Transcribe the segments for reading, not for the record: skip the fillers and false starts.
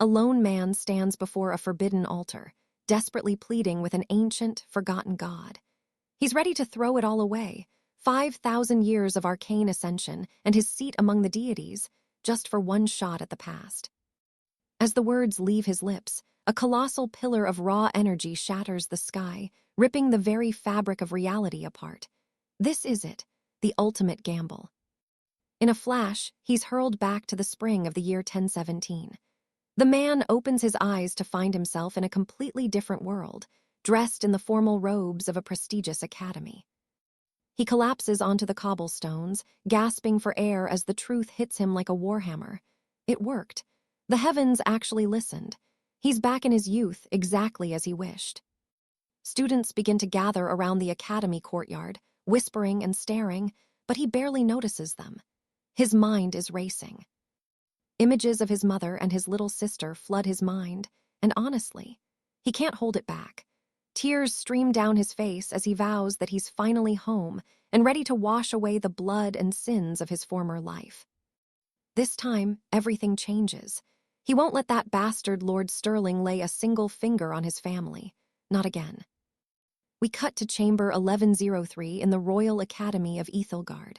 A lone man stands before a forbidden altar, desperately pleading with an ancient, forgotten god. He's ready to throw it all away, 5,000 years of arcane ascension and his seat among the deities, just for one shot at the past. As the words leave his lips, a colossal pillar of raw energy shatters the sky, ripping the very fabric of reality apart. This is it, the ultimate gamble. In a flash, he's hurled back to the spring of the year 1017. The man opens his eyes to find himself in a completely different world, dressed in the formal robes of a prestigious academy. He collapses onto the cobblestones, gasping for air as the truth hits him like a warhammer. It worked. The heavens actually listened. He's back in his youth, exactly as he wished. Students begin to gather around the academy courtyard, whispering and staring, but he barely notices them. His mind is racing. Images of his mother and his little sister flood his mind, and honestly, he can't hold it back. Tears stream down his face as he vows that he's finally home and ready to wash away the blood and sins of his former life. This time, everything changes. He won't let that bastard Lord Sterling lay a single finger on his family. Not again. We cut to chamber 1103 in the Royal Academy of Ithilgard.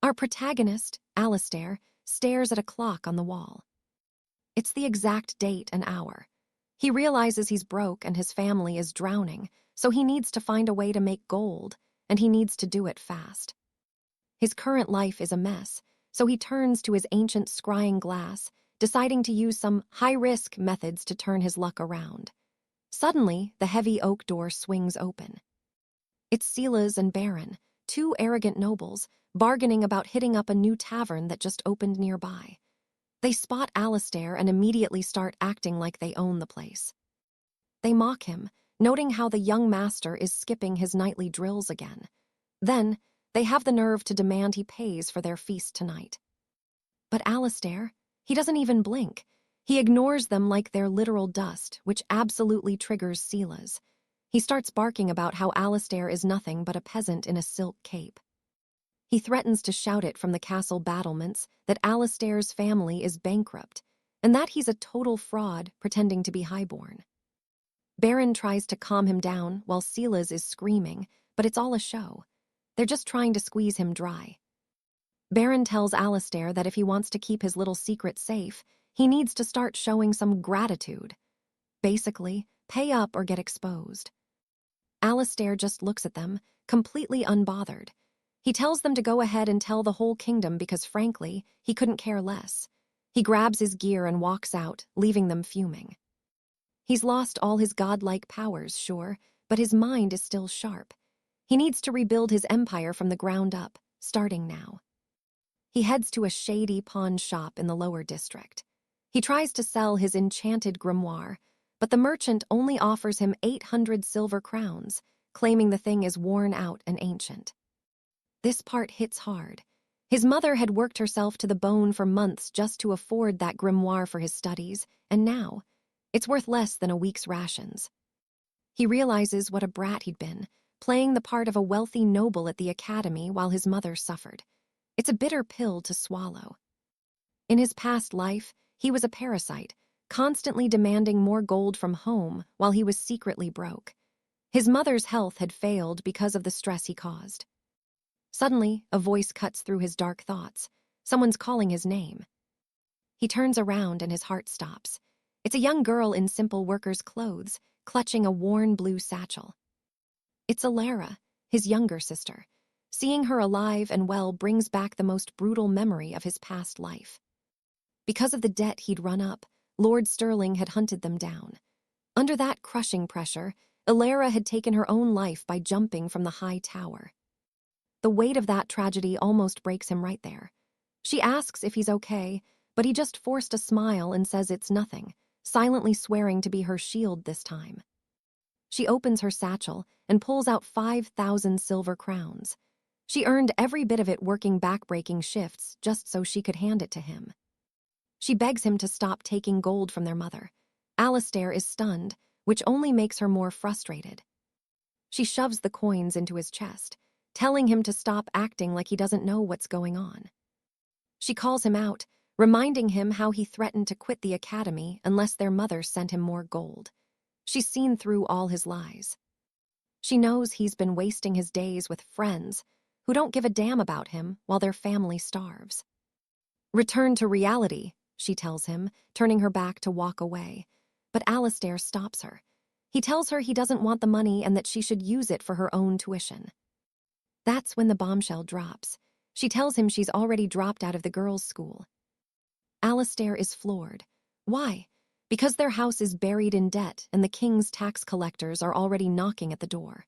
Our protagonist, Alistair, stares at a clock on the wall. It's the exact date and hour. He realizes he's broke and his family is drowning, so he needs to find a way to make gold, and he needs to do it fast. His current life is a mess, so he turns to his ancient scrying glass, deciding to use some high-risk methods to turn his luck around. Suddenly, the heavy oak door swings open. It's Silas and Baron, two arrogant nobles, bargaining about hitting up a new tavern that just opened nearby. They spot Alistair and immediately start acting like they own the place. They mock him, noting how the young master is skipping his nightly drills again. Then, they have the nerve to demand he pays for their feast tonight. But Alistair, he doesn't even blink. He ignores them like they're literal dust, which absolutely triggers Silas. He starts barking about how Alistair is nothing but a peasant in a silk cape. He threatens to shout it from the castle battlements that Alistair's family is bankrupt, and that he's a total fraud pretending to be highborn. Baron tries to calm him down while Silas is screaming, but it's all a show. They're just trying to squeeze him dry. Baron tells Alistair that if he wants to keep his little secret safe, he needs to start showing some gratitude. Basically, pay up or get exposed. Alistair just looks at them, completely unbothered. He tells them to go ahead and tell the whole kingdom because, frankly, he couldn't care less. He grabs his gear and walks out, leaving them fuming. He's lost all his godlike powers, sure, but his mind is still sharp. He needs to rebuild his empire from the ground up, starting now. He heads to a shady pawn shop in the lower district. He tries to sell his enchanted grimoire, but the merchant only offers him 800 silver crowns, claiming the thing is worn out and ancient. This part hits hard. His mother had worked herself to the bone for months just to afford that grimoire for his studies, and now, it's worth less than a week's rations. He realizes what a brat he'd been, playing the part of a wealthy noble at the academy while his mother suffered. It's a bitter pill to swallow. In his past life, he was a parasite, constantly demanding more gold from home while he was secretly broke. His mother's health had failed because of the stress he caused. Suddenly, a voice cuts through his dark thoughts. Someone's calling his name. He turns around and his heart stops. It's a young girl in simple worker's clothes, clutching a worn blue satchel. It's Alara, his younger sister. Seeing her alive and well brings back the most brutal memory of his past life. Because of the debt he'd run up, Lord Sterling had hunted them down. Under that crushing pressure, Alara had taken her own life by jumping from the high tower. The weight of that tragedy almost breaks him right there. She asks if he's okay, but he just forced a smile and says it's nothing, silently swearing to be her shield this time. She opens her satchel and pulls out 5,000 silver crowns. She earned every bit of it working back-breaking shifts just so she could hand it to him. She begs him to stop taking gold from their mother. Alistair is stunned, which only makes her more frustrated. She shoves the coins into his chest, telling him to stop acting like he doesn't know what's going on. She calls him out, reminding him how he threatened to quit the academy unless their mother sent him more gold. She's seen through all his lies. She knows he's been wasting his days with friends who don't give a damn about him while their family starves. "Return to reality," she tells him, turning her back to walk away. But Alistair stops her. He tells her he doesn't want the money and that she should use it for her own tuition. That's when the bombshell drops. She tells him she's already dropped out of the girls' school. Alistair is floored. Why? Because their house is buried in debt and the king's tax collectors are already knocking at the door.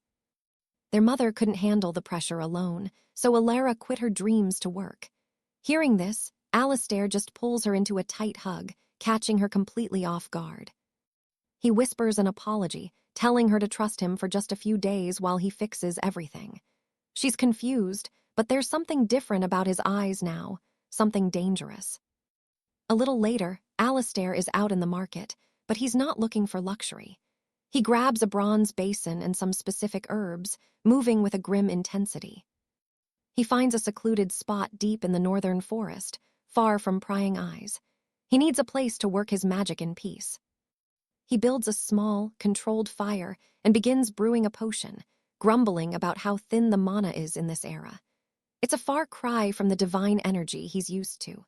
Their mother couldn't handle the pressure alone, so Alara quit her dreams to work. Hearing this, Alistair just pulls her into a tight hug, catching her completely off guard. He whispers an apology, telling her to trust him for just a few days while he fixes everything. She's confused, but there's something different about his eyes now, something dangerous. A little later, Alistair is out in the market, but he's not looking for luxury. He grabs a bronze basin and some specific herbs, moving with a grim intensity. He finds a secluded spot deep in the northern forest, far from prying eyes. He needs a place to work his magic in peace. He builds a small, controlled fire and begins brewing a potion, grumbling about how thin the mana is in this era. It's a far cry from the divine energy he's used to.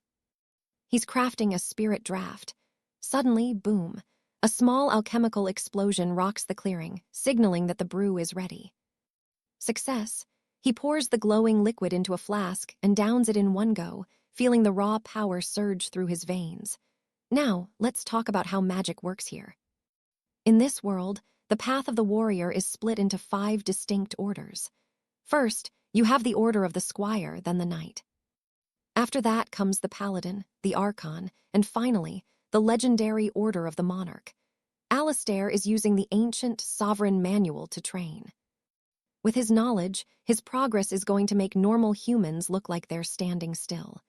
He's crafting a spirit draft. Suddenly, boom, a small alchemical explosion rocks the clearing, signaling that the brew is ready. Success. He pours the glowing liquid into a flask and downs it in one go, feeling the raw power surge through his veins. Now, let's talk about how magic works here. In this world, the path of the warrior is split into 5 distinct orders. First, you have the order of the squire, then the knight. After that comes the paladin, the archon, and finally, the legendary order of the monarch. Alistair is using the ancient sovereign manual to train. With his knowledge, his progress is going to make normal humans look like they're standing still.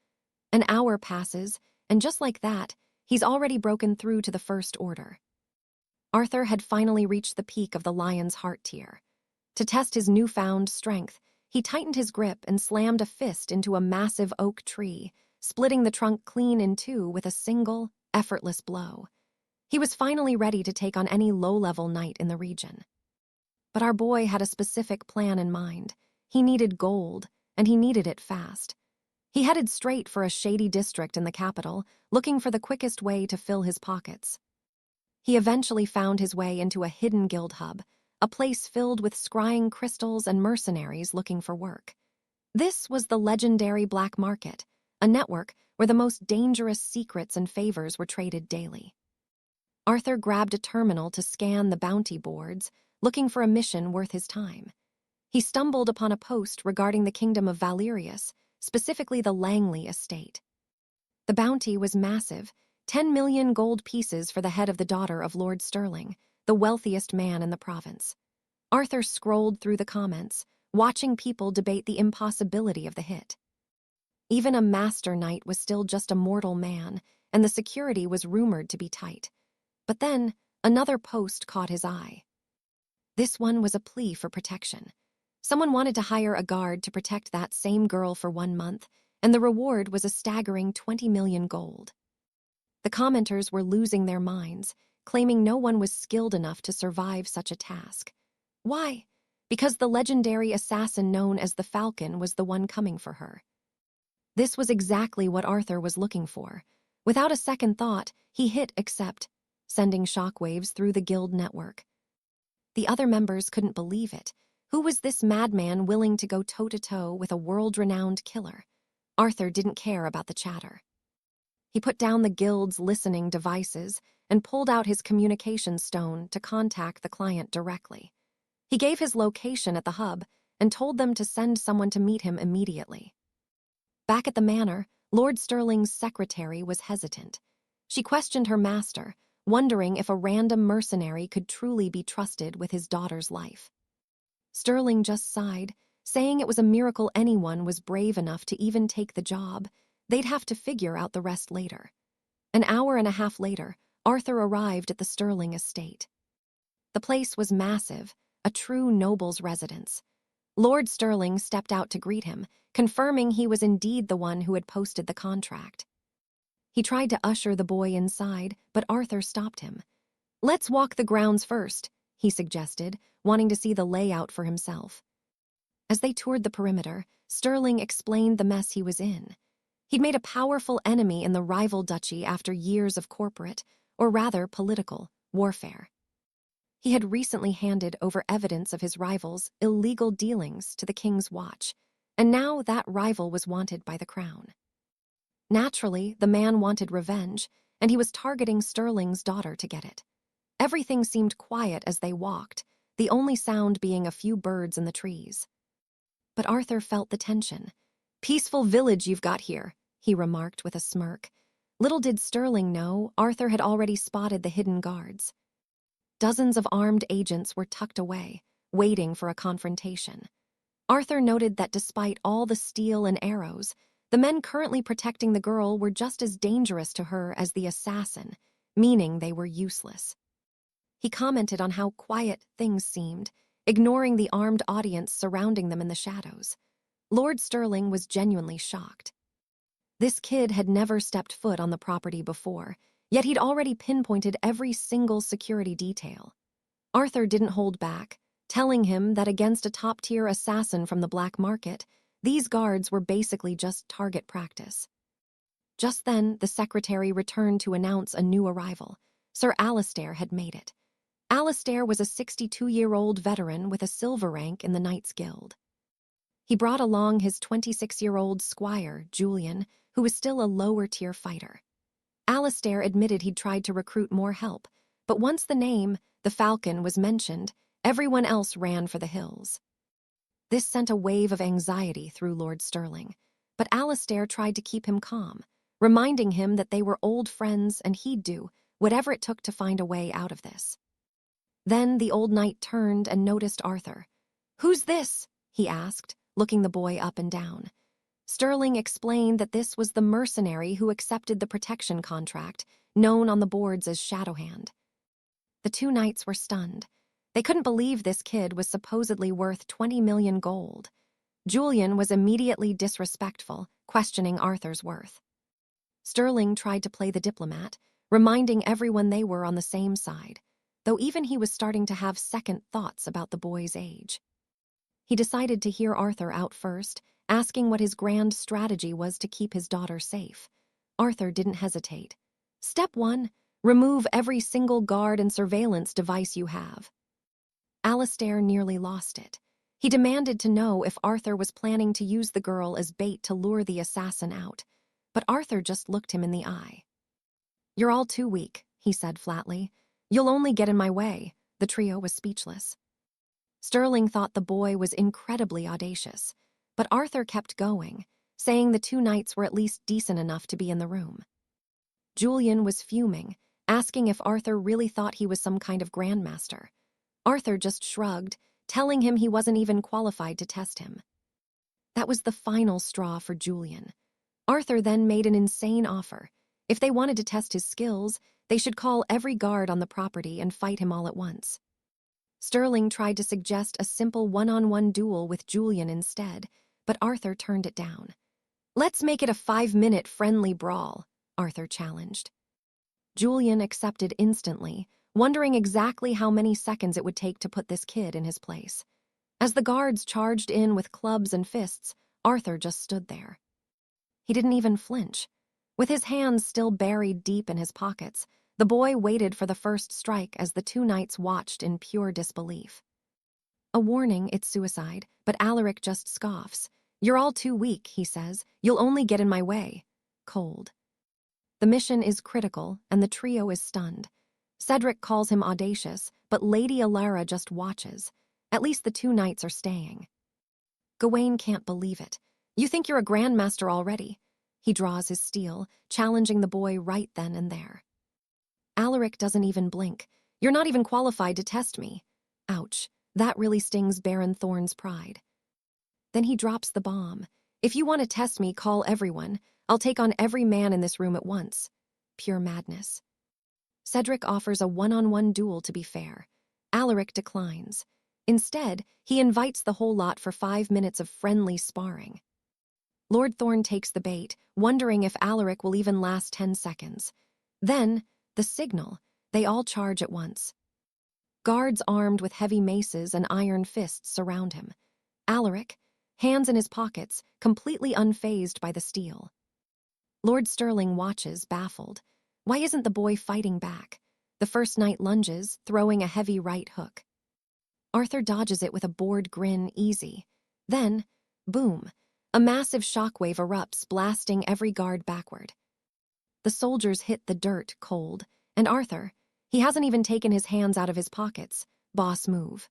An hour passes, and just like that, he's already broken through to the first order. Arthur had finally reached the peak of the lion's heart tier. To test his newfound strength, he tightened his grip and slammed a fist into a massive oak tree, splitting the trunk clean in two with a single, effortless blow. He was finally ready to take on any low-level knight in the region. But our boy had a specific plan in mind. He needed gold, and he needed it fast. He headed straight for a shady district in the capital, looking for the quickest way to fill his pockets. He eventually found his way into a hidden guild hub, a place filled with scrying crystals and mercenaries looking for work. This was the legendary black market, a network where the most dangerous secrets and favors were traded daily. Arthur grabbed a terminal to scan the bounty boards, looking for a mission worth his time. He stumbled upon a post regarding the kingdom of Valerius, specifically the Langley estate. The bounty was massive, 10 million gold pieces for the head of the daughter of Lord Stirling, the wealthiest man in the province. Arthur scrolled through the comments, watching people debate the impossibility of the hit. Even a master knight was still just a mortal man, and the security was rumored to be tight. But then, another post caught his eye. This one was a plea for protection. Someone wanted to hire a guard to protect that same girl for 1 month, and the reward was a staggering 20 million gold. The commenters were losing their minds, claiming no one was skilled enough to survive such a task. Why? Because the legendary assassin known as the Falcon was the one coming for her. This was exactly what Arthur was looking for. Without a second thought, he hit accept, sending shockwaves through the guild network. The other members couldn't believe it. Who was this madman willing to go toe-to-toe with a world-renowned killer? Arthur didn't care about the chatter. He put down the guild's listening devices and pulled out his communication stone to contact the client directly. He gave his location at the hub and told them to send someone to meet him immediately. Back at the manor, Lord Stirling's secretary was hesitant. She questioned her master, wondering if a random mercenary could truly be trusted with his daughter's life. Stirling just sighed, saying it was a miracle anyone was brave enough to even take the job. They'd have to figure out the rest later. An hour and a half later, Arthur arrived at the Stirling estate. The place was massive, a true noble's residence. Lord Stirling stepped out to greet him, confirming he was indeed the one who had posted the contract. He tried to usher the boy inside, but Arthur stopped him. "Let's walk the grounds first," he suggested, wanting to see the layout for himself. As they toured the perimeter, Sterling explained the mess he was in. He'd made a powerful enemy in the rival duchy after years of corporate, or rather political, warfare. He had recently handed over evidence of his rival's illegal dealings to the king's watch, and now that rival was wanted by the crown. Naturally, the man wanted revenge, and he was targeting Sterling's daughter to get it. Everything seemed quiet as they walked, the only sound being a few birds in the trees. But Arthur felt the tension. "Peaceful village you've got here," he remarked with a smirk. Little did Sterling know, Arthur had already spotted the hidden guards. Dozens of armed agents were tucked away, waiting for a confrontation. Arthur noted that despite all the steel and arrows, the men currently protecting the girl were just as dangerous to her as the assassin, meaning they were useless. He commented on how quiet things seemed, ignoring the armed audience surrounding them in the shadows. Lord Sterling was genuinely shocked. This kid had never stepped foot on the property before, yet he'd already pinpointed every single security detail. Arthur didn't hold back, telling him that against a top-tier assassin from the black market, these guards were basically just target practice. Just then, the secretary returned to announce a new arrival. Sir Alistair had made it. Alistair was a 62-year-old veteran with a silver rank in the Knights Guild. He brought along his 26-year-old squire, Julian, who was still a lower-tier fighter. Alistair admitted he'd tried to recruit more help, but once the name, the Falcon, was mentioned, everyone else ran for the hills. This sent a wave of anxiety through Lord Sterling, but Alistair tried to keep him calm, reminding him that they were old friends and he'd do whatever it took to find a way out of this. Then the old knight turned and noticed Arthur. "Who's this?" he asked, looking the boy up and down. Sterling explained that this was the mercenary who accepted the protection contract, known on the boards as Shadowhand. The two knights were stunned. They couldn't believe this kid was supposedly worth 20 million gold. Julian was immediately disrespectful, questioning Arthur's worth. Sterling tried to play the diplomat, reminding everyone they were on the same side, though even he was starting to have second thoughts about the boy's age. He decided to hear Arthur out first, asking what his grand strategy was to keep his daughter safe. Arthur didn't hesitate. "Step 1, remove every single guard and surveillance device you have." Alistair nearly lost it. He demanded to know if Arthur was planning to use the girl as bait to lure the assassin out, but Arthur just looked him in the eye. "You're all too weak," he said flatly. "You'll only get in my way." The trio was speechless. Sterling thought the boy was incredibly audacious, but Arthur kept going, saying the two knights were at least decent enough to be in the room. Julian was fuming, asking if Arthur really thought he was some kind of grandmaster. Arthur just shrugged, telling him he wasn't even qualified to test him. That was the final straw for Julian. Arthur then made an insane offer. If they wanted to test his skills, they should call every guard on the property and fight him all at once. Sterling tried to suggest a simple one-on-one duel with Julian instead, but Arthur turned it down. "Let's make it a 5-minute friendly brawl," Arthur challenged. Julian accepted instantly, wondering exactly how many seconds it would take to put this kid in his place. As the guards charged in with clubs and fists, Arthur just stood there. He didn't even flinch. With his hands still buried deep in his pockets, the boy waited for the first strike as the two knights watched in pure disbelief. "A warning, it's suicide, but Alaric just scoffs. 'You're all too weak,' he says. 'You'll only get in my way.' Cold. The mission is critical, and the trio is stunned. Cedric calls him audacious, but Lady Alara just watches. At least the two knights are staying. Gawain can't believe it. "You think you're a grandmaster already?" He draws his steel, challenging the boy right then and there. Alaric doesn't even blink. "You're not even qualified to test me." Ouch, that really stings Baron Thorne's pride. Then he drops the bomb. "If you want to test me, call everyone. I'll take on every man in this room at once." Pure madness. Cedric offers a one-on-one duel to be fair. Alaric declines. Instead, he invites the whole lot for 5 minutes of friendly sparring. Lord Thorn takes the bait, wondering if Alaric will even last 10 seconds. Then, the signal, they all charge at once. Guards armed with heavy maces and iron fists surround him. Alaric, hands in his pockets, completely unfazed by the steel. Lord Sterling watches, baffled. Why isn't the boy fighting back? The first knight lunges, throwing a heavy right hook. Arthur dodges it with a bored grin, easy. Then, boom, a massive shockwave erupts, blasting every guard backward. The soldiers hit the dirt cold, and Arthur, he hasn't even taken his hands out of his pockets. Boss move.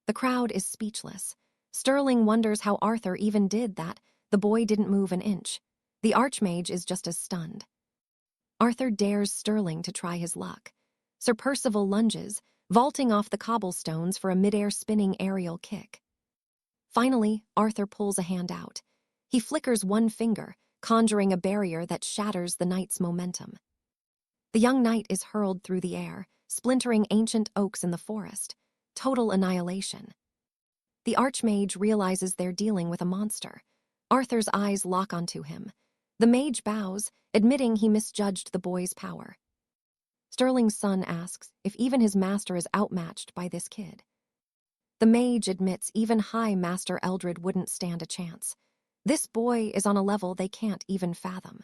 The crowd is speechless. Sterling wonders how Arthur even did that. The boy didn't move an inch. The Archmage is just as stunned. Arthur dares Sterling to try his luck. Sir Percival lunges, vaulting off the cobblestones for a midair spinning aerial kick. Finally, Arthur pulls a hand out. He flickers one finger, conjuring a barrier that shatters the knight's momentum. The young knight is hurled through the air, splintering ancient oaks in the forest. Total annihilation. The Archmage realizes they're dealing with a monster. Arthur's eyes lock onto him. The mage bows, admitting he misjudged the boy's power. Sterling's son asks if even his master is outmatched by this kid. The mage admits even high Master Eldred wouldn't stand a chance. This boy is on a level they can't even fathom.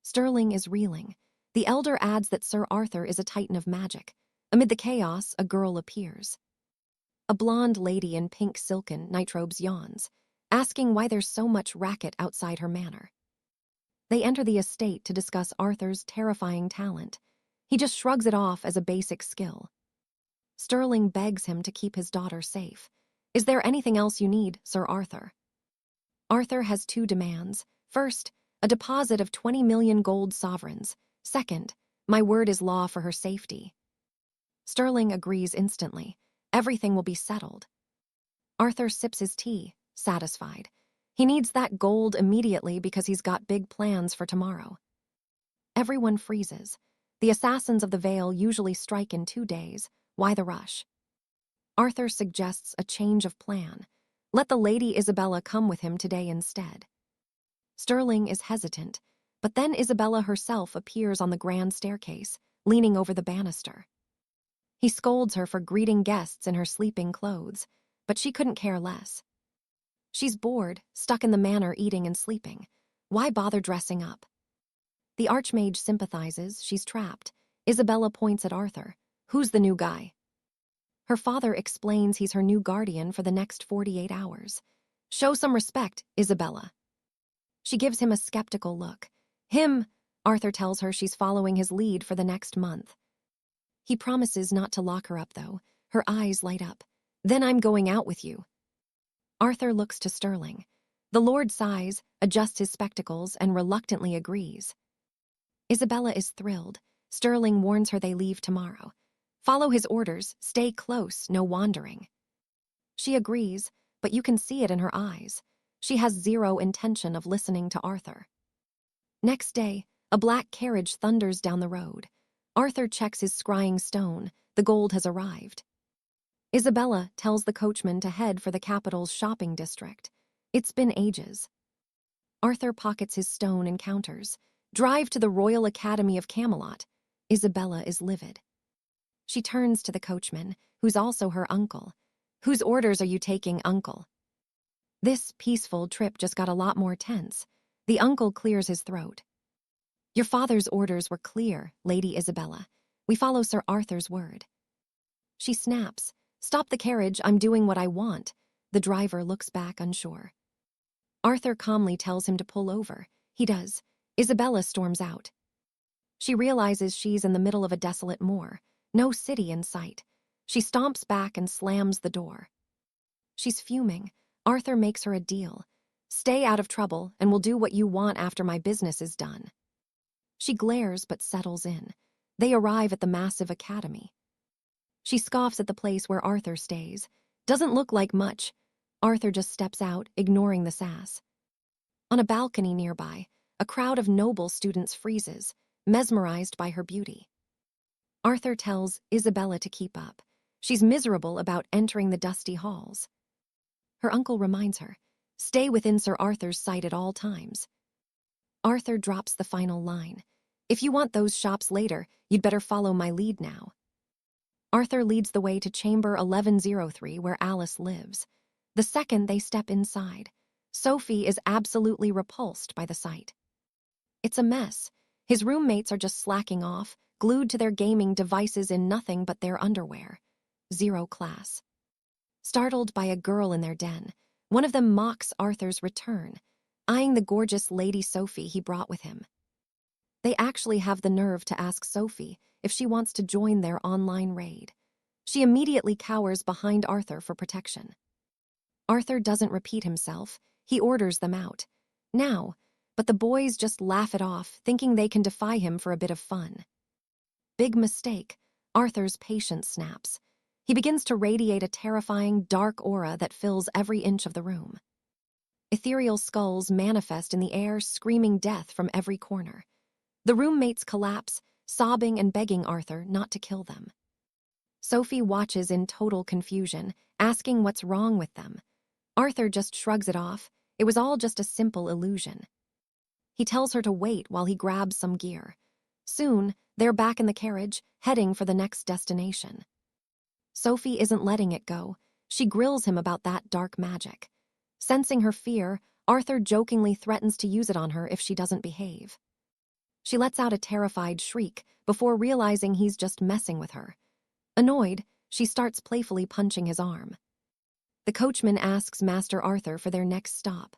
Sterling is reeling. The elder adds that Sir Arthur is a titan of magic. Amid the chaos, a girl appears. A blonde lady in pink silken nightrobes yawns, asking why there's so much racket outside her manor. They enter the estate to discuss Arthur's terrifying talent. He just shrugs it off as a basic skill. Sterling begs him to keep his daughter safe. Is there anything else you need, Sir Arthur? Arthur has 2 demands. First, a deposit of 20 million gold sovereigns. Second, my word is law for her safety. Sterling agrees instantly. Everything will be settled. Arthur sips his tea, satisfied. He needs that gold immediately because he's got big plans for tomorrow. Everyone freezes. The assassins of the Vale usually strike in 2 days. Why the rush? Arthur suggests a change of plan. Let the Lady Isabella come with him today instead. Sterling is hesitant, but then Isabella herself appears on the grand staircase, leaning over the banister. He scolds her for greeting guests in her sleeping clothes, but she couldn't care less. She's bored, stuck in the manor eating and sleeping. Why bother dressing up? The Archmage sympathizes, she's trapped. Isabella points at Arthur. Who's the new guy? Her father explains he's her new guardian for the next 48 hours. Show some respect, Isabella. She gives him a skeptical look. Him, Arthur tells her she's following his lead for the next month. He promises not to lock her up, though. Her eyes light up. Then I'm going out with you. Arthur looks to Sterling. The Lord sighs, adjusts his spectacles, and reluctantly agrees. Isabella is thrilled. Sterling warns her they leave tomorrow. Follow his orders, stay close, no wandering. She agrees, but you can see it in her eyes. She has zero intention of listening to Arthur. Next day, a black carriage thunders down the road. Arthur checks his scrying stone. The gold has arrived. Isabella tells the coachman to head for the capital's shopping district. It's been ages. Arthur pockets his stone and counters. Drive to the Royal Academy of Camelot. Isabella is livid. She turns to the coachman, who's also her uncle. Whose orders are you taking, uncle? This peaceful trip just got a lot more tense. The uncle clears his throat. Your father's orders were clear, Lady Isabella. We follow Sir Arthur's word. She snaps. Stop the carriage, I'm doing what I want. The driver looks back unsure. Arthur calmly tells him to pull over. He does. Isabella storms out. She realizes she's in the middle of a desolate moor. No city in sight. She stomps back and slams the door. She's fuming. Arthur makes her a deal. Stay out of trouble, and we'll do what you want after my business is done. She glares but settles in. They arrive at the massive academy. She scoffs at the place where Arthur stays. Doesn't look like much. Arthur just steps out, ignoring the sass. On a balcony nearby, a crowd of noble students freezes, mesmerized by her beauty. Arthur tells Isabella to keep up. She's miserable about entering the dusty halls. Her uncle reminds her, Stay within Sir Arthur's sight at all times. Arthur drops the final line. If you want those shops later, you'd better follow my lead now. Arthur leads the way to chamber 1103 where Alice lives. The second they step inside, Sophie is absolutely repulsed by the sight. It's a mess. His roommates are just slacking off, glued to their gaming devices in nothing but their underwear. Zero class. Startled by a girl in their den, one of them mocks Arthur's return, eyeing the gorgeous Lady Sophie he brought with him. They actually have the nerve to ask Sophie if she wants to join their online raid. She immediately cowers behind Arthur for protection. Arthur doesn't repeat himself, he orders them out. Now, but the boys just laugh it off, thinking they can defy him for a bit of fun. Big mistake. Arthur's patience snaps. He begins to radiate a terrifying, dark aura that fills every inch of the room. Ethereal skulls manifest in the air, screaming death from every corner. The roommates collapse, sobbing and begging Arthur not to kill them. Sophie watches in total confusion, asking what's wrong with them. Arthur just shrugs it off. It was all just a simple illusion. He tells her to wait while he grabs some gear. Soon, they're back in the carriage, heading for the next destination. Sophie isn't letting it go. She grills him about that dark magic. Sensing her fear, Arthur jokingly threatens to use it on her if she doesn't behave. She lets out a terrified shriek before realizing he's just messing with her. Annoyed, she starts playfully punching his arm. The coachman asks Master Arthur for their next stop.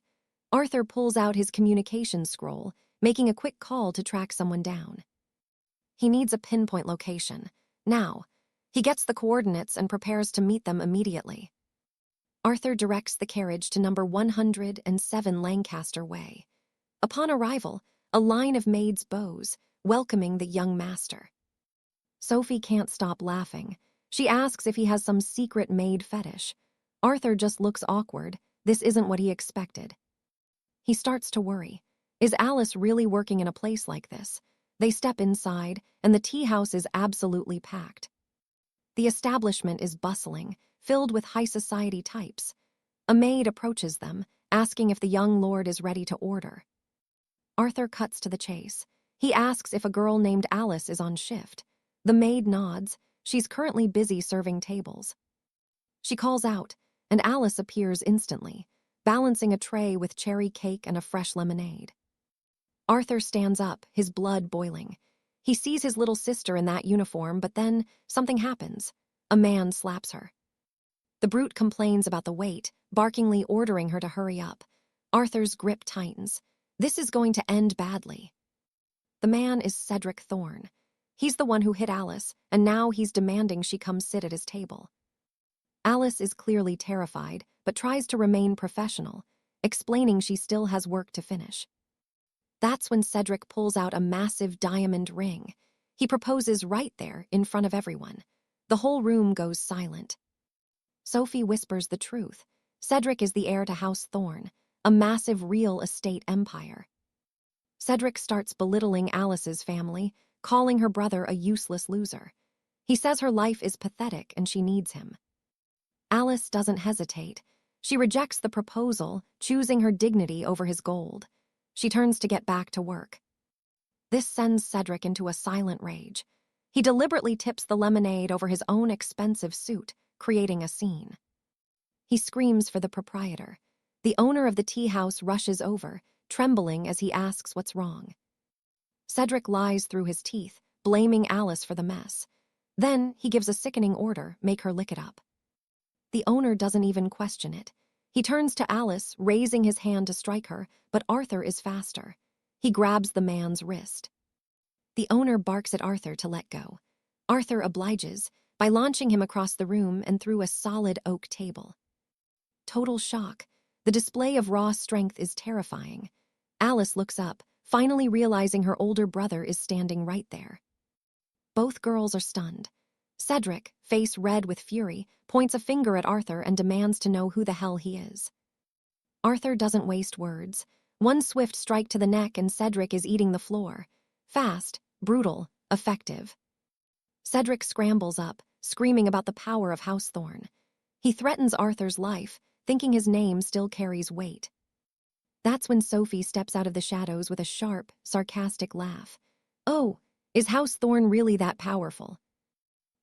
Arthur pulls out his communication scroll, making a quick call to track someone down. He needs a pinpoint location. Now, he gets the coordinates and prepares to meet them immediately. Arthur directs the carriage to number 107 Lancaster Way. Upon arrival, a line of maids bows, welcoming the young master. Sophie can't stop laughing. She asks if he has some secret maid fetish. Arthur just looks awkward. This isn't what he expected. He starts to worry. Is Alice really working in a place like this? They step inside, and the tea house is absolutely packed. The establishment is bustling, filled with high society types. A maid approaches them, asking if the young lord is ready to order. Arthur cuts to the chase. He asks if a girl named Alice is on shift. The maid nods. She's currently busy serving tables. She calls out, and Alice appears instantly, balancing a tray with cherry cake and a fresh lemonade. Arthur stands up, his blood boiling. He sees his little sister in that uniform, but then something happens. A man slaps her. The brute complains about the wait, barkingly ordering her to hurry up. Arthur's grip tightens. This is going to end badly. The man is Cedric Thorne. He's the one who hit Alice, and now he's demanding she come sit at his table. Alice is clearly terrified, but tries to remain professional, explaining she still has work to finish. That's when Cedric pulls out a massive diamond ring. He proposes right there, in front of everyone. The whole room goes silent. Sophie whispers the truth. Cedric is the heir to House Thorne, a massive real estate empire. Cedric starts belittling Alice's family, calling her brother a useless loser. He says her life is pathetic and she needs him. Alice doesn't hesitate. She rejects the proposal, choosing her dignity over his gold. She turns to get back to work. This sends Cedric into a silent rage. He deliberately tips the lemonade over his own expensive suit, creating a scene. He screams for the proprietor. The owner of the tea house rushes over, trembling as he asks what's wrong. Cedric lies through his teeth, blaming Alice for the mess. Then he gives a sickening order, make her lick it up. The owner doesn't even question it. He turns to Alice, raising his hand to strike her, but Arthur is faster. He grabs the man's wrist. The owner barks at Arthur to let go. Arthur obliges by launching him across the room and through a solid oak table. Total shock. The display of raw strength is terrifying. Alice looks up, finally realizing her older brother is standing right there. Both girls are stunned. Cedric, face red with fury, points a finger at Arthur and demands to know who the hell he is. Arthur doesn't waste words. One swift strike to the neck and Cedric is eating the floor. Fast, brutal, effective. Cedric scrambles up, screaming about the power of House Thorne. He threatens Arthur's life, thinking his name still carries weight. That's when Sophie steps out of the shadows with a sharp, sarcastic laugh. "Oh, is House Thorn really that powerful?"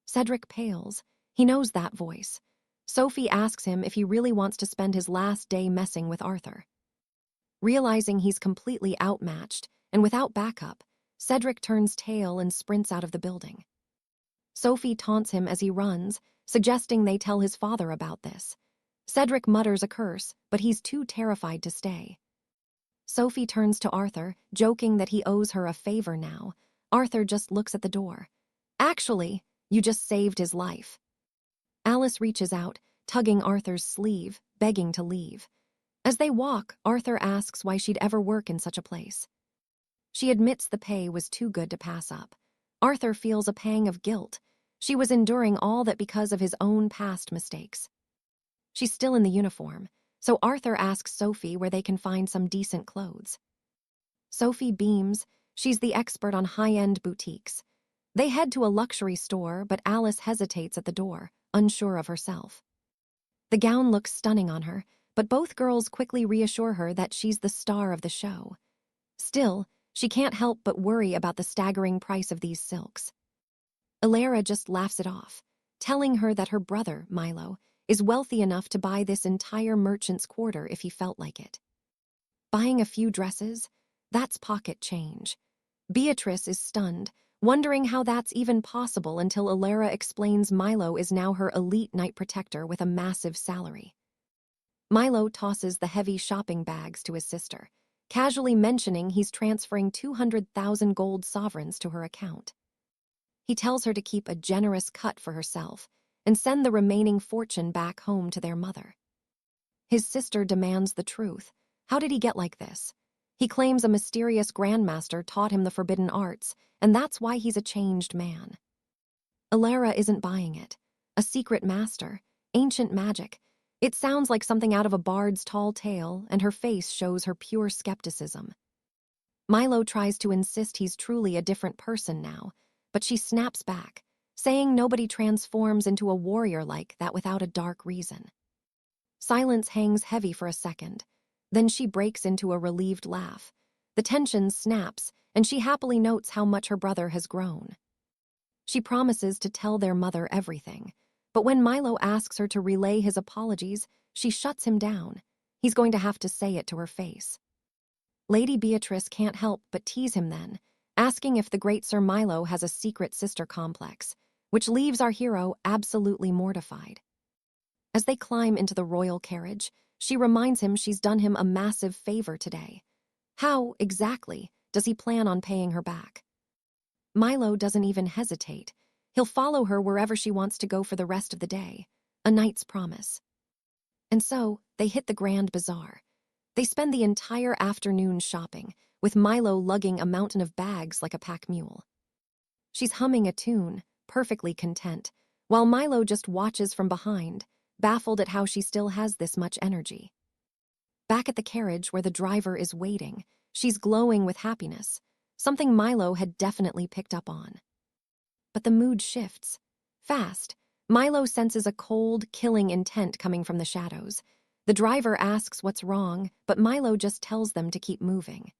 Cedric pales. He knows that voice. Sophie asks him if he really wants to spend his last day messing with Arthur. Realizing he's completely outmatched and without backup, Cedric turns tail and sprints out of the building. Sophie taunts him as he runs, suggesting they tell his father about this. Cedric mutters a curse, but he's too terrified to stay. Sophie turns to Arthur, joking that he owes her a favor now. Arthur just looks at the door. "Actually, you just saved his life." Alice reaches out, tugging Arthur's sleeve, begging to leave. As they walk, Arthur asks why she'd ever work in such a place. She admits the pay was too good to pass up. Arthur feels a pang of guilt. She was enduring all that because of his own past mistakes. She's still in the uniform, so Arthur asks Sophie where they can find some decent clothes. Sophie beams. She's the expert on high-end boutiques. They head to a luxury store, but Alice hesitates at the door, unsure of herself. The gown looks stunning on her, but both girls quickly reassure her that she's the star of the show. Still, she can't help but worry about the staggering price of these silks. Alara just laughs it off, telling her that her brother, Milo, is wealthy enough to buy this entire merchant's quarter if he felt like it. Buying a few dresses? That's pocket change. Beatrice is stunned, wondering how that's even possible until Alara explains Milo is now her elite night protector with a massive salary. Milo tosses the heavy shopping bags to his sister, casually mentioning he's transferring 200,000 gold sovereigns to her account. He tells her to keep a generous cut for herself and send the remaining fortune back home to their mother. His sister demands the truth. How did he get like this? He claims a mysterious grandmaster taught him the forbidden arts, and that's why he's a changed man. Alara isn't buying it. A secret master, ancient magic. It sounds like something out of a bard's tall tale, and her face shows her pure skepticism. Milo tries to insist he's truly a different person now, but she snaps back, saying nobody transforms into a warrior like that without a dark reason. Silence hangs heavy for a second. Then she breaks into a relieved laugh. The tension snaps, and she happily notes how much her brother has grown. She promises to tell their mother everything, but when Milo asks her to relay his apologies, she shuts him down. He's going to have to say it to her face. Lady Beatrice can't help but tease him then, asking if the great Sir Milo has a secret sister complex, which leaves our hero absolutely mortified. As they climb into the royal carriage, she reminds him she's done him a massive favor today. How, exactly, does he plan on paying her back? Milo doesn't even hesitate. He'll follow her wherever she wants to go for the rest of the day. A knight's promise. And so, they hit the Grand Bazaar. They spend the entire afternoon shopping, with Milo lugging a mountain of bags like a pack mule. She's humming a tune, perfectly content, while Milo just watches from behind, baffled at how she still has this much energy. Back at the carriage where the driver is waiting, she's glowing with happiness, something Milo had definitely picked up on. But the mood shifts. Fast, Milo senses a cold, killing intent coming from the shadows. The driver asks what's wrong, but Milo just tells them to keep moving.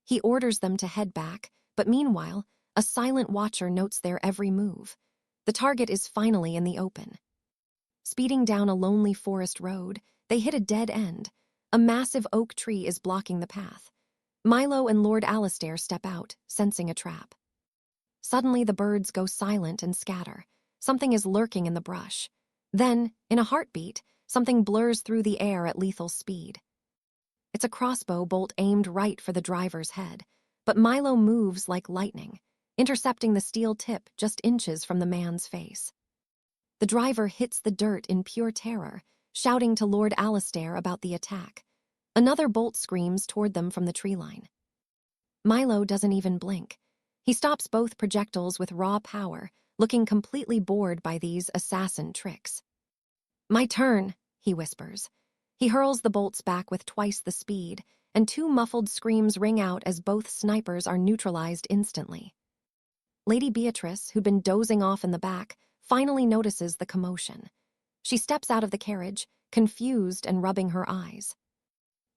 He orders them to head back, but meanwhile, a silent watcher notes their every move. The target is finally in the open. Speeding down a lonely forest road, they hit a dead end. A massive oak tree is blocking the path. Milo and Lord Alistair step out, sensing a trap. Suddenly the birds go silent and scatter. Something is lurking in the brush. Then, in a heartbeat, something blurs through the air at lethal speed. It's a crossbow bolt aimed right for the driver's head, but Milo moves like lightning, intercepting the steel tip just inches from the man's face. The driver hits the dirt in pure terror, shouting to Lord Alistair about the attack. Another bolt screams toward them from the tree line. Milo doesn't even blink. He stops both projectiles with raw power, looking completely bored by these assassin tricks. "My turn," he whispers. He hurls the bolts back with twice the speed, and two muffled screams ring out as both snipers are neutralized instantly. Lady Beatrice, who'd been dozing off in the back, finally notices the commotion. She steps out of the carriage, confused and rubbing her eyes.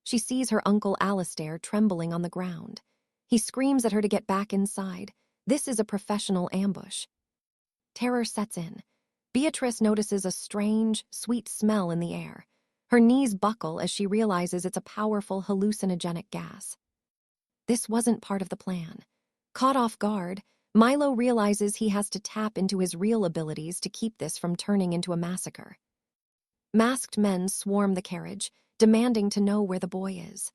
She sees her uncle Alistair trembling on the ground. He screams at her to get back inside. This is a professional ambush. Terror sets in. Beatrice notices a strange, sweet smell in the air. Her knees buckle as she realizes it's a powerful hallucinogenic gas. This wasn't part of the plan. Caught off guard, Milo realizes he has to tap into his real abilities to keep this from turning into a massacre. Masked men swarm the carriage, demanding to know where the boy is.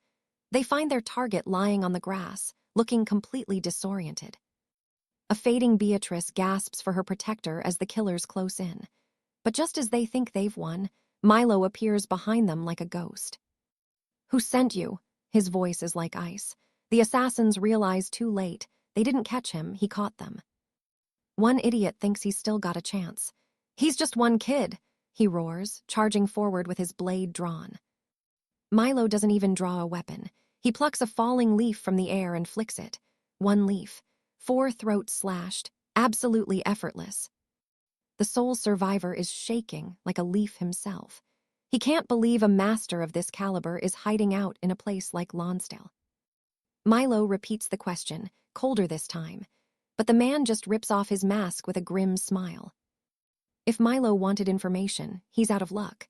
They find their target lying on the grass, looking completely disoriented. A fading Beatrice gasps for her protector as the killers close in. But just as they think they've won, Milo appears behind them like a ghost. "Who sent you?" His voice is like ice. The assassins realize too late. They didn't catch him, he caught them. One idiot thinks he's still got a chance. "He's just one kid," he roars, charging forward with his blade drawn. Milo doesn't even draw a weapon. He plucks a falling leaf from the air and flicks it. One leaf. 4 throats slashed, absolutely effortless. The sole survivor is shaking like a leaf himself. He can't believe a master of this caliber is hiding out in a place like Lonsdale. Milo repeats the question, colder this time, but the man just rips off his mask with a grim smile. If Milo wanted information, he's out of luck.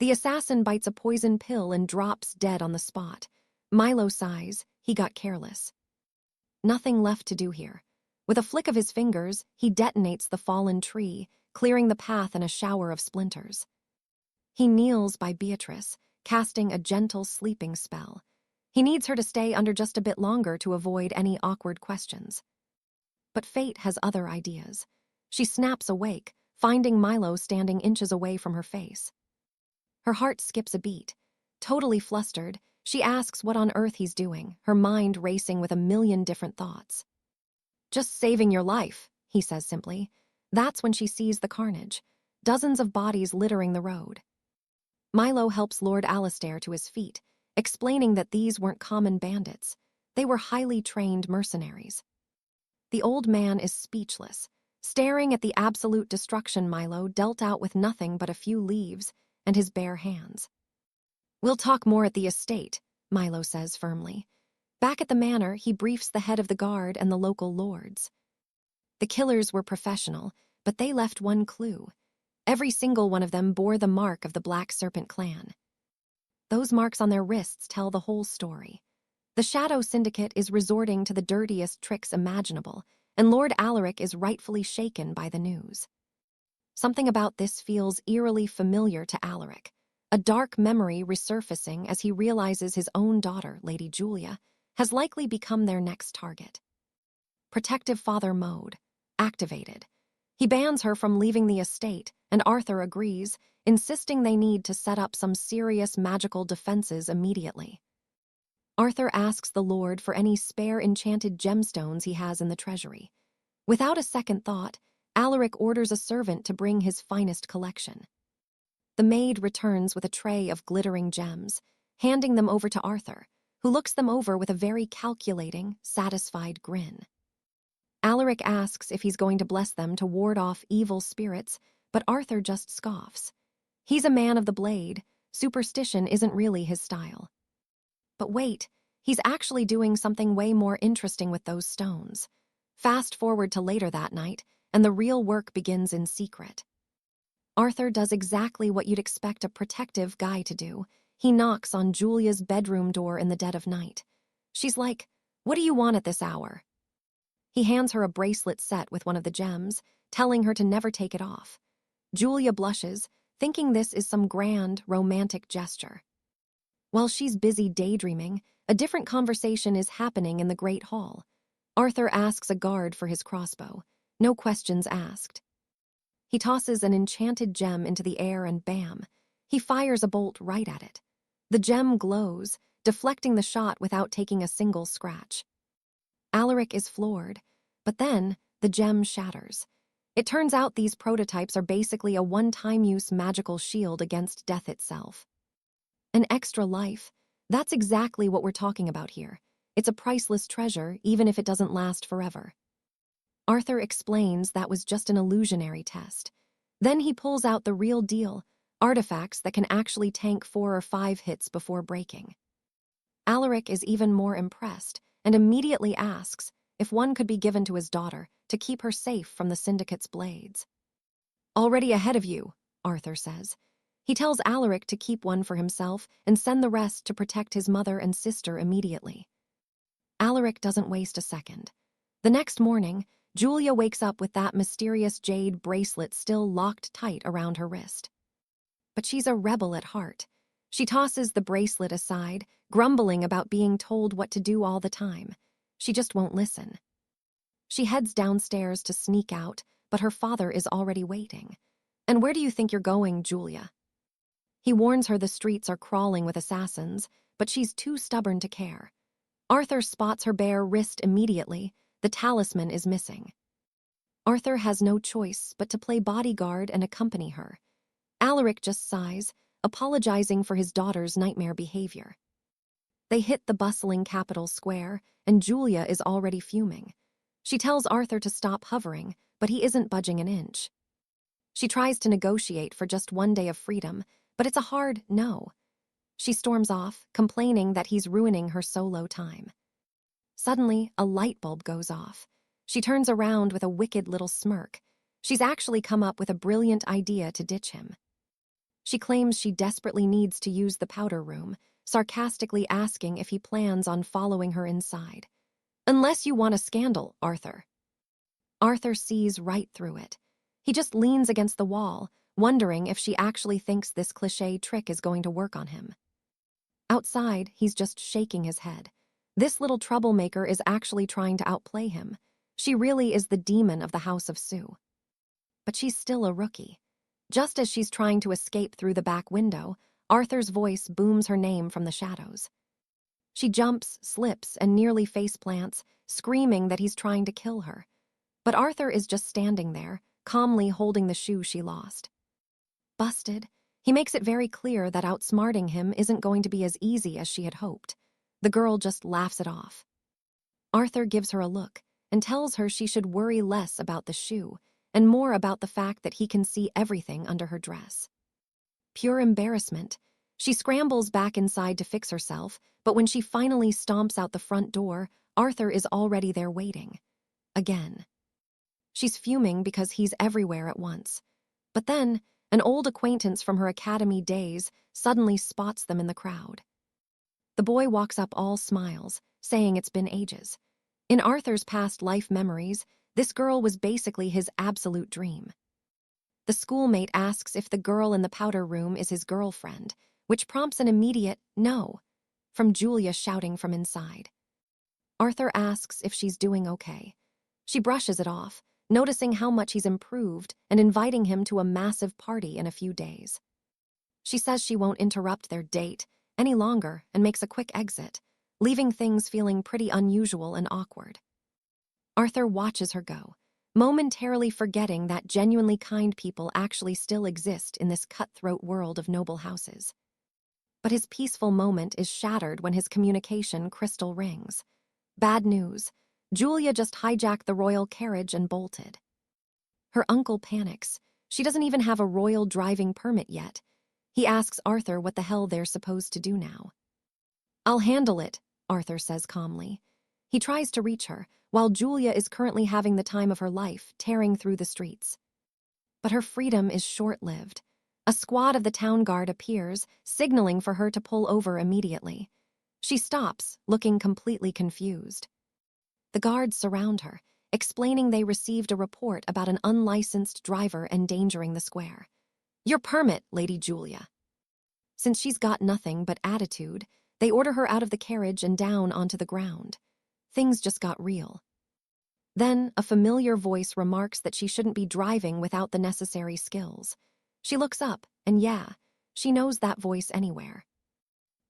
The assassin bites a poison pill and drops dead on the spot. Milo sighs, he got careless. Nothing left to do here. With a flick of his fingers, he detonates the fallen tree, clearing the path in a shower of splinters. He kneels by Beatrice, casting a gentle sleeping spell. He needs her to stay under just a bit longer to avoid any awkward questions. But fate has other ideas. She snaps awake, finding Milo standing inches away from her face. Her heart skips a beat. Totally flustered, she asks what on earth he's doing, her mind racing with a million different thoughts. "Just saving your life," he says simply. That's when she sees the carnage. Dozens of bodies littering the road. Milo helps Lord Alistair to his feet, explaining that these weren't common bandits. They were highly trained mercenaries. The old man is speechless, staring at the absolute destruction Milo dealt out with nothing but a few leaves and his bare hands. "We'll talk more at the estate," Milo says firmly. Back at the manor, he briefs the head of the guard and the local lords. The killers were professional, but they left one clue. Every single one of them bore the mark of the Black Serpent clan. Those marks on their wrists tell the whole story. The Shadow Syndicate is resorting to the dirtiest tricks imaginable, and Lord Alaric is rightfully shaken by the news. Something about this feels eerily familiar to Alaric, a dark memory resurfacing as he realizes his own daughter, Lady Julia, has likely become their next target. Protective father mode, activated. He bans her from leaving the estate, and Arthur agrees, insisting they need to set up some serious magical defenses immediately. Arthur asks the Lord for any spare enchanted gemstones he has in the treasury. Without a second thought, Alaric orders a servant to bring his finest collection. The maid returns with a tray of glittering gems, handing them over to Arthur, who looks them over with a very calculating, satisfied grin. Alaric asks if he's going to bless them to ward off evil spirits, but Arthur just scoffs. He's a man of the blade. Superstition isn't really his style. But wait, he's actually doing something way more interesting with those stones. Fast forward to later that night, and the real work begins in secret. Arthur does exactly what you'd expect a protective guy to do. He knocks on Julia's bedroom door in the dead of night. She's like, "What do you want at this hour?" He hands her a bracelet set with one of the gems, telling her to never take it off. Julia blushes, thinking this is some grand, romantic gesture. While she's busy daydreaming, a different conversation is happening in the Great Hall. Arthur asks a guard for his crossbow. No questions asked. He tosses an enchanted gem into the air and bam, he fires a bolt right at it. The gem glows, deflecting the shot without taking a single scratch. Alaric is floored, but then the gem shatters. It turns out these prototypes are basically a one-time-use magical shield against death itself. An extra life, that's exactly what we're talking about here. It's a priceless treasure, even if it doesn't last forever. Arthur explains that was just an illusionary test. Then he pulls out the real deal, artifacts that can actually tank 4 or 5 hits before breaking. Alaric is even more impressed and immediately asks if one could be given to his daughter to keep her safe from the Syndicate's blades. "Already ahead of you," Arthur says. He tells Alaric to keep one for himself and send the rest to protect his mother and sister immediately. Alaric doesn't waste a second. The next morning, Julia wakes up with that mysterious jade bracelet still locked tight around her wrist. But she's a rebel at heart. She tosses the bracelet aside, grumbling about being told what to do all the time. She just won't listen. She heads downstairs to sneak out, but her father is already waiting. "And where do you think you're going, Julia?" He warns her the streets are crawling with assassins, but she's too stubborn to care. Arthur spots her bare wrist immediately. The talisman is missing. Arthur has no choice but to play bodyguard and accompany her. Alaric just sighs, apologizing for his daughter's nightmare behavior. They hit the bustling capital square, and Julia is already fuming. She tells Arthur to stop hovering, but he isn't budging an inch. She tries to negotiate for just one day of freedom, but it's a hard no. She storms off, complaining that he's ruining her solo time. Suddenly, a light bulb goes off. She turns around with a wicked little smirk. She's actually come up with a brilliant idea to ditch him. She claims she desperately needs to use the powder room, sarcastically asking if he plans on following her inside. "Unless you want a scandal, Arthur." Arthur sees right through it. He just leans against the wall, wondering if she actually thinks this cliché trick is going to work on him. Outside, he's just shaking his head. This little troublemaker is actually trying to outplay him. She really is the demon of the House of Sioux. But she's still a rookie. Just as she's trying to escape through the back window, Arthur's voice booms her name from the shadows. She jumps, slips, and nearly faceplants, screaming that he's trying to kill her. But Arthur is just standing there, calmly holding the shoe she lost. Busted, he makes it very clear that outsmarting him isn't going to be as easy as she had hoped. The girl just laughs it off. Arthur gives her a look and tells her she should worry less about the shoe and more about the fact that he can see everything under her dress. Pure embarrassment. She scrambles back inside to fix herself, but when she finally stomps out the front door, Arthur is already there waiting. Again. She's fuming because he's everywhere at once. But then, an old acquaintance from her academy days suddenly spots them in the crowd. The boy walks up all smiles, saying it's been ages. In Arthur's past life memories, this girl was basically his absolute dream. The schoolmate asks if the girl in the powder room is his girlfriend, which prompts an immediate no from Julia shouting from inside. Arthur asks if she's doing okay. She brushes it off, noticing how much he's improved and inviting him to a massive party in a few days. She says she won't interrupt their date any longer and makes a quick exit, leaving things feeling pretty unusual and awkward. Arthur watches her go, momentarily forgetting that genuinely kind people actually still exist in this cutthroat world of noble houses. But his peaceful moment is shattered when his communication crystal rings. Bad news. Julia just hijacked the royal carriage and bolted. Her uncle panics. She doesn't even have a royal driving permit yet. He asks Arthur what the hell they're supposed to do now. "I'll handle it," Arthur says calmly. He tries to reach her, while Julia is currently having the time of her life, tearing through the streets. But her freedom is short-lived. A squad of the town guard appears, signaling for her to pull over immediately. She stops, looking completely confused. The guards surround her, explaining they received a report about an unlicensed driver endangering the square. "Your permit, Lady Julia." Since she's got nothing but attitude, they order her out of the carriage and down onto the ground. Things just got real. Then, a familiar voice remarks that she shouldn't be driving without the necessary skills. She looks up, and she knows that voice anywhere.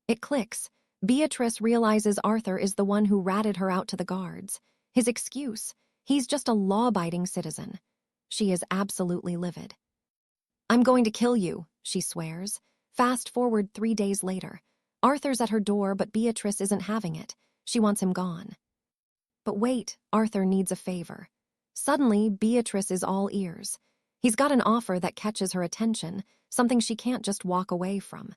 It clicks. Beatrice realizes Arthur is the one who ratted her out to the guards. His excuse, he's just a law-abiding citizen. She is absolutely livid. "I'm going to kill you," she swears. Fast forward 3 days later. Arthur's at her door, but Beatrice isn't having it. She wants him gone. But wait, Arthur needs a favor. Suddenly, Beatrice is all ears. He's got an offer that catches her attention, something she can't just walk away from.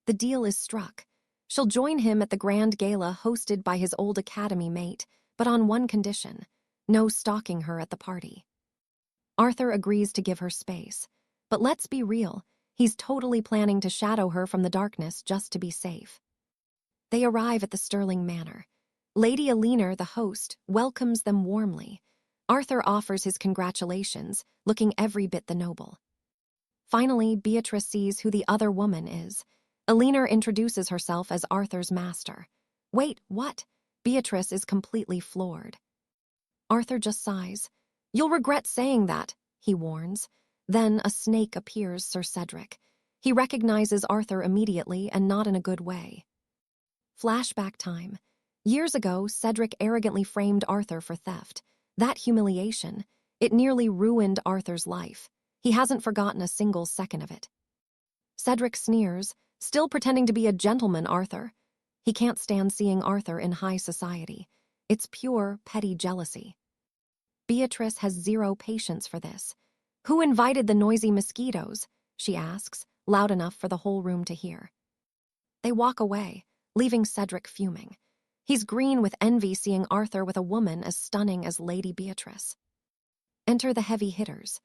The deal is struck. She'll join him at the grand gala hosted by his old academy mate, but on one condition: no stalking her at the party. Arthur agrees to give her space. But let's be real, he's totally planning to shadow her from the darkness just to be safe. They arrive at the Sterling Manor. Lady Elinor, the host, welcomes them warmly. Arthur offers his congratulations, looking every bit the noble. Finally, Beatrice sees who the other woman is. Elinor introduces herself as Arthur's master. Wait, what? Beatrice is completely floored. Arthur just sighs. You'll regret saying that, he warns. Then a snake appears Sir Cedric. He recognizes Arthur immediately, and not in a good way. Flashback time. Years ago, Cedric arrogantly framed Arthur for theft. That humiliation, it nearly ruined Arthur's life. He hasn't forgotten a single second of it. Cedric sneers, still pretending to be a gentleman, Arthur. He can't stand seeing Arthur in high society. It's pure, petty jealousy. Beatrice has zero patience for this. Who invited the noisy mosquitoes? She asks, loud enough for the whole room to hear. They walk away, leaving Cedric fuming. He's green with envy seeing Arthur with a woman as stunning as Lady Beatrice. Enter the heavy hitters.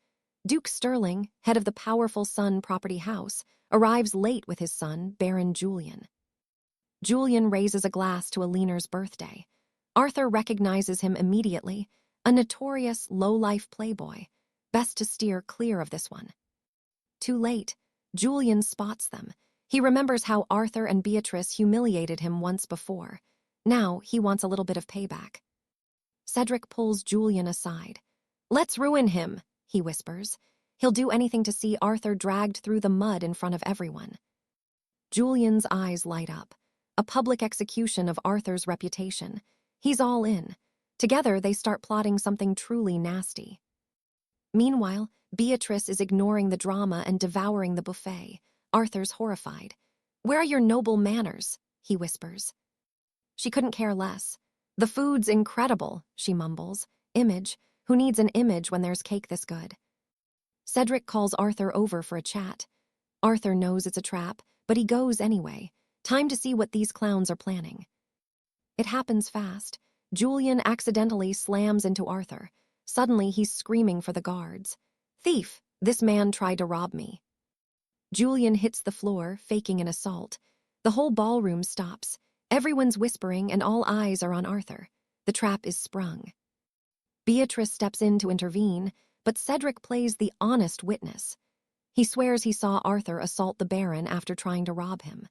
Duke Sterling, head of the powerful Sun property house, arrives late with his son, Baron Julian. Julian raises a glass to Elinor's birthday. Arthur recognizes him immediately, a notorious low-life playboy. Best to steer clear of this one. Too late, Julian spots them. He remembers how Arthur and Beatrice humiliated him once before. Now he wants a little bit of payback. Cedric pulls Julian aside. Let's ruin him, he whispers. He'll do anything to see Arthur dragged through the mud in front of everyone. Julian's eyes light up. A public execution of Arthur's reputation. He's all in. Together they start plotting something truly nasty. Meanwhile, Beatrice is ignoring the drama and devouring the buffet. Arthur's horrified. Where are your noble manners? He whispers. She couldn't care less. The food's incredible, she mumbles. Image? Who needs an image when there's cake this good? Cedric calls Arthur over for a chat. Arthur knows it's a trap, but he goes anyway. Time to see what these clowns are planning. It happens fast. Julian accidentally slams into Arthur. Suddenly, he's screaming for the guards. Thief! This man tried to rob me. Julian hits the floor, faking an assault. The whole ballroom stops. Everyone's whispering and all eyes are on Arthur. The trap is sprung. Beatrice steps in to intervene, but Cedric plays the honest witness. He swears he saw Arthur assault the Baron after trying to rob him.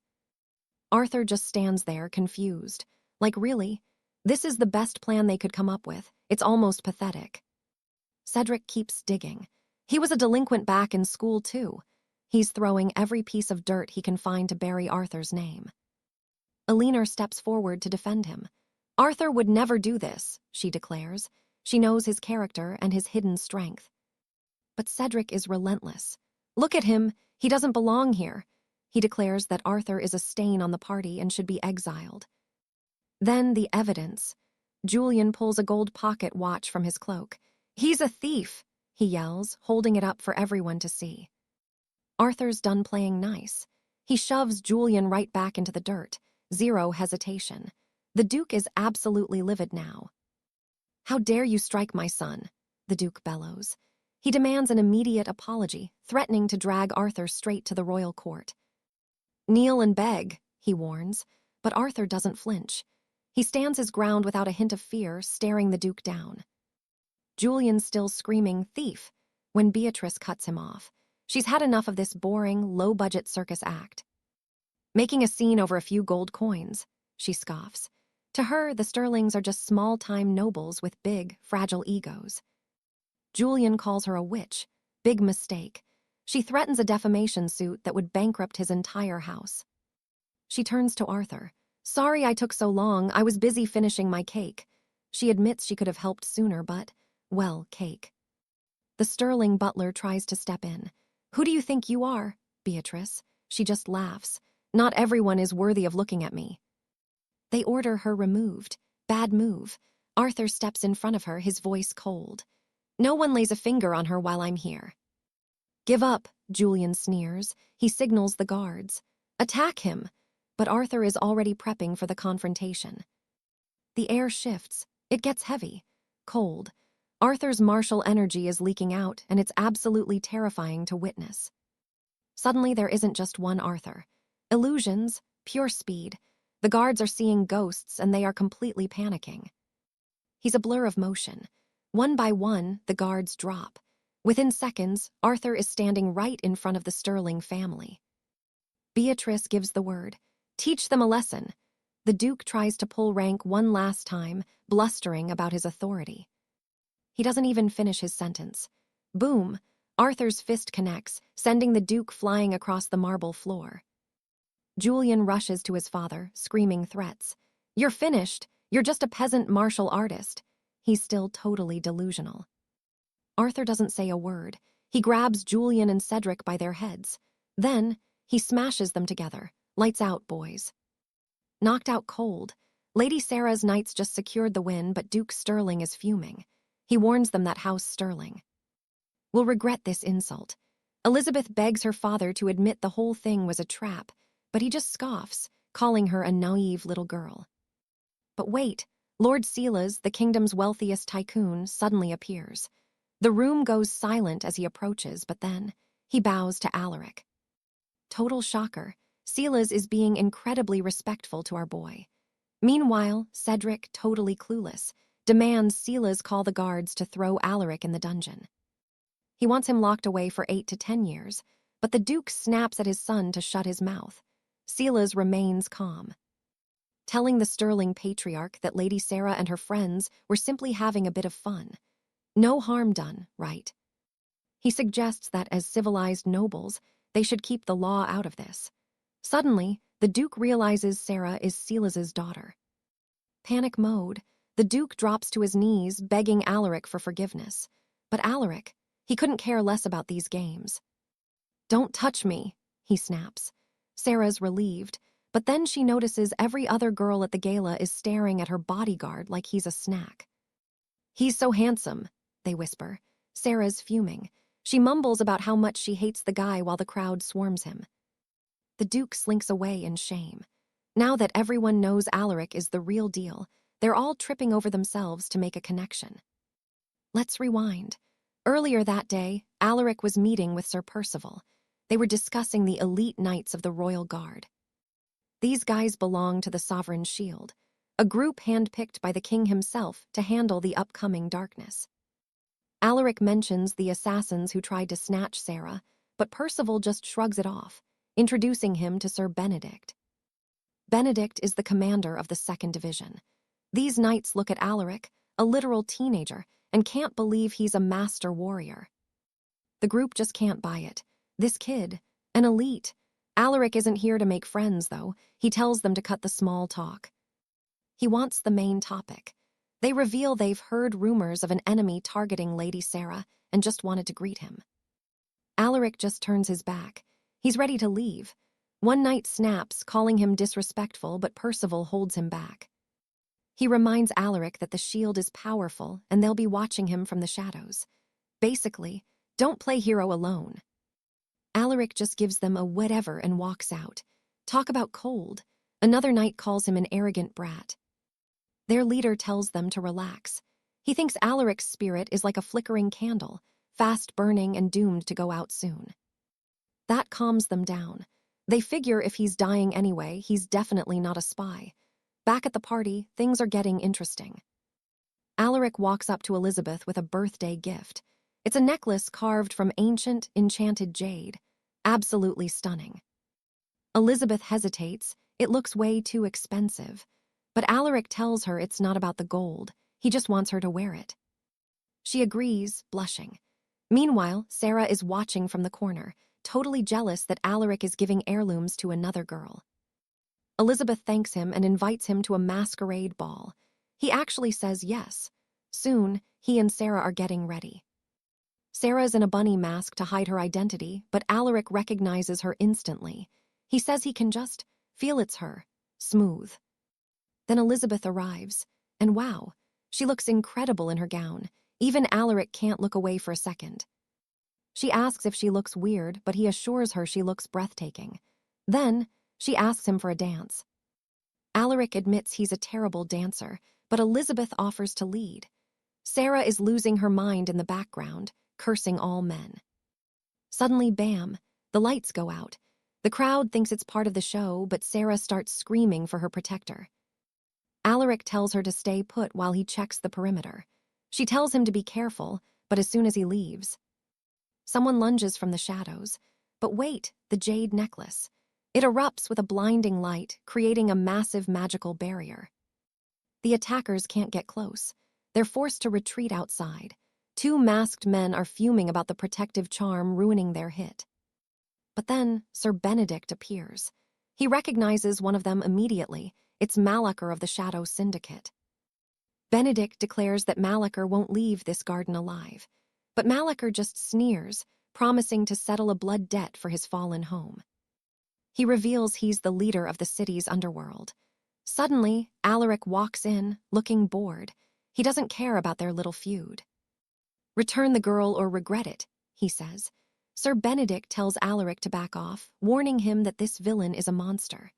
Arthur just stands there, confused. Like, really? This is the best plan they could come up with. It's almost pathetic. Cedric keeps digging. He was a delinquent back in school, too. He's throwing every piece of dirt he can find to bury Arthur's name. Elinor steps forward to defend him. Arthur would never do this, she declares. She knows his character and his hidden strength. But Cedric is relentless. Look at him. He doesn't belong here. He declares that Arthur is a stain on the party and should be exiled. Then the evidence. Julian pulls a gold pocket watch from his cloak. He's a thief, he yells, holding it up for everyone to see. Arthur's done playing nice. He shoves Julian right back into the dirt. Zero hesitation. The Duke is absolutely livid now. How dare you strike my son? The Duke bellows. He demands an immediate apology, threatening to drag Arthur straight to the royal court. Kneel and beg, he warns, but Arthur doesn't flinch. He stands his ground without a hint of fear, staring the Duke down. Julian's still screaming, thief, when Beatrice cuts him off. She's had enough of this boring, low-budget circus act. Making a scene over a few gold coins, she scoffs. To her, the Sterlings are just small-time nobles with big, fragile egos. Julian calls her a witch. Big mistake. She threatens a defamation suit that would bankrupt his entire house. She turns to Arthur. Sorry I took so long, I was busy finishing my cake. She admits she could have helped sooner, but, well, cake. The Sterling butler tries to step in. Who do you think you are, Beatrice? She just laughs. Not everyone is worthy of looking at me. They order her removed. Bad move. Arthur steps in front of her, his voice cold. No one lays a finger on her while I'm here. "Give up," Julian sneers. He signals the guards. "Attack him!" But Arthur is already prepping for the confrontation. The air shifts. It gets heavy, cold. Arthur's martial energy is leaking out, and it's absolutely terrifying to witness. Suddenly, there isn't just one Arthur. Illusions, pure speed. The guards are seeing ghosts, and they are completely panicking. He's a blur of motion. One by one, the guards drop. Within seconds, Arthur is standing right in front of the Sterling family. Beatrice gives the word. "Teach them a lesson." The Duke tries to pull rank one last time, blustering about his authority. He doesn't even finish his sentence. Boom! Arthur's fist connects, sending the Duke flying across the marble floor. Julian rushes to his father, screaming threats. "You're finished! You're just a peasant martial artist." He's still totally delusional. Arthur doesn't say a word. He grabs Julian and Cedric by their heads. Then, he smashes them together. "Lights out, boys." Knocked out cold, Lady Sarah's knights just secured the win, but Duke Sterling is fuming. He warns them that House Sterling will regret this insult. Elizabeth begs her father to admit the whole thing was a trap, but he just scoffs, calling her a naive little girl. But wait, Lord Silas, the kingdom's wealthiest tycoon, suddenly appears. The room goes silent as he approaches, but then he bows to Alaric. Total shocker. Silas is being incredibly respectful to our boy. Meanwhile, Cedric, totally clueless, demands Silas call the guards to throw Alaric in the dungeon. He wants him locked away for 8 to 10 years, but the Duke snaps at his son to shut his mouth. Silas remains calm, telling the Sterling patriarch that Lady Sarah and her friends were simply having a bit of fun. No harm done, right? He suggests that as civilized nobles, they should keep the law out of this. Suddenly, the Duke realizes Sarah is Silas's daughter. Panic mode, the Duke drops to his knees, begging Alaric for forgiveness. But Alaric, he couldn't care less about these games. "Don't touch me," he snaps. Sarah's relieved, but then she notices every other girl at the gala is staring at her bodyguard like he's a snack. "He's so handsome," they whisper. Sarah's fuming. She mumbles about how much she hates the guy while the crowd swarms him. The Duke slinks away in shame. Now that everyone knows Alaric is the real deal, they're all tripping over themselves to make a connection. Let's rewind. Earlier that day, Alaric was meeting with Sir Percival. They were discussing the elite knights of the Royal Guard. These guys belong to the Sovereign Shield, a group handpicked by the king himself to handle the upcoming darkness. Alaric mentions the assassins who tried to snatch Sarah, but Percival just shrugs it off, introducing him to Sir Benedict. Benedict is the commander of the 2nd Division. These knights look at Alaric, a literal teenager, and can't believe he's a master warrior. The group just can't buy it. This kid, an elite. Alaric isn't here to make friends, though. He tells them to cut the small talk. He wants the main topic. They reveal they've heard rumors of an enemy targeting Lady Sarah and just wanted to greet him. Alaric just turns his back. He's ready to leave. One knight snaps, calling him disrespectful, but Percival holds him back. He reminds Alaric that the shield is powerful and they'll be watching him from the shadows. Basically, don't play hero alone. Alaric just gives them a whatever and walks out. Talk about cold. Another knight calls him an arrogant brat. Their leader tells them to relax. He thinks Alaric's spirit is like a flickering candle, fast burning and doomed to go out soon. That calms them down. They figure if he's dying anyway, he's definitely not a spy. Back at the party, things are getting interesting. Alaric walks up to Elizabeth with a birthday gift. It's a necklace carved from ancient, enchanted jade. Absolutely stunning. Elizabeth hesitates. It looks way too expensive. But Alaric tells her it's not about the gold. He just wants her to wear it. She agrees, blushing. Meanwhile, Sarah is watching from the corner, totally jealous that Alaric is giving heirlooms to another girl. Elizabeth thanks him and invites him to a masquerade ball. He actually says yes. Soon, he and Sarah are getting ready. Sarah's in a bunny mask to hide her identity, but Alaric recognizes her instantly. He says he can just feel it's her. Smooth. Then Elizabeth arrives, and wow, she looks incredible in her gown. Even Alaric can't look away for a second. She asks if she looks weird, but he assures her she looks breathtaking. Then, she asks him for a dance. Alaric admits he's a terrible dancer, but Elizabeth offers to lead. Sarah is losing her mind in the background, cursing all men. Suddenly, bam, the lights go out. The crowd thinks it's part of the show, but Sarah starts screaming for her protector. Alaric tells her to stay put while he checks the perimeter. She tells him to be careful, but as soon as he leaves, someone lunges from the shadows. But wait, the jade necklace. It erupts with a blinding light, creating a massive magical barrier. The attackers can't get close. They're forced to retreat outside. Two masked men are fuming about the protective charm ruining their hit. But then Sir Benedict appears. He recognizes one of them immediately. It's Malachar of the Shadow Syndicate. Benedict declares that Malachar won't leave this garden alive. But Malachar just sneers, promising to settle a blood debt for his fallen home. He reveals he's the leader of the city's underworld. Suddenly, Alaric walks in, looking bored. He doesn't care about their little feud. "Return the girl or regret it," he says. Sir Benedict tells Alaric to back off, warning him that this villain is a monster.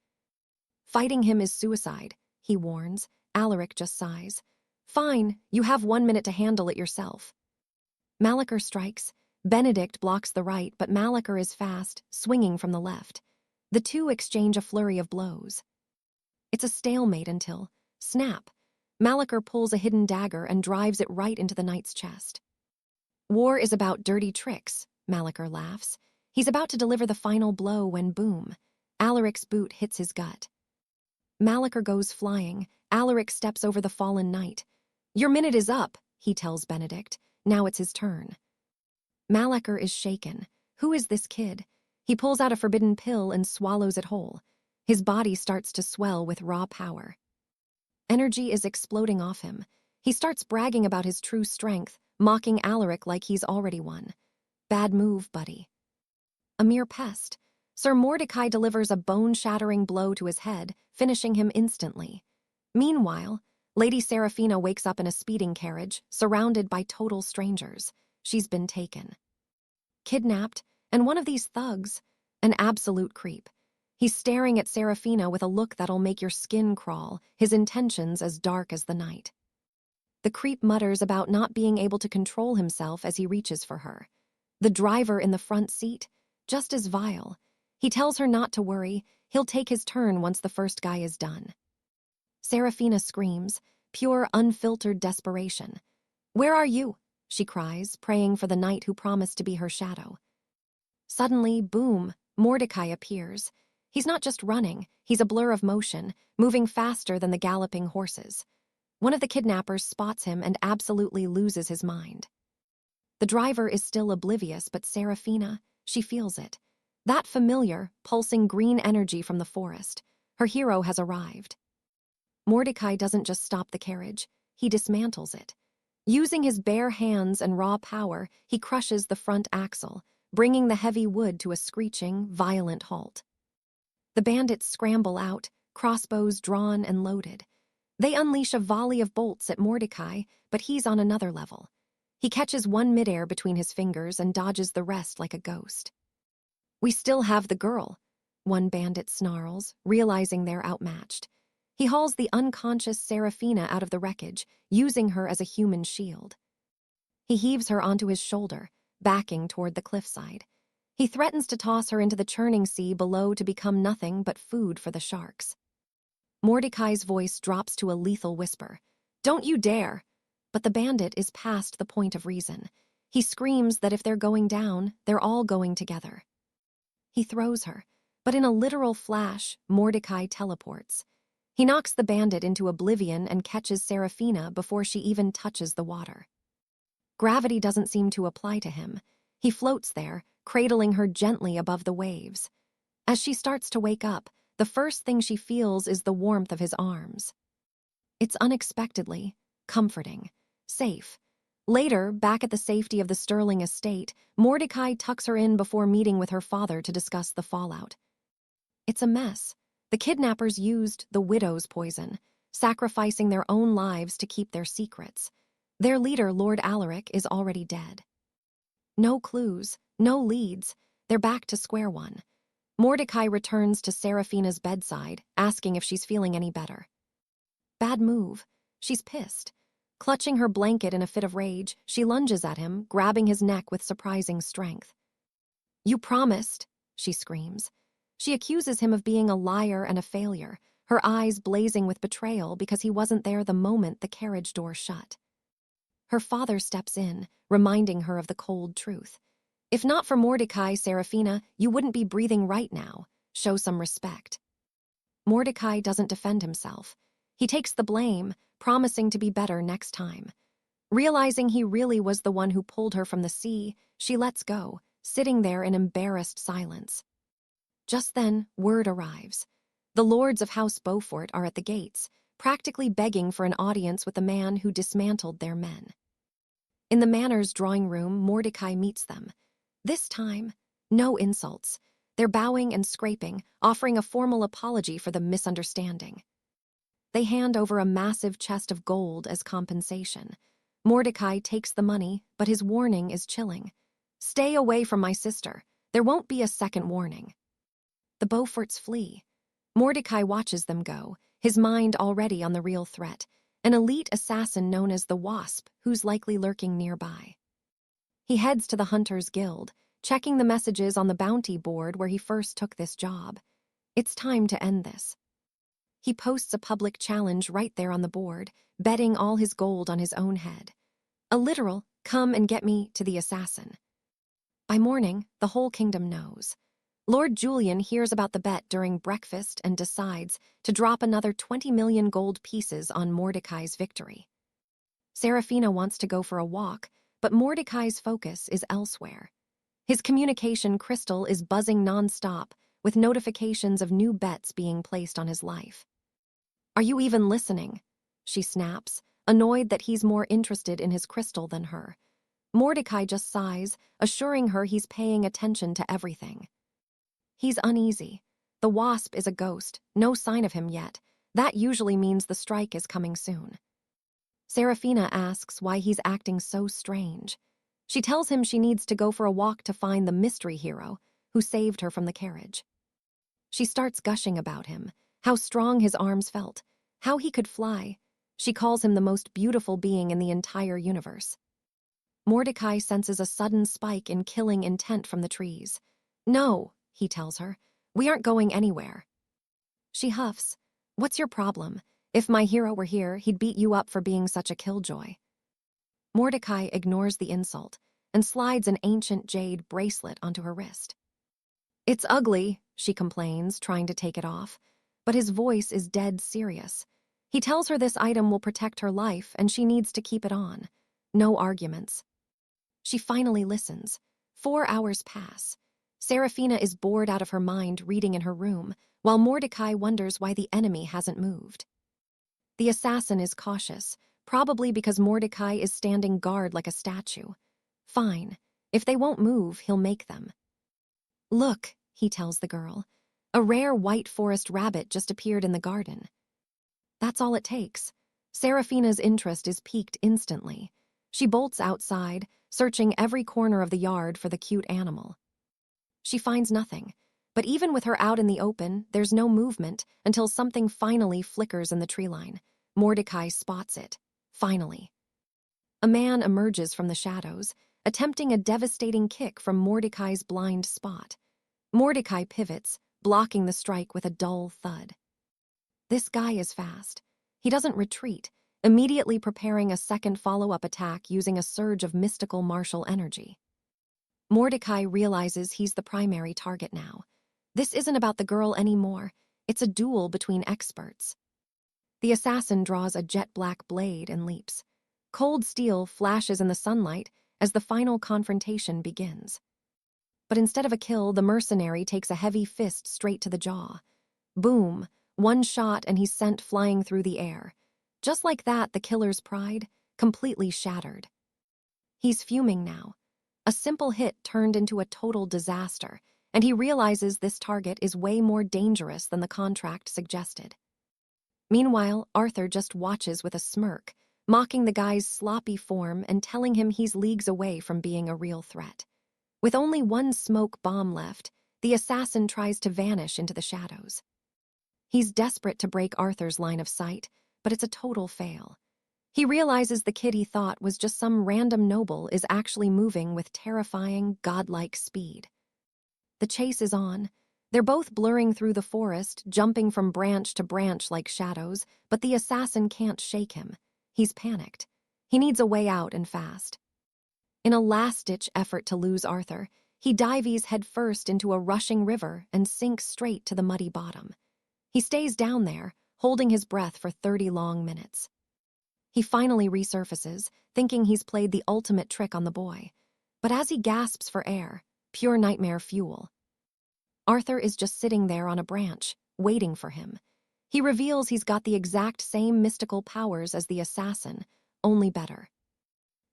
"Fighting him is suicide," he warns. Alaric just sighs. "Fine, you have 1 minute to handle it yourself." Malachar strikes. Benedict blocks the right, but Malachar is fast, swinging from the left. The two exchange a flurry of blows. It's a stalemate until, snap, Malachar pulls a hidden dagger and drives it right into the knight's chest. "War is about dirty tricks," Malachar laughs. He's about to deliver the final blow when boom, Alaric's boot hits his gut. Malachar goes flying. Alaric steps over the fallen knight. "Your minute is up," he tells Benedict. Now it's his turn. Malachar is shaken. Who is this kid? He pulls out a forbidden pill and swallows it whole. His body starts to swell with raw power. Energy is exploding off him. He starts bragging about his true strength, mocking Alaric like he's already won. Bad move, buddy. A mere pest. Sir Mordecai delivers a bone-shattering blow to his head, finishing him instantly. Meanwhile, Lady Seraphina wakes up in a speeding carriage, surrounded by total strangers. She's been taken. Kidnapped, and one of these thugs, an absolute creep. He's staring at Seraphina with a look that'll make your skin crawl, his intentions as dark as the night. The creep mutters about not being able to control himself as he reaches for her. The driver in the front seat, just as vile. He tells her not to worry, he'll take his turn once the first guy is done. Seraphina screams, pure unfiltered desperation. "Where are you?" she cries, praying for the knight who promised to be her shadow. Suddenly, boom, Mordecai appears. He's not just running, he's a blur of motion, moving faster than the galloping horses. One of the kidnappers spots him and absolutely loses his mind. The driver is still oblivious, but Seraphina, she feels it. That familiar, pulsing green energy from the forest. Her hero has arrived. Mordecai doesn't just stop the carriage, he dismantles it. Using his bare hands and raw power, he crushes the front axle, bringing the heavy wood to a screeching, violent halt. The bandits scramble out, crossbows drawn and loaded. They unleash a volley of bolts at Mordecai, but he's on another level. He catches one midair between his fingers and dodges the rest like a ghost. "We still have the girl," one bandit snarls, realizing they're outmatched. He hauls the unconscious Seraphina out of the wreckage, using her as a human shield. He heaves her onto his shoulder, backing toward the cliffside. He threatens to toss her into the churning sea below to become nothing but food for the sharks. Mordecai's voice drops to a lethal whisper. "Don't you dare!" But the bandit is past the point of reason. He screams that if they're going down, they're all going together. He throws her, but in a literal flash, Mordecai teleports. He knocks the bandit into oblivion and catches Seraphina before she even touches the water. Gravity doesn't seem to apply to him. He floats there, cradling her gently above the waves. As she starts to wake up, the first thing she feels is the warmth of his arms. It's unexpectedly comforting, safe. Later, back at the safety of the Sterling estate, Mordecai tucks her in before meeting with her father to discuss the fallout. It's a mess. The kidnappers used the widow's poison, sacrificing their own lives to keep their secrets. Their leader, Lord Alaric, is already dead. No clues, no leads. They're back to square one. Mordecai returns to Seraphina's bedside, asking if she's feeling any better. Bad move. She's pissed. Clutching her blanket in a fit of rage, she lunges at him, grabbing his neck with surprising strength. "You promised," she screams. She accuses him of being a liar and a failure, her eyes blazing with betrayal because he wasn't there the moment the carriage door shut. Her father steps in, reminding her of the cold truth. "If not for Mordecai, Seraphina, you wouldn't be breathing right now. Show some respect." Mordecai doesn't defend himself. He takes the blame, promising to be better next time. Realizing he really was the one who pulled her from the sea, she lets go, sitting there in embarrassed silence. Just then, word arrives. The lords of House Beaufort are at the gates, practically begging for an audience with the man who dismantled their men. In the manor's drawing room, Mordecai meets them. This time, no insults. They're bowing and scraping, offering a formal apology for the misunderstanding. They hand over a massive chest of gold as compensation. Mordecai takes the money, but his warning is chilling. "Stay away from my sister. There won't be a second warning." The Beauforts flee. Mordecai watches them go, his mind already on the real threat, an elite assassin known as the Wasp, who's likely lurking nearby. He heads to the Hunters Guild, checking the messages on the bounty board where he first took this job. It's time to end this. He posts a public challenge right there on the board, betting all his gold on his own head. A literal, "come and get me" to the assassin. By morning, the whole kingdom knows. Lord Julian hears about the bet during breakfast and decides to drop another 20 million gold pieces on Mordecai's victory. Seraphina wants to go for a walk, but Mordecai's focus is elsewhere. His communication crystal is buzzing nonstop, with notifications of new bets being placed on his life. "Are you even listening?" she snaps, annoyed that he's more interested in his crystal than her. Mordecai just sighs, assuring her he's paying attention to everything. He's uneasy. The Wasp is a ghost, no sign of him yet. That usually means the strike is coming soon. Seraphina asks why he's acting so strange. She tells him she needs to go for a walk to find the mystery hero who saved her from the carriage. She starts gushing about him, how strong his arms felt, how he could fly. She calls him the most beautiful being in the entire universe. Mordecai senses a sudden spike in killing intent from the trees. "No," he tells her, "we aren't going anywhere." She huffs. "What's your problem? If my hero were here, he'd beat you up for being such a killjoy." Mordecai ignores the insult and slides an ancient jade bracelet onto her wrist. "It's ugly," she complains, trying to take it off, but his voice is dead serious. He tells her this item will protect her life and she needs to keep it on. No arguments. She finally listens. 4 hours pass. Seraphina is bored out of her mind reading in her room, while Mordecai wonders why the enemy hasn't moved. The assassin is cautious, probably because Mordecai is standing guard like a statue. Fine. If they won't move, he'll make them. "Look," he tells the girl. "A rare white forest rabbit just appeared in the garden." That's all it takes. Seraphina's interest is piqued instantly. She bolts outside, searching every corner of the yard for the cute animal. She finds nothing, but even with her out in the open, there's no movement until something finally flickers in the tree line. Mordecai spots it. Finally. A man emerges from the shadows, attempting a devastating kick from Mordecai's blind spot. Mordecai pivots, blocking the strike with a dull thud. This guy is fast. He doesn't retreat, immediately preparing a second follow-up attack using a surge of mystical martial energy. Mordecai realizes he's the primary target now. This isn't about the girl anymore. It's a duel between experts. The assassin draws a jet-black blade and leaps. Cold steel flashes in the sunlight as the final confrontation begins. But instead of a kill, the mercenary takes a heavy fist straight to the jaw. Boom, one shot and he's sent flying through the air. Just like that, the killer's pride, completely shattered. He's fuming now. A simple hit turned into a total disaster, and he realizes this target is way more dangerous than the contract suggested. Meanwhile, Arthur just watches with a smirk, mocking the guy's sloppy form and telling him he's leagues away from being a real threat. With only one smoke bomb left, the assassin tries to vanish into the shadows. He's desperate to break Arthur's line of sight, but it's a total fail. He realizes the kid he thought was just some random noble is actually moving with terrifying, godlike speed. The chase is on. They're both blurring through the forest, jumping from branch to branch like shadows, but the assassin can't shake him. He's panicked. He needs a way out and fast. In a last-ditch effort to lose Arthur, he dives headfirst into a rushing river and sinks straight to the muddy bottom. He stays down there, holding his breath for 30 long minutes. He finally resurfaces, thinking he's played the ultimate trick on the boy. But as he gasps for air, pure nightmare fuel. Arthur is just sitting there on a branch, waiting for him. He reveals he's got the exact same mystical powers as the assassin, only better.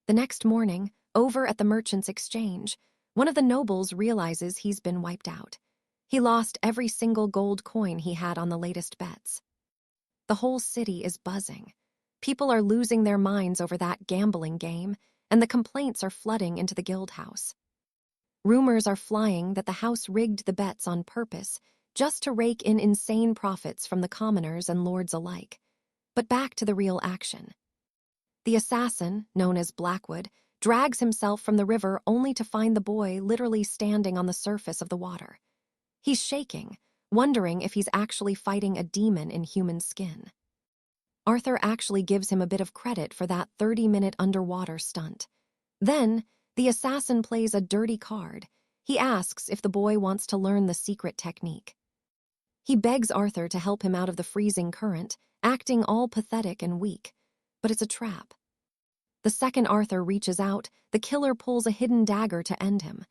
The next morning, over at the merchant's exchange, one of the nobles realizes he's been wiped out. He lost every single gold coin he had on the latest bets. The whole city is buzzing. People are losing their minds over that gambling game, and the complaints are flooding into the guild house. Rumors are flying that the house rigged the bets on purpose, just to rake in insane profits from the commoners and lords alike. But back to the real action. The assassin, known as Blackwood, drags himself from the river only to find the boy literally standing on the surface of the water. He's shaking, wondering if he's actually fighting a demon in human skin. Arthur actually gives him a bit of credit for that 30-minute underwater stunt. Then, the assassin plays a dirty card. He asks if the boy wants to learn the secret technique. He begs Arthur to help him out of the freezing current, acting all pathetic and weak. But it's a trap. The second Arthur reaches out, the killer pulls a hidden dagger to end him.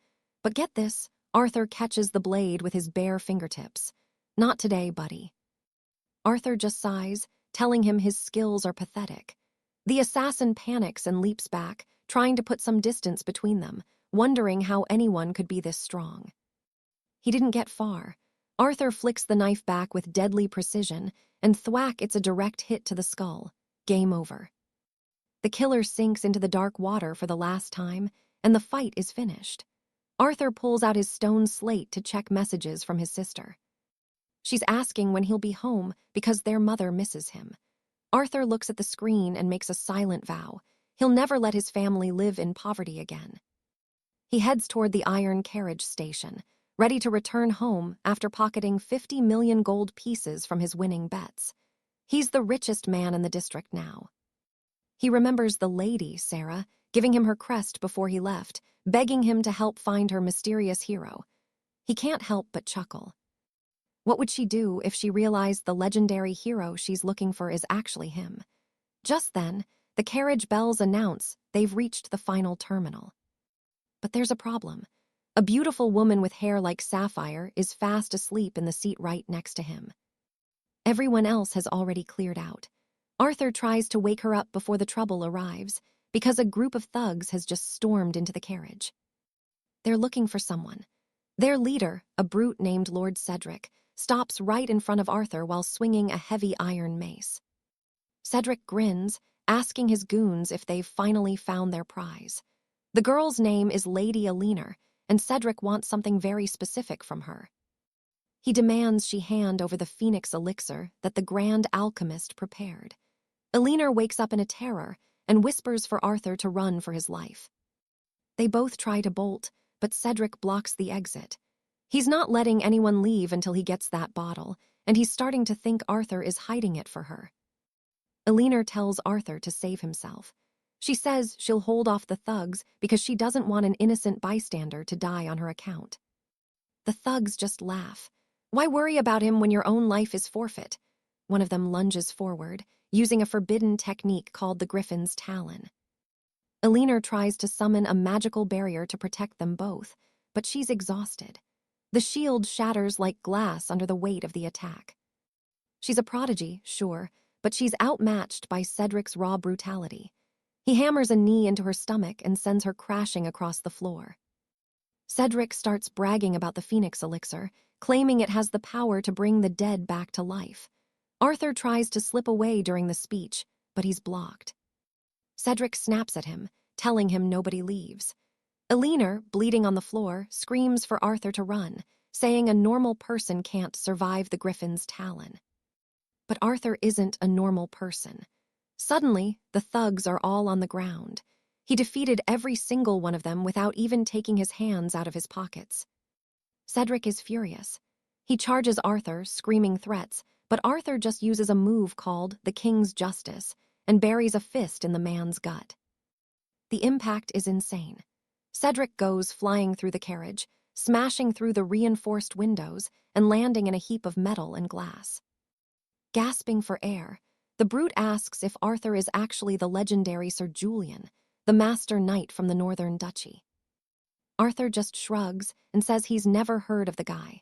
But get this, Arthur catches the blade with his bare fingertips. Not today, buddy. Arthur just sighs, telling him his skills are pathetic. The assassin panics and leaps back, trying to put some distance between them, wondering how anyone could be this strong. He didn't get far. Arthur flicks the knife back with deadly precision, and thwack, it's a direct hit to the skull. Game over. The killer sinks into the dark water for the last time, and the fight is finished. Arthur pulls out his stone slate to check messages from his sister. She's asking when he'll be home because their mother misses him. Arthur looks at the screen and makes a silent vow. He'll never let his family live in poverty again. He heads toward the iron carriage station, ready to return home after pocketing 50 million gold pieces from his winning bets. He's the richest man in the district now. He remembers the lady, Sarah, giving him her crest before he left, begging him to help find her mysterious hero. He can't help but chuckle. What would she do if she realized the legendary hero she's looking for is actually him? Just then, the carriage bells announce they've reached the final terminal. But there's a problem. A beautiful woman with hair like sapphire is fast asleep in the seat right next to him. Everyone else has already cleared out. Arthur tries to wake her up before the trouble arrives, because a group of thugs has just stormed into the carriage. They're looking for someone. Their leader, a brute named Lord Cedric, stops right in front of Arthur while swinging a heavy iron mace. Cedric grins, asking his goons if they've finally found their prize. The girl's name is Lady Alina, and Cedric wants something very specific from her. He demands she hand over the phoenix elixir that the grand alchemist prepared. Alina wakes up in a terror and whispers for Arthur to run for his life. They both try to bolt, but Cedric blocks the exit. He's not letting anyone leave until he gets that bottle, and he's starting to think Arthur is hiding it for her. Alina tells Arthur to save himself. She says she'll hold off the thugs because she doesn't want an innocent bystander to die on her account. The thugs just laugh. Why worry about him when your own life is forfeit? One of them lunges forward, using a forbidden technique called the Griffin's Talon. Alina tries to summon a magical barrier to protect them both, but she's exhausted. The shield shatters like glass under the weight of the attack. She's a prodigy, sure, but she's outmatched by Cedric's raw brutality. He hammers a knee into her stomach and sends her crashing across the floor. Cedric starts bragging about the phoenix elixir, claiming it has the power to bring the dead back to life. Arthur tries to slip away during the speech, but he's blocked. Cedric snaps at him, telling him nobody leaves. Elinor, bleeding on the floor, screams for Arthur to run, saying a normal person can't survive the griffin's talon. But Arthur isn't a normal person. Suddenly, the thugs are all on the ground. He defeated every single one of them without even taking his hands out of his pockets. Cedric is furious. He charges Arthur, screaming threats, but Arthur just uses a move called the King's Justice and buries a fist in the man's gut. The impact is insane. Cedric goes flying through the carriage, smashing through the reinforced windows and landing in a heap of metal and glass. Gasping for air, the brute asks if Arthur is actually the legendary Sir Julian, the master knight from the Northern Duchy. Arthur just shrugs and says he's never heard of the guy.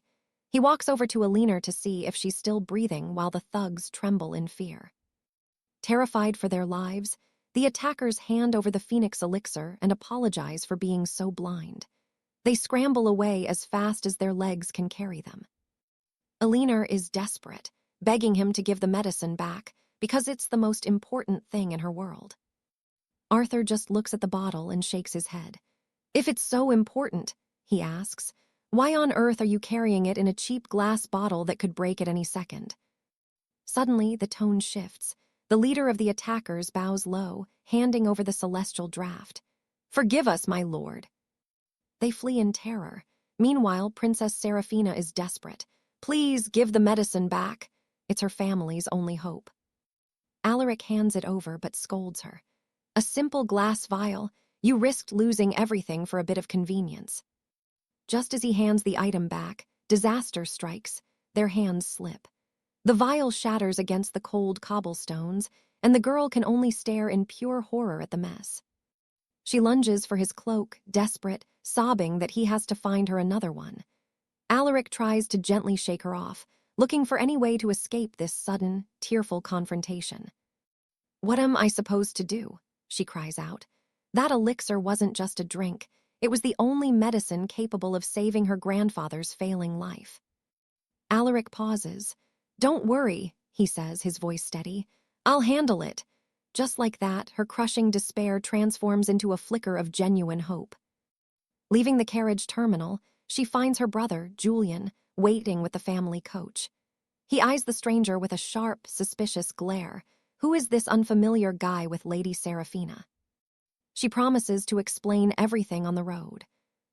He walks over to Elinor to see if she's still breathing while the thugs tremble in fear. Terrified for their lives, the attackers hand over the Phoenix elixir and apologize for being so blind. They scramble away as fast as their legs can carry them. Elinor is desperate, begging him to give the medicine back because it's the most important thing in her world. Arthur just looks at the bottle and shakes his head. If it's so important, he asks, why on earth are you carrying it in a cheap glass bottle that could break at any second? Suddenly, the tone shifts. The leader of the attackers bows low, handing over the celestial draft. Forgive us, my lord. They flee in terror. Meanwhile, Princess Seraphina is desperate. Please give the medicine back. It's her family's only hope. Alaric hands it over but scolds her. A simple glass vial. You risked losing everything for a bit of convenience. Just as he hands the item back, disaster strikes. Their hands slip. The vial shatters against the cold cobblestones, and the girl can only stare in pure horror at the mess. She lunges for his cloak, desperate, sobbing that he has to find her another one. Alaric tries to gently shake her off, looking for any way to escape this sudden, tearful confrontation. What am I supposed to do? She cries out. That elixir wasn't just a drink. It was the only medicine capable of saving her grandfather's failing life. Alaric pauses. Don't worry, he says, his voice steady. I'll handle it. Just like that, her crushing despair transforms into a flicker of genuine hope. Leaving the carriage terminal, she finds her brother, Julian, waiting with the family coach. He eyes the stranger with a sharp, suspicious glare. Who is this unfamiliar guy with Lady Seraphina? She promises to explain everything on the road.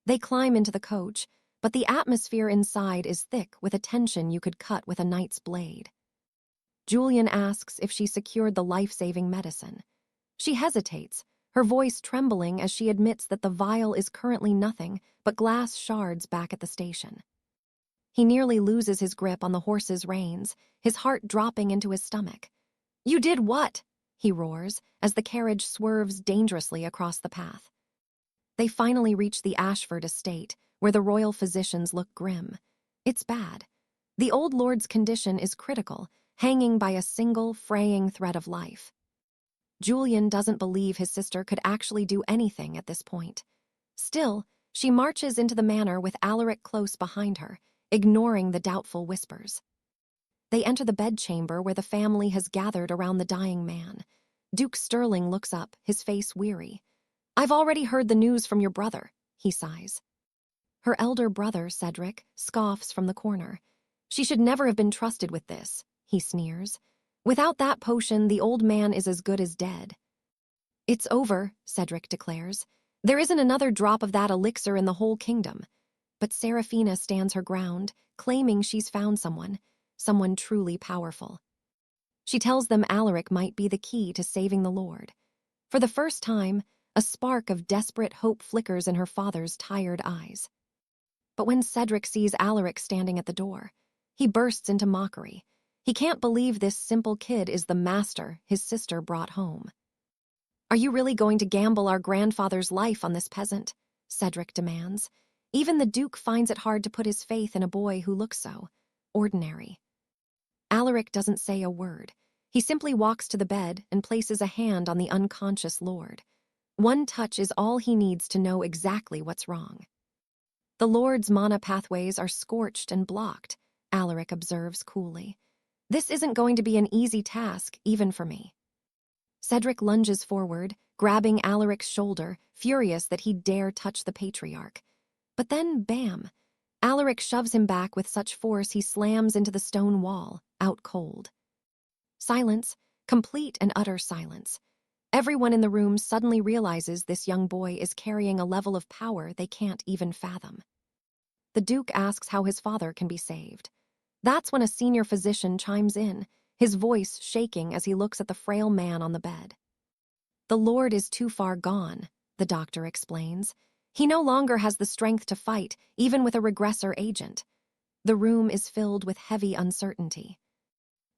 They climb into the coach, but the atmosphere inside is thick with a tension you could cut with a knight's blade. Julian asks if she secured the life-saving medicine. She hesitates, her voice trembling as she admits that the vial is currently nothing but glass shards back at the station. He nearly loses his grip on the horse's reins, his heart dropping into his stomach. You did what? He roars as the carriage swerves dangerously across the path. They finally reach the Ashford estate, where the royal physicians look grim. It's bad. The old lord's condition is critical, hanging by a single, fraying thread of life. Julian doesn't believe his sister could actually do anything at this point. Still, she marches into the manor with Alaric close behind her, ignoring the doubtful whispers. They enter the bedchamber where the family has gathered around the dying man. Duke Sterling looks up, his face weary. I've already heard the news from your brother, he sighs. Her elder brother, Cedric, scoffs from the corner. She should never have been trusted with this, he sneers. Without that potion, the old man is as good as dead. It's over, Cedric declares. There isn't another drop of that elixir in the whole kingdom. But Seraphina stands her ground, claiming she's found someone truly powerful. She tells them Alaric might be the key to saving the Lord. For the first time, a spark of desperate hope flickers in her father's tired eyes. But when Cedric sees Alaric standing at the door, he bursts into mockery. He can't believe this simple kid is the master his sister brought home. Are you really going to gamble our grandfather's life on this peasant? Cedric demands. Even the Duke finds it hard to put his faith in a boy who looks so ordinary. Alaric doesn't say a word. He simply walks to the bed and places a hand on the unconscious lord. One touch is all he needs to know exactly what's wrong. The Lord's mana pathways are scorched and blocked, Alaric observes coolly. This isn't going to be an easy task, even for me. Cedric lunges forward, grabbing Alaric's shoulder, furious that he dare touch the patriarch. But then, bam! Alaric shoves him back with such force he slams into the stone wall, out cold. Silence, complete and utter silence. Everyone in the room suddenly realizes this young boy is carrying a level of power they can't even fathom. The Duke asks how his father can be saved. That's when a senior physician chimes in, his voice shaking as he looks at the frail man on the bed. "The Lord is too far gone," the doctor explains. "He no longer has the strength to fight, even with a regressor agent." The room is filled with heavy uncertainty.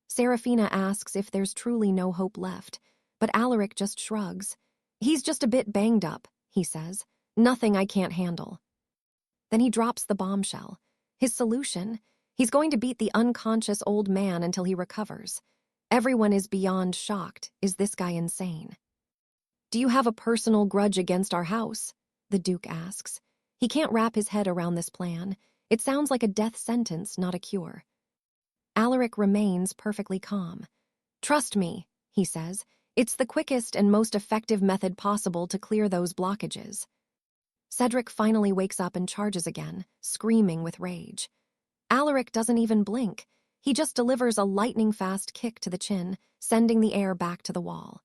Serafina asks if there's truly no hope left, but Alaric just shrugs. "He's just a bit banged up," he says. "Nothing I can't handle." Then he drops the bombshell. His solution? He's going to beat the unconscious old man until he recovers. Everyone is beyond shocked. Is this guy insane? "Do you have a personal grudge against our house?" the Duke asks. He can't wrap his head around this plan. It sounds like a death sentence, not a cure. Alaric remains perfectly calm. "Trust me," he says. "It's the quickest and most effective method possible to clear those blockages." Cedric finally wakes up and charges again, screaming with rage. Alaric doesn't even blink. He just delivers a lightning-fast kick to the chin, sending the air back to the wall.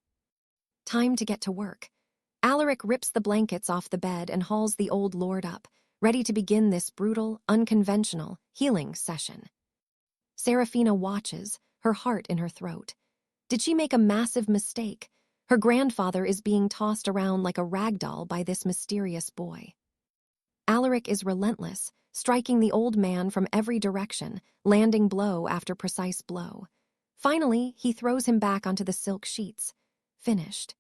Time to get to work. Alaric rips the blankets off the bed and hauls the old lord up, ready to begin this brutal, unconventional healing session. Serafina watches, her heart in her throat. Did she make a massive mistake? Her grandfather is being tossed around like a rag doll by this mysterious boy. Alaric is relentless, striking the old man from every direction, landing blow after precise blow. Finally, he throws him back onto the silk sheets. Finished.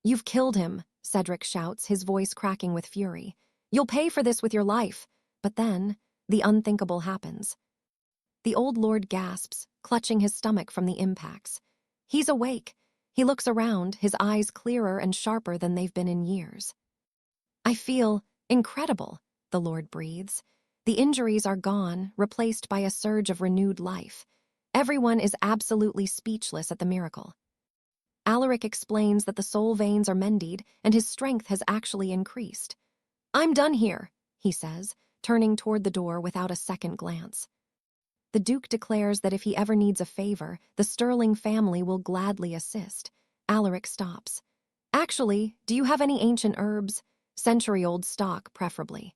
"You've killed him," Cedric shouts, his voice cracking with fury. "You'll pay for this with your life." But then, the unthinkable happens. The old lord gasps, clutching his stomach from the impacts. He's awake. He looks around, his eyes clearer and sharper than they've been in years. "I feel incredible," the lord breathes. The injuries are gone, replaced by a surge of renewed life. Everyone is absolutely speechless at the miracle. Alaric explains that the soul veins are mended and his strength has actually increased. "I'm done here," he says, turning toward the door without a second glance. The Duke declares that if he ever needs a favor, the Sterling family will gladly assist. Alaric stops. "Actually, do you have any ancient herbs? Century-old stock, preferably."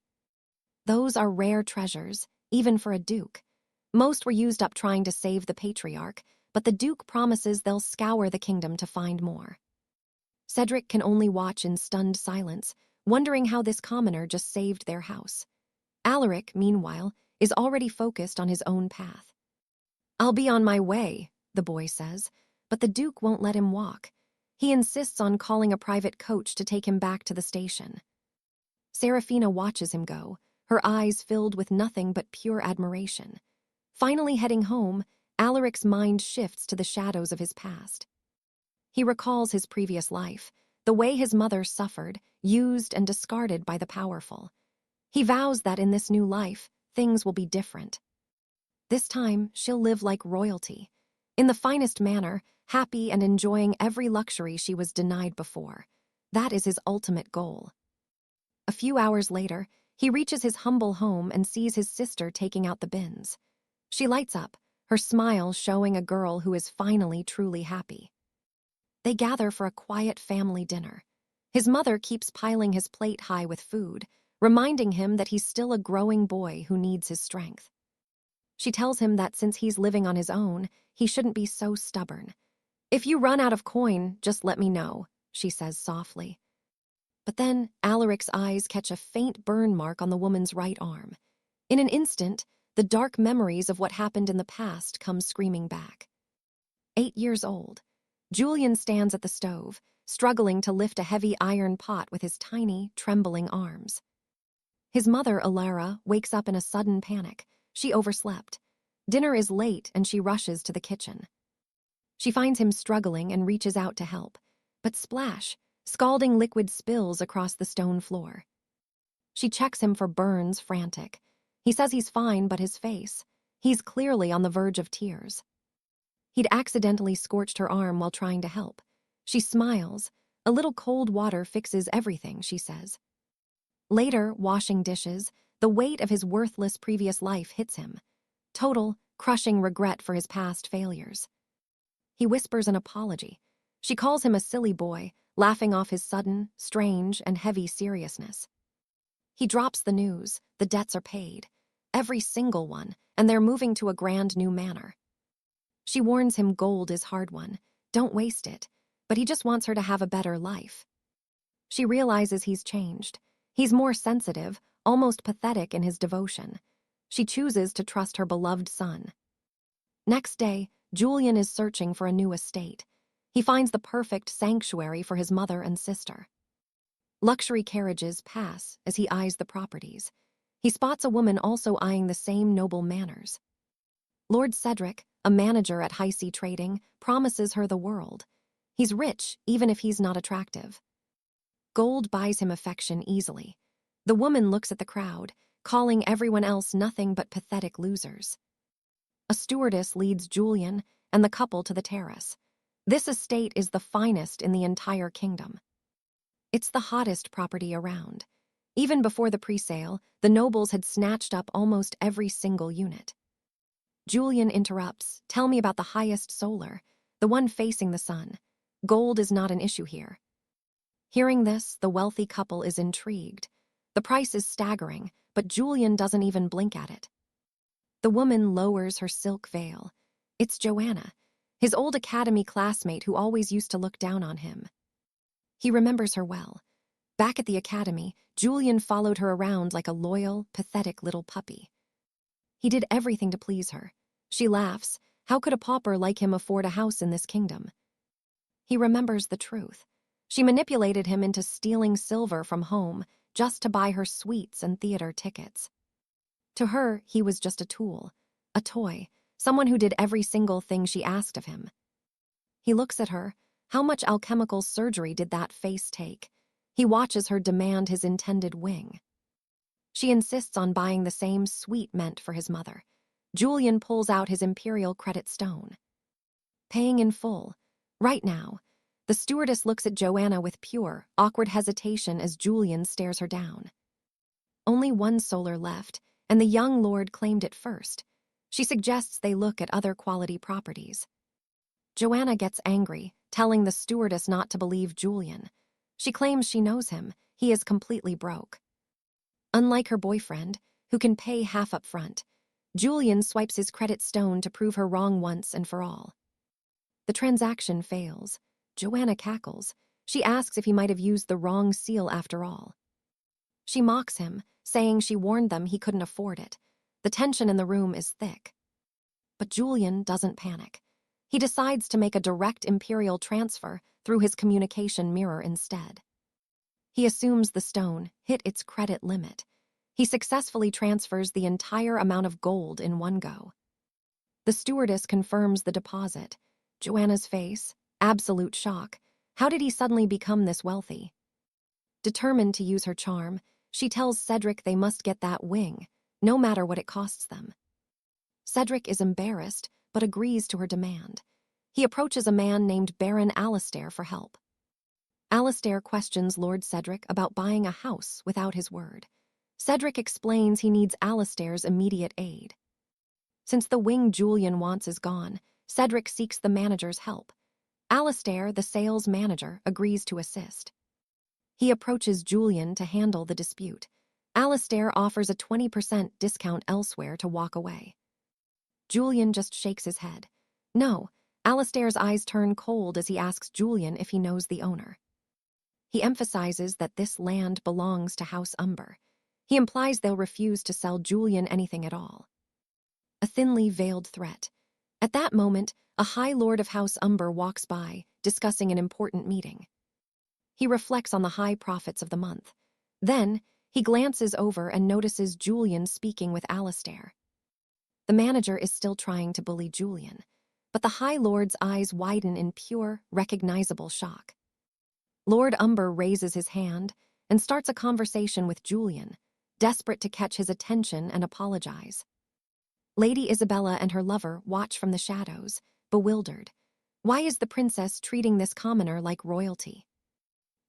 Those are rare treasures, even for a duke. Most were used up trying to save the patriarch, but the Duke promises they'll scour the kingdom to find more. Cedric can only watch in stunned silence, wondering how this commoner just saved their house. Alaric, meanwhile, is already focused on his own path. "I'll be on my way," the boy says, but the Duke won't let him walk. He insists on calling a private coach to take him back to the station. Serafina watches him go, her eyes filled with nothing but pure admiration. Finally heading home, Alaric's mind shifts to the shadows of his past. He recalls his previous life, the way his mother suffered, used and discarded by the powerful. He vows that in this new life, things will be different. This time, she'll live like royalty, in the finest manner, happy and enjoying every luxury she was denied before. That is his ultimate goal. A few hours later, he reaches his humble home and sees his sister taking out the bins. She lights up, her smile showing a girl who is finally truly happy. They gather for a quiet family dinner. His mother keeps piling his plate high with food, reminding him that he's still a growing boy who needs his strength. She tells him that since he's living on his own, he shouldn't be so stubborn. "If you run out of coin, just let me know," she says softly. But then Alaric's eyes catch a faint burn mark on the woman's right arm. In an instant, the dark memories of what happened in the past come screaming back. 8 years old, Julian stands at the stove, struggling to lift a heavy iron pot with his tiny, trembling arms. His mother, Alara, wakes up in a sudden panic. She overslept. Dinner is late and she rushes to the kitchen. She finds him struggling and reaches out to help. But splash, scalding liquid spills across the stone floor. She checks him for burns, frantic. He says he's fine, but his face. He's clearly on the verge of tears. He'd accidentally scorched her arm while trying to help. She smiles. A little cold water fixes everything, she says. Later, washing dishes, the weight of his worthless previous life hits him. Total, crushing regret for his past failures. He whispers an apology. She calls him a silly boy, laughing off his sudden, strange, and heavy seriousness. He drops the news. The debts are paid. Every single one, and they're moving to a grand new manor. She warns him gold is hard-won. Don't waste it. But he just wants her to have a better life. She realizes he's changed. He's more sensitive, almost pathetic in his devotion. She chooses to trust her beloved son. Next day, Julian is searching for a new estate. He finds the perfect sanctuary for his mother and sister. Luxury carriages pass as he eyes the properties. He spots a woman also eyeing the same noble manners. Lord Cedric, a manager at High Sea Trading, promises her the world. He's rich, even if he's not attractive. Gold buys him affection easily. The woman looks at the crowd, calling everyone else nothing but pathetic losers. A stewardess leads Julian and the couple to the terrace. This estate is the finest in the entire kingdom. It's the hottest property around. Even before the pre-sale, the nobles had snatched up almost every single unit. Julian interrupts. Tell me about the highest solar, the one facing the sun. Gold is not an issue here. Hearing this, the wealthy couple is intrigued. The price is staggering, but Julian doesn't even blink at it. The woman lowers her silk veil. It's Joanna, his old academy classmate who always used to look down on him. He remembers her well. Back at the academy, Julian followed her around like a loyal, pathetic little puppy. He did everything to please her. She laughs. How could a pauper like him afford a house in this kingdom? He remembers the truth. She manipulated him into stealing silver from home just to buy her sweets and theater tickets. To her, he was just a tool, a toy, someone who did every single thing she asked of him. He looks at her. How much alchemical surgery did that face take? He watches her demand his intended wing. She insists on buying the same sweet meant for his mother. Julian pulls out his imperial credit stone. Paying in full. Right now. The stewardess looks at Joanna with pure, awkward hesitation as Julian stares her down. Only one solar left, and the young lord claimed it first. She suggests they look at other quality properties. Joanna gets angry, telling the stewardess not to believe Julian. She claims she knows him. He is completely broke. Unlike her boyfriend, who can pay half up front, Julian swipes his credit stone to prove her wrong once and for all. The transaction fails. Joanna cackles. She asks if he might have used the wrong seal after all. She mocks him, saying she warned them he couldn't afford it. The tension in the room is thick. But Julian doesn't panic. He decides to make a direct imperial transfer through his communication mirror instead. He assumes the stone hit its credit limit. He successfully transfers the entire amount of gold in one go. The stewardess confirms the deposit. Joanna's face, absolute shock. How did he suddenly become this wealthy? Determined to use her charm, she tells Cedric they must get that wing, no matter what it costs them. Cedric is embarrassed, but agrees to her demand. He approaches a man named Baron Alistair for help. Alistair questions Lord Cedric about buying a house without his word. Cedric explains he needs Alistair's immediate aid. Since the wing Julian wants is gone, Cedric seeks the manager's help. Alistair, the sales manager, agrees to assist. He approaches Julian to handle the dispute. Alistair offers a 20% discount elsewhere to walk away. Julian just shakes his head. No, Alistair's eyes turn cold as he asks Julian if he knows the owner. He emphasizes that this land belongs to House Umber. He implies they'll refuse to sell Julian anything at all. A thinly veiled threat. At that moment, a High Lord of House Umber walks by, discussing an important meeting. He reflects on the high profits of the month. Then, he glances over and notices Julian speaking with Alistair. The manager is still trying to bully Julian, but the High Lord's eyes widen in pure, recognizable shock. Lord Umber raises his hand and starts a conversation with Julian, desperate to catch his attention and apologize. Lady Isabella and her lover watch from the shadows, bewildered. Why is the princess treating this commoner like royalty?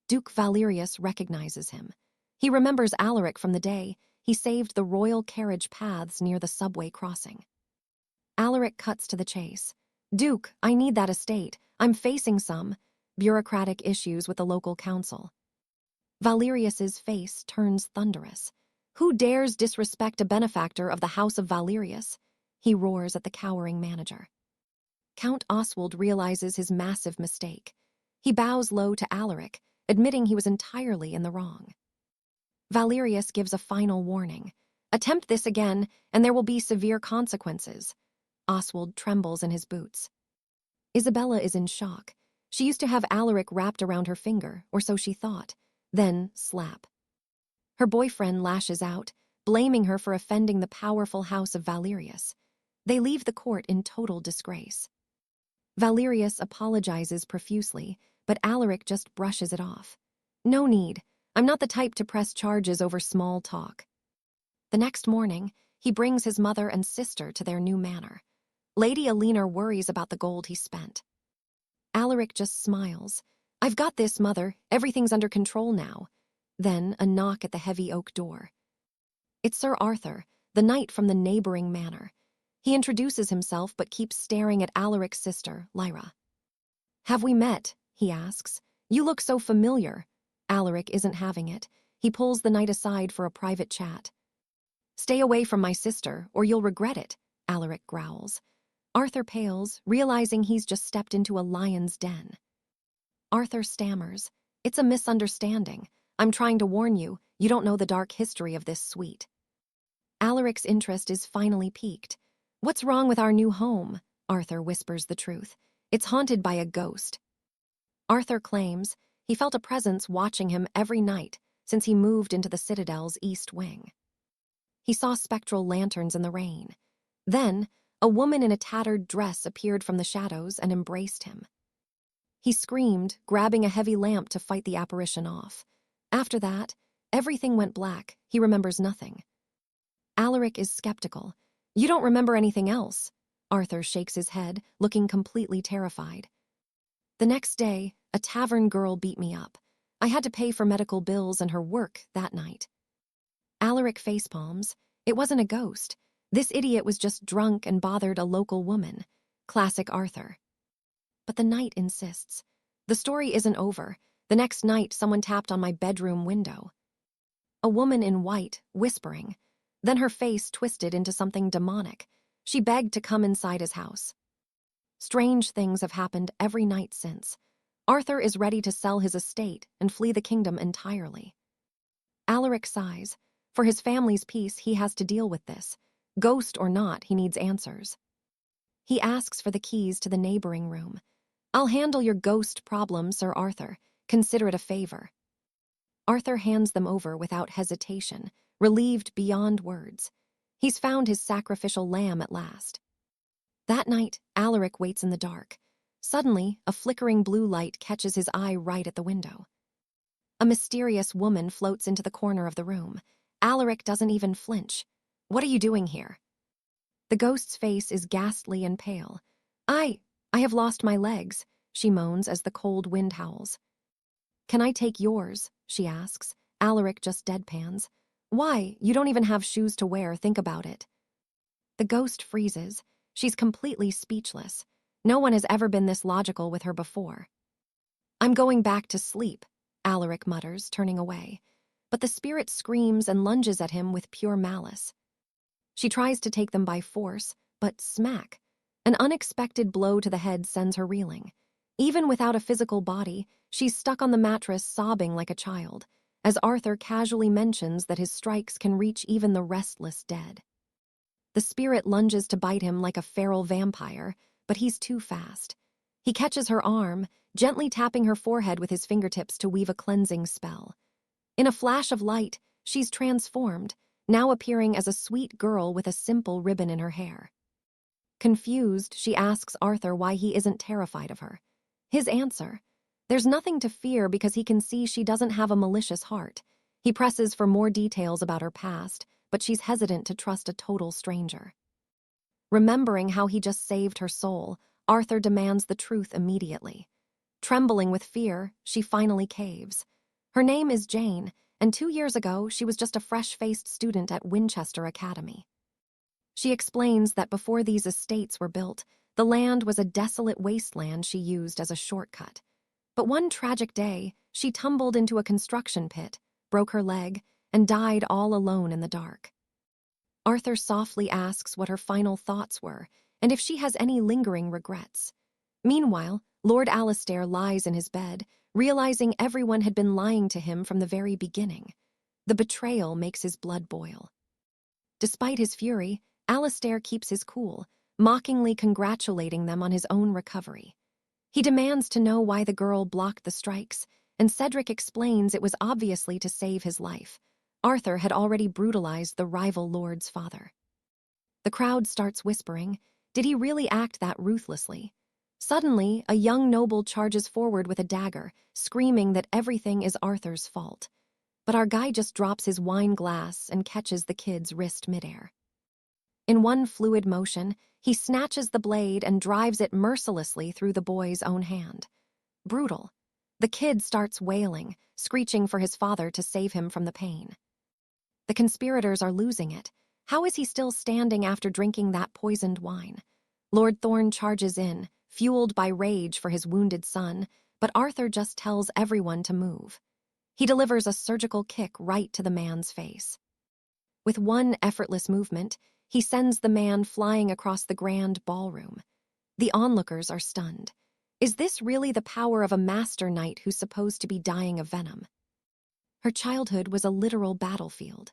Duke Valerius recognizes him. He remembers Alaric from the day he saved the royal carriage paths near the subway crossing. Alaric cuts to the chase. Duke, I need that estate. I'm facing some bureaucratic issues with the local council. Valerius's face turns thunderous. Who dares disrespect a benefactor of the House of Valerius? He roars at the cowering manager. Count Oswald realizes his massive mistake. He bows low to Alaric, admitting he was entirely in the wrong. Valerius gives a final warning. Attempt this again, and there will be severe consequences. Oswald trembles in his boots. Isabella is in shock. She used to have Alaric wrapped around her finger, or so she thought. Then, slap. Her boyfriend lashes out, blaming her for offending the powerful house of Valerius. They leave the court in total disgrace. Valerius apologizes profusely, but Alaric just brushes it off. No need. I'm not the type to press charges over small talk. The next morning, he brings his mother and sister to their new manor. Lady Alina worries about the gold he spent. Alaric just smiles. I've got this, mother. Everything's under control now. Then a knock at the heavy oak door. It's Sir Arthur, the knight from the neighboring manor. He introduces himself but keeps staring at Alaric's sister, Lyra. Have we met? He asks. You look so familiar. Alaric isn't having it. He pulls the knight aside for a private chat. Stay away from my sister, or you'll regret it, Alaric growls. Arthur pales, realizing he's just stepped into a lion's den. Arthur stammers. It's a misunderstanding. I'm trying to warn you, you don't know the dark history of this suite. Alaric's interest is finally piqued. What's wrong with our new home? Arthur whispers the truth. It's haunted by a ghost. Arthur claims he felt a presence watching him every night since he moved into the Citadel's east wing. He saw spectral lanterns in the rain. Then, a woman in a tattered dress appeared from the shadows and embraced him. He screamed, grabbing a heavy lamp to fight the apparition off. After that, everything went black. He remembers nothing. Alaric is skeptical. You don't remember anything else. Arthur shakes his head, looking completely terrified. The next day, a tavern girl beat me up. I had to pay for medical bills and her work that night. Alaric facepalms. It wasn't a ghost. This idiot was just drunk and bothered a local woman. Classic Arthur. But the knight insists. The story isn't over. The next night, someone tapped on my bedroom window. A woman in white, whispering. Then her face twisted into something demonic. She begged to come inside his house. Strange things have happened every night since. Arthur is ready to sell his estate and flee the kingdom entirely. Alaric sighs. For his family's peace, he has to deal with this. Ghost or not, he needs answers. He asks for the keys to the neighboring room. I'll handle your ghost problem, Sir Arthur. Consider it a favor. Arthur hands them over without hesitation, relieved beyond words. He's found his sacrificial lamb at last. That night, Alaric waits in the dark. Suddenly, a flickering blue light catches his eye right at the window. A mysterious woman floats into the corner of the room. Alaric doesn't even flinch. What are you doing here? The ghost's face is ghastly and pale. I have lost my legs, she moans as the cold wind howls. Can I take yours? She asks. Alaric just deadpans. Why? You don't even have shoes to wear, think about it. The ghost freezes. She's completely speechless. No one has ever been this logical with her before. I'm going back to sleep, Alaric mutters, turning away. But the spirit screams and lunges at him with pure malice. She tries to take them by force, but smack. An unexpected blow to the head sends her reeling. Even without a physical body, she's stuck on the mattress sobbing like a child, as Arthur casually mentions that his strikes can reach even the restless dead. The spirit lunges to bite him like a feral vampire, but he's too fast. He catches her arm, gently tapping her forehead with his fingertips to weave a cleansing spell. In a flash of light, she's transformed, now appearing as a sweet girl with a simple ribbon in her hair. Confused, she asks Arthur why he isn't terrified of her. His answer: there's nothing to fear because he can see she doesn't have a malicious heart. He presses for more details about her past, but she's hesitant to trust a total stranger. Remembering how he just saved her soul, Arthur demands the truth immediately. Trembling with fear, she finally caves. Her name is Jane, and 2 years ago she was just a fresh-faced student at Winchester Academy. She explains that before these estates were built, the land was a desolate wasteland she used as a shortcut. But one tragic day, she tumbled into a construction pit, broke her leg, and died all alone in the dark. Arthur softly asks what her final thoughts were, and if she has any lingering regrets. Meanwhile, Lord Alistair lies in his bed, realizing everyone had been lying to him from the very beginning. The betrayal makes his blood boil. Despite his fury, Alistair keeps his cool, mockingly congratulating them on his own recovery. He demands to know why the girl blocked the strikes, and Cedric explains it was obviously to save his life. Arthur had already brutalized the rival lord's father. The crowd starts whispering, did he really act that ruthlessly? Suddenly, a young noble charges forward with a dagger, screaming that everything is Arthur's fault. But our guy just drops his wine glass and catches the kid's wrist midair. In one fluid motion, he snatches the blade and drives it mercilessly through the boy's own hand. Brutal. The kid starts wailing, screeching for his father to save him from the pain. The conspirators are losing it. How is he still standing after drinking that poisoned wine? Lord Thorne charges in, fueled by rage for his wounded son, but Arthur just tells everyone to move. He delivers a surgical kick right to the man's face. With one effortless movement, he sends the man flying across the grand ballroom. The onlookers are stunned. Is this really the power of a master knight who's supposed to be dying of venom? Her childhood was a literal battlefield.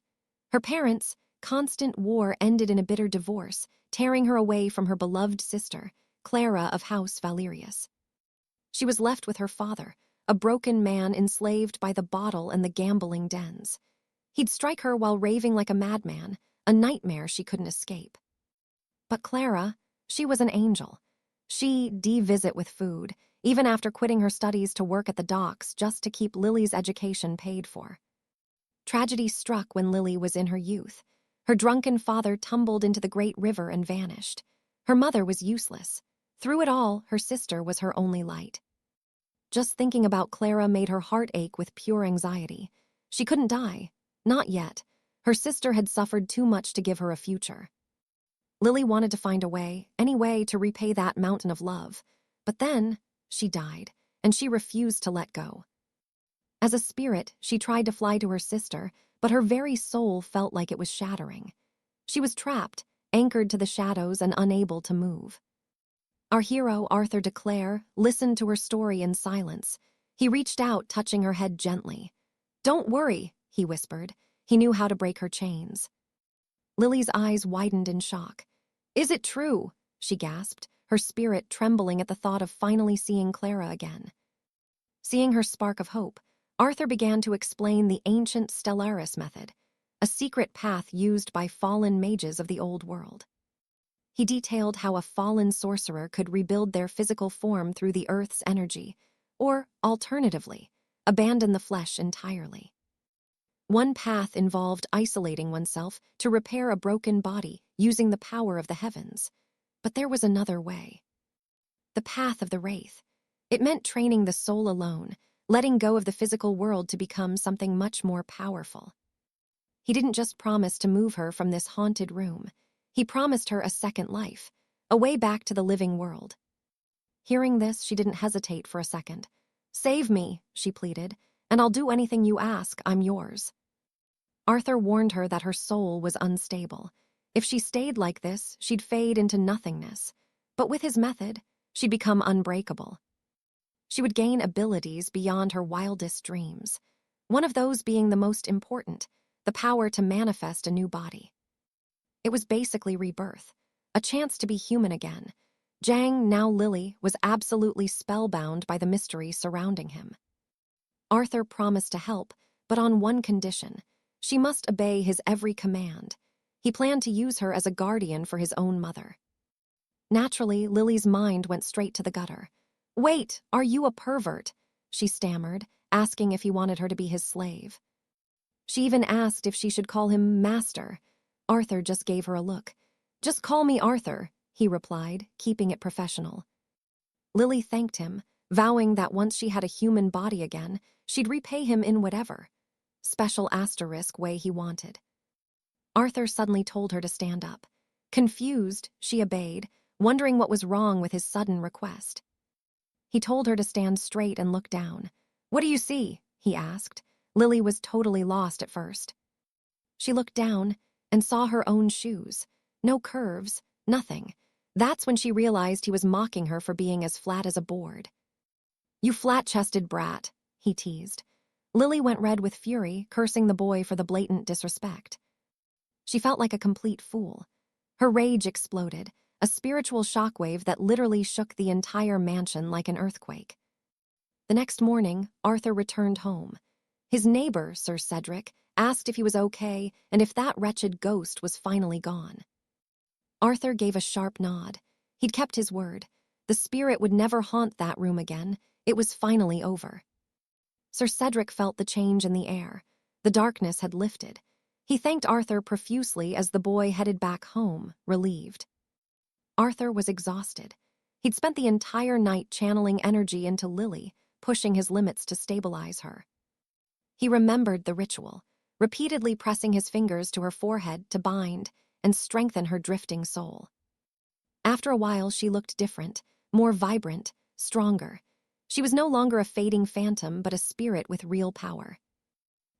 Her parents' constant war ended in a bitter divorce, tearing her away from her beloved sister, Clara of House Valerius. She was left with her father, a broken man enslaved by the bottle and the gambling dens. He'd strike her while raving like a madman, a nightmare she couldn't escape. But Clara, she was an angel. She de-visit with food, even after quitting her studies to work at the docks just to keep Lily's education paid for. Tragedy struck when Lily was in her youth. Her drunken father tumbled into the great river and vanished. Her mother was useless. Through it all, her sister was her only light. Just thinking about Clara made her heart ache with pure anxiety. She couldn't die. Not yet. Her sister had suffered too much to give her a future. Lily wanted to find a way, any way to repay that mountain of love. But then, she died, and she refused to let go. As a spirit, she tried to fly to her sister, but her very soul felt like it was shattering. She was trapped, anchored to the shadows and unable to move. Our hero, Arthur de Clare, listened to her story in silence. He reached out, touching her head gently. "Don't worry," he whispered. He knew how to break her chains. Lily's eyes widened in shock. "Is it true?" she gasped, her spirit trembling at the thought of finally seeing Clara again. Seeing her spark of hope, Arthur began to explain the ancient Stellaris method, a secret path used by fallen mages of the old world. He detailed how a fallen sorcerer could rebuild their physical form through the earth's energy, or, alternatively, abandon the flesh entirely. One path involved isolating oneself to repair a broken body using the power of the heavens. But there was another way. The path of the Wraith. It meant training the soul alone, letting go of the physical world to become something much more powerful. He didn't just promise to move her from this haunted room. He promised her a second life, a way back to the living world. Hearing this, she didn't hesitate for a second. "Save me," she pleaded, "and I'll do anything you ask. I'm yours." Arthur warned her that her soul was unstable. If she stayed like this, she'd fade into nothingness. But with his method, she'd become unbreakable. She would gain abilities beyond her wildest dreams. One of those being the most important, the power to manifest a new body. It was basically rebirth, a chance to be human again. Jang, now Lily, was absolutely spellbound by the mystery surrounding him. Arthur promised to help, but on one condition. She must obey his every command. He planned to use her as a guardian for his own mother. Naturally, Lily's mind went straight to the gutter. "Wait, are you a pervert?" she stammered, asking if he wanted her to be his slave. She even asked if she should call him master. Arthur just gave her a look. "Just call me Arthur," he replied, keeping it professional. Lily thanked him, vowing that once she had a human body again, she'd repay him in whatever special asterisk way he wanted. Arthur suddenly told her to stand up. Confused, she obeyed, wondering what was wrong with his sudden request. He told her to stand straight and look down. "What do you see?" he asked. Lily was totally lost at first. She looked down and saw her own shoes. No curves, nothing. That's when she realized he was mocking her for being as flat as a board. "You flat-chested brat," he teased. Lily went red with fury, cursing the boy for the blatant disrespect. She felt like a complete fool. Her rage exploded, a spiritual shockwave that literally shook the entire mansion like an earthquake. The next morning, Arthur returned home. His neighbor, Sir Cedric, asked if he was okay and if that wretched ghost was finally gone. Arthur gave a sharp nod. He'd kept his word. The spirit would never haunt that room again. It was finally over. Sir Cedric felt the change in the air. The darkness had lifted. He thanked Arthur profusely as the boy headed back home, relieved. Arthur was exhausted. He'd spent the entire night channeling energy into Lily, pushing his limits to stabilize her. He remembered the ritual, repeatedly pressing his fingers to her forehead to bind and strengthen her drifting soul. After a while, she looked different, more vibrant, stronger. She was no longer a fading phantom, but a spirit with real power.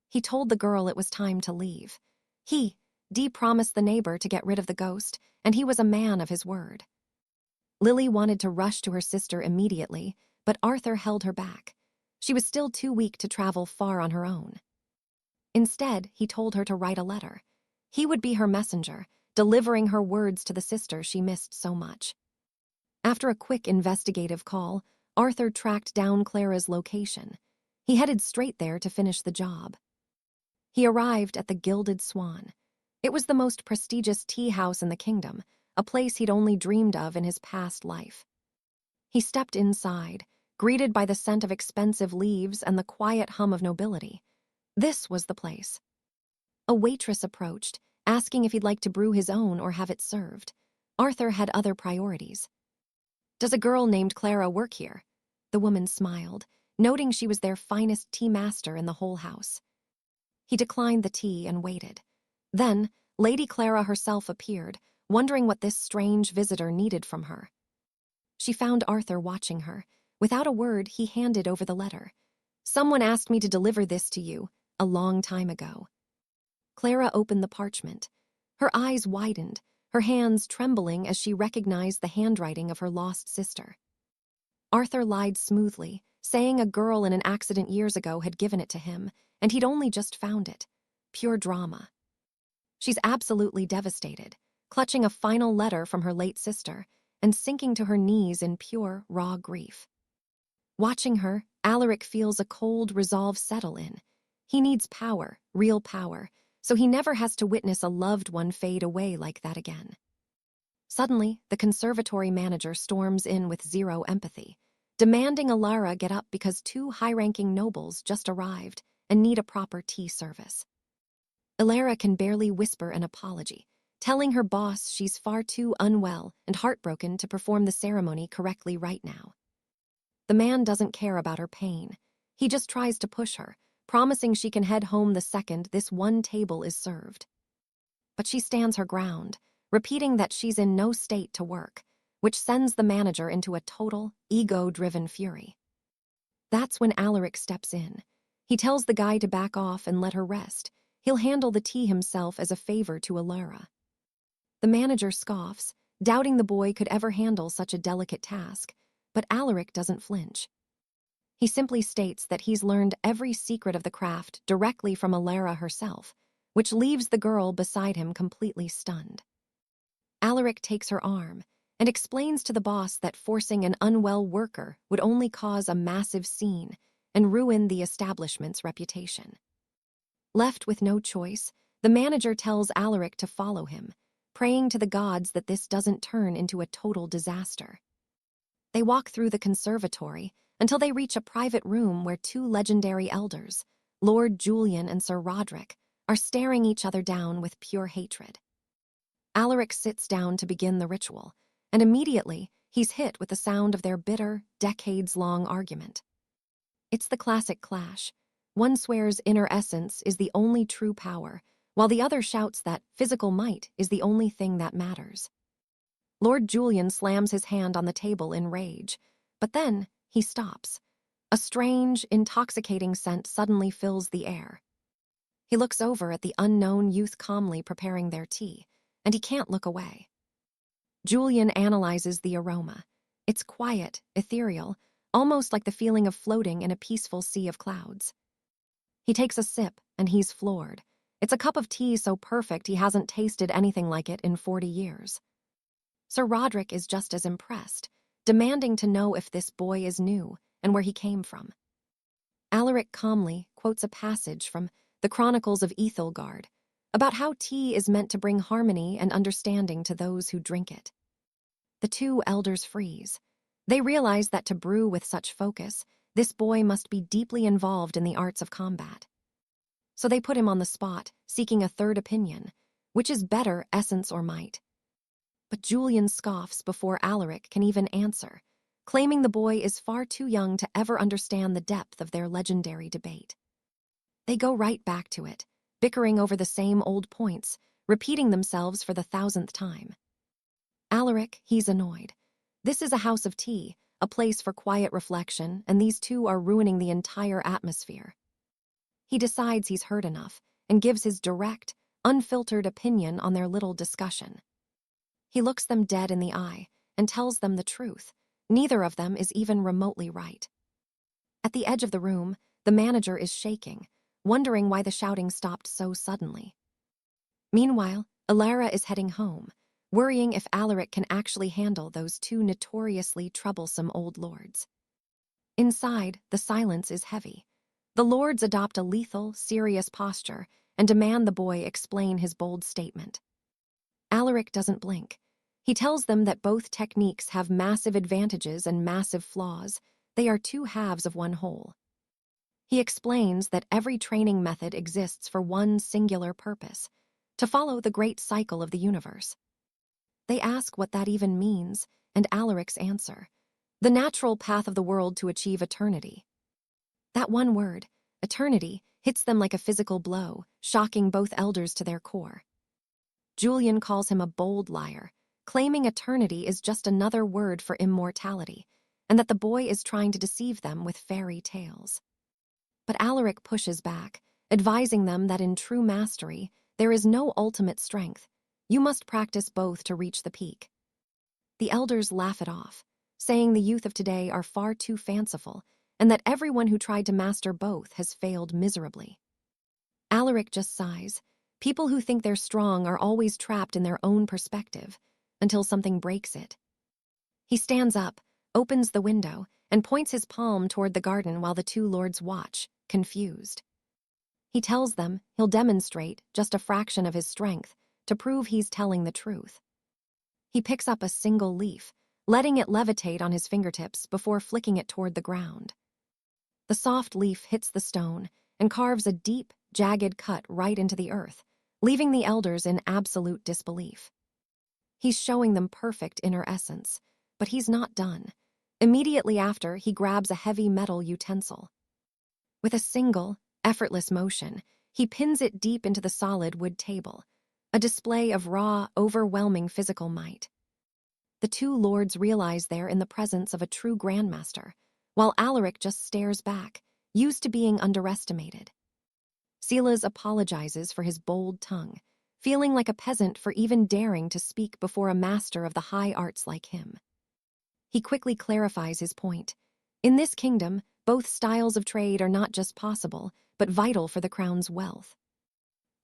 He told the girl it was time to leave. Dee promised the neighbor to get rid of the ghost, and he was a man of his word. Lily wanted to rush to her sister immediately, but Arthur held her back. She was still too weak to travel far on her own. Instead, he told her to write a letter. He would be her messenger, delivering her words to the sister she missed so much. After a quick investigative call, Arthur tracked down Clara's location. He headed straight there to finish the job. He arrived at the Gilded Swan. It was the most prestigious tea house in the kingdom, a place he'd only dreamed of in his past life. He stepped inside, greeted by the scent of expensive leaves and the quiet hum of nobility. This was the place. A waitress approached, asking if he'd like to brew his own or have it served. Arthur had other priorities. "Does a girl named Clara work here?" The woman smiled, noting she was their finest tea master in the whole house. He declined the tea and waited. Then, Lady Clara herself appeared, wondering what this strange visitor needed from her. She found Arthur watching her. Without a word, he handed over the letter. "Someone asked me to deliver this to you, a long time ago." Clara opened the parchment. Her eyes widened, her hands trembling as she recognized the handwriting of her lost sister. Arthur lied smoothly, saying a girl in an accident years ago had given it to him, and he'd only just found it. Pure drama. She's absolutely devastated, clutching a final letter from her late sister and sinking to her knees in pure, raw grief. Watching her, Alaric feels a cold resolve settle in. He needs power, real power, so he never has to witness a loved one fade away like that again. Suddenly, the conservatory manager storms in with zero empathy, demanding Alara get up because two high-ranking nobles just arrived and need a proper tea service. Alara can barely whisper an apology, telling her boss she's far too unwell and heartbroken to perform the ceremony correctly right now. The man doesn't care about her pain. He just tries to push her, promising she can head home the second this one table is served. But she stands her ground, repeating that she's in no state to work, which sends the manager into a total, ego-driven fury. That's when Alaric steps in. He tells the guy to back off and let her rest. He'll handle the tea himself as a favor to Alara. The manager scoffs, doubting the boy could ever handle such a delicate task, but Alaric doesn't flinch. He simply states that he's learned every secret of the craft directly from Alara herself, which leaves the girl beside him completely stunned. Alaric takes her arm and explains to the boss that forcing an unwell worker would only cause a massive scene and ruin the establishment's reputation. Left with no choice, the manager tells Alaric to follow him, praying to the gods that this doesn't turn into a total disaster. They walk through the conservatory until they reach a private room where two legendary elders, Lord Julian and Sir Roderick, are staring each other down with pure hatred. Alaric sits down to begin the ritual, and immediately he's hit with the sound of their bitter, decades-long argument. It's the classic clash. One swears inner essence is the only true power, while the other shouts that physical might is the only thing that matters. Lord Julian slams his hand on the table in rage, but then he stops. A strange, intoxicating scent suddenly fills the air. He looks over at the unknown youth calmly preparing their tea, and he can't look away. Julian analyzes the aroma. It's quiet, ethereal, almost like the feeling of floating in a peaceful sea of clouds. He takes a sip, and he's floored. It's a cup of tea so perfect he hasn't tasted anything like it in 40 years. Sir Roderick is just as impressed, demanding to know if this boy is new and where he came from. Alaric calmly quotes a passage from the Chronicles of 𝒂𝒑𝒊𝒈𝒚 about how tea is meant to bring harmony and understanding to those who drink it. The two elders freeze. They realize that to brew with such focus, this boy must be deeply involved in the arts of combat. So they put him on the spot, seeking a third opinion. Which is better, essence or might? But Julian scoffs before Alaric can even answer, claiming the boy is far too young to ever understand the depth of their legendary debate. They go right back to it, bickering over the same old points, repeating themselves for the 1000th time. Alaric, he's annoyed. This is a house of tea, a place for quiet reflection, and these two are ruining the entire atmosphere. He decides he's heard enough and gives his direct, unfiltered opinion on their little discussion. He looks them dead in the eye and tells them the truth. Neither of them is even remotely right. At the edge of the room, the manager is shaking, wondering why the shouting stopped so suddenly. Meanwhile, Alara is heading home, worrying if Alaric can actually handle those two notoriously troublesome old lords. Inside, the silence is heavy. The lords adopt a lethal, serious posture and demand the boy explain his bold statement. Alaric doesn't blink. He tells them that both techniques have massive advantages and massive flaws. They are two halves of one whole. He explains that every training method exists for one singular purpose, to follow the great cycle of the universe. They ask what that even means, and Alaric's answer: the natural path of the world to achieve eternity. That one word, eternity, hits them like a physical blow, shocking both elders to their core. Julian calls him a bold liar, claiming eternity is just another word for immortality, and that the boy is trying to deceive them with fairy tales. But Alaric pushes back, advising them that in true mastery, there is no ultimate strength. You must practice both to reach the peak. The elders laugh it off, saying the youth of today are far too fanciful, and that everyone who tried to master both has failed miserably. Alaric just sighs. People who think they're strong are always trapped in their own perspective, until something breaks it. He stands up, opens the window, and points his palm toward the garden while the two lords watch, confused. He tells them he'll demonstrate just a fraction of his strength to prove he's telling the truth. He picks up a single leaf, letting it levitate on his fingertips before flicking it toward the ground. The soft leaf hits the stone and carves a deep, jagged cut right into the earth, leaving the elders in absolute disbelief. He's showing them perfect inner essence, but he's not done. Immediately after, he grabs a heavy metal utensil. With a single, effortless motion, he pins it deep into the solid wood table, a display of raw, overwhelming physical might. The two lords realize they're in the presence of a true grandmaster, while Alaric just stares back, used to being underestimated. Silas apologizes for his bold tongue, feeling like a peasant for even daring to speak before a master of the high arts like him. He quickly clarifies his point. In this kingdom, both styles of trade are not just possible, but vital for the crown's wealth.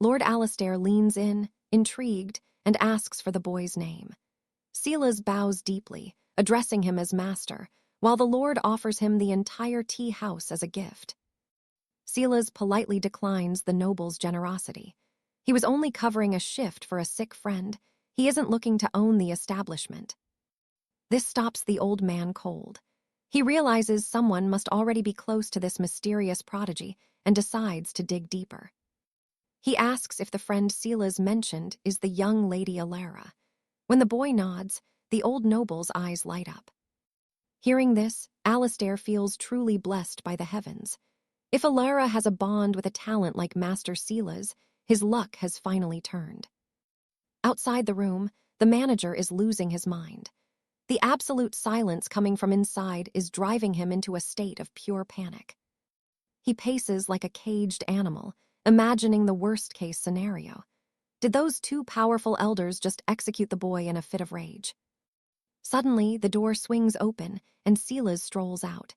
Lord Alastair leans in, intrigued, and asks for the boy's name. Silas bows deeply, addressing him as master, while the lord offers him the entire tea house as a gift. Silas politely declines the noble's generosity. He was only covering a shift for a sick friend. He isn't looking to own the establishment. This stops the old man cold. He realizes someone must already be close to this mysterious prodigy and decides to dig deeper. He asks if the friend Silas mentioned is the young Lady Alara. When the boy nods, The old noble's eyes light up. Hearing this, Alistair feels truly blessed by the heavens. If Alara has a bond with a talent like Master Sela's, his luck has finally turned. Outside the room, the manager is losing his mind. The absolute silence coming from inside is driving him into a state of pure panic. He paces like a caged animal, imagining the worst-case scenario. Did those two powerful elders just execute the boy in a fit of rage? Suddenly, the door swings open, and Sela's strolls out.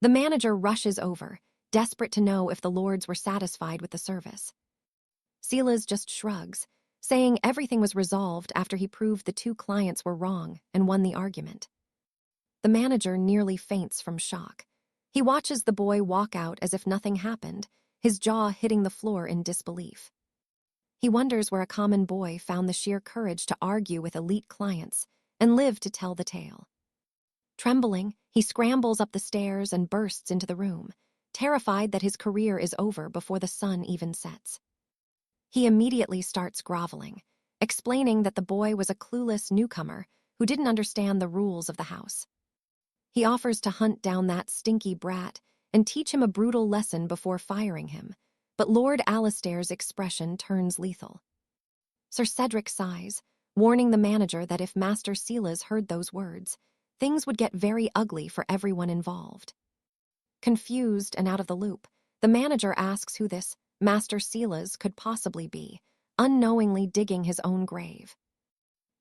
The manager rushes over, desperate to know if the lords were satisfied with the service. Sela's just shrugs, saying everything was resolved after he proved the two clients were wrong and won the argument. The manager nearly faints from shock. He watches the boy walk out as if nothing happened, his jaw hitting the floor in disbelief. He wonders where a common boy found the sheer courage to argue with elite clients and live to tell the tale. Trembling, he scrambles up the stairs and bursts into the room, terrified that his career is over before the sun even sets. He immediately starts groveling, explaining that the boy was a clueless newcomer who didn't understand the rules of the house. He offers to hunt down that stinky brat and teach him a brutal lesson before firing him, but Lord Alistair's expression turns lethal. Sir Cedric sighs, warning the manager that if Master Sela's heard those words, things would get very ugly for everyone involved. Confused and out of the loop, the manager asks who this Master Sela's could possibly be, unknowingly digging his own grave.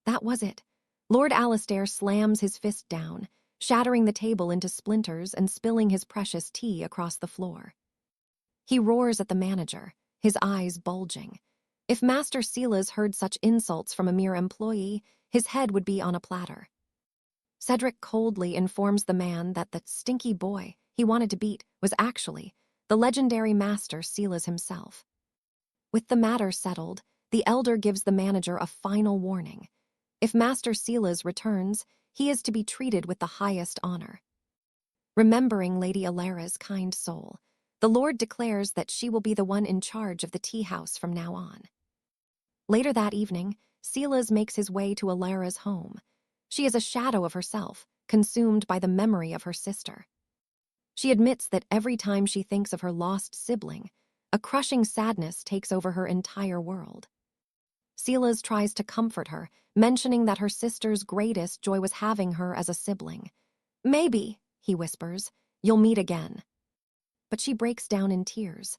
That was it. Lord Alistair slams his fist down, shattering the table into splinters and spilling his precious tea across the floor. He roars at the manager, his eyes bulging. If Master Sela's heard such insults from a mere employee, his head would be on a platter. Cedric coldly informs the man that the stinky boy he wanted to beat was actually the legendary Master Sela's himself. With the matter settled, the elder gives the manager a final warning. If Master Sela's returns, he is to be treated with the highest honor. Remembering Lady Alara's kind soul, the Lord declares that she will be the one in charge of the tea house from now on. Later that evening, Sela's makes his way to Alara's home. She is a shadow of herself, consumed by the memory of her sister. She admits that every time she thinks of her lost sibling, a crushing sadness takes over her entire world. Sela's tries to comfort her, mentioning that her sister's greatest joy was having her as a sibling. "Maybe," he whispers, "you'll meet again." But she breaks down in tears.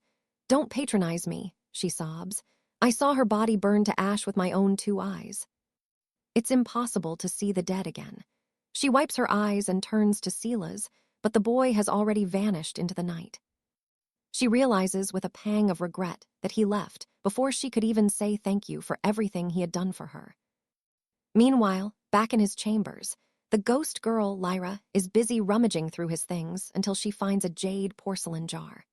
"Don't patronize me," she sobs. "I saw her body burn to ash with my own 2 eyes." It's impossible to see the dead again. She wipes her eyes and turns to Sela's, but the boy has already vanished into the night. She realizes with a pang of regret that he left before she could even say thank you for everything he had done for her. Meanwhile, back in his chambers, the ghost girl, Lyra, is busy rummaging through his things until she finds a jade porcelain jar.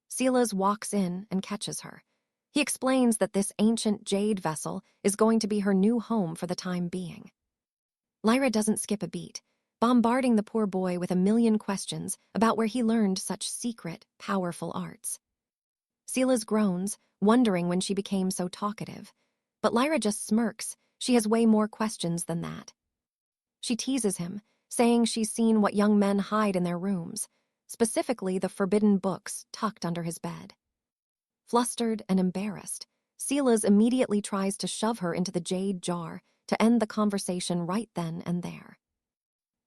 Sela's walks in and catches her. He explains that this ancient jade vessel is going to be her new home for the time being. Lyra doesn't skip a beat, bombarding the poor boy with a million questions about where he learned such secret, powerful arts. Sela's groans, wondering when she became so talkative. But Lyra just smirks. She has way more questions than that. She teases him, saying she's seen what young men hide in their rooms, specifically the forbidden books tucked under his bed. Flustered and embarrassed, Sela's immediately tries to shove her into the jade jar to end the conversation right then and there.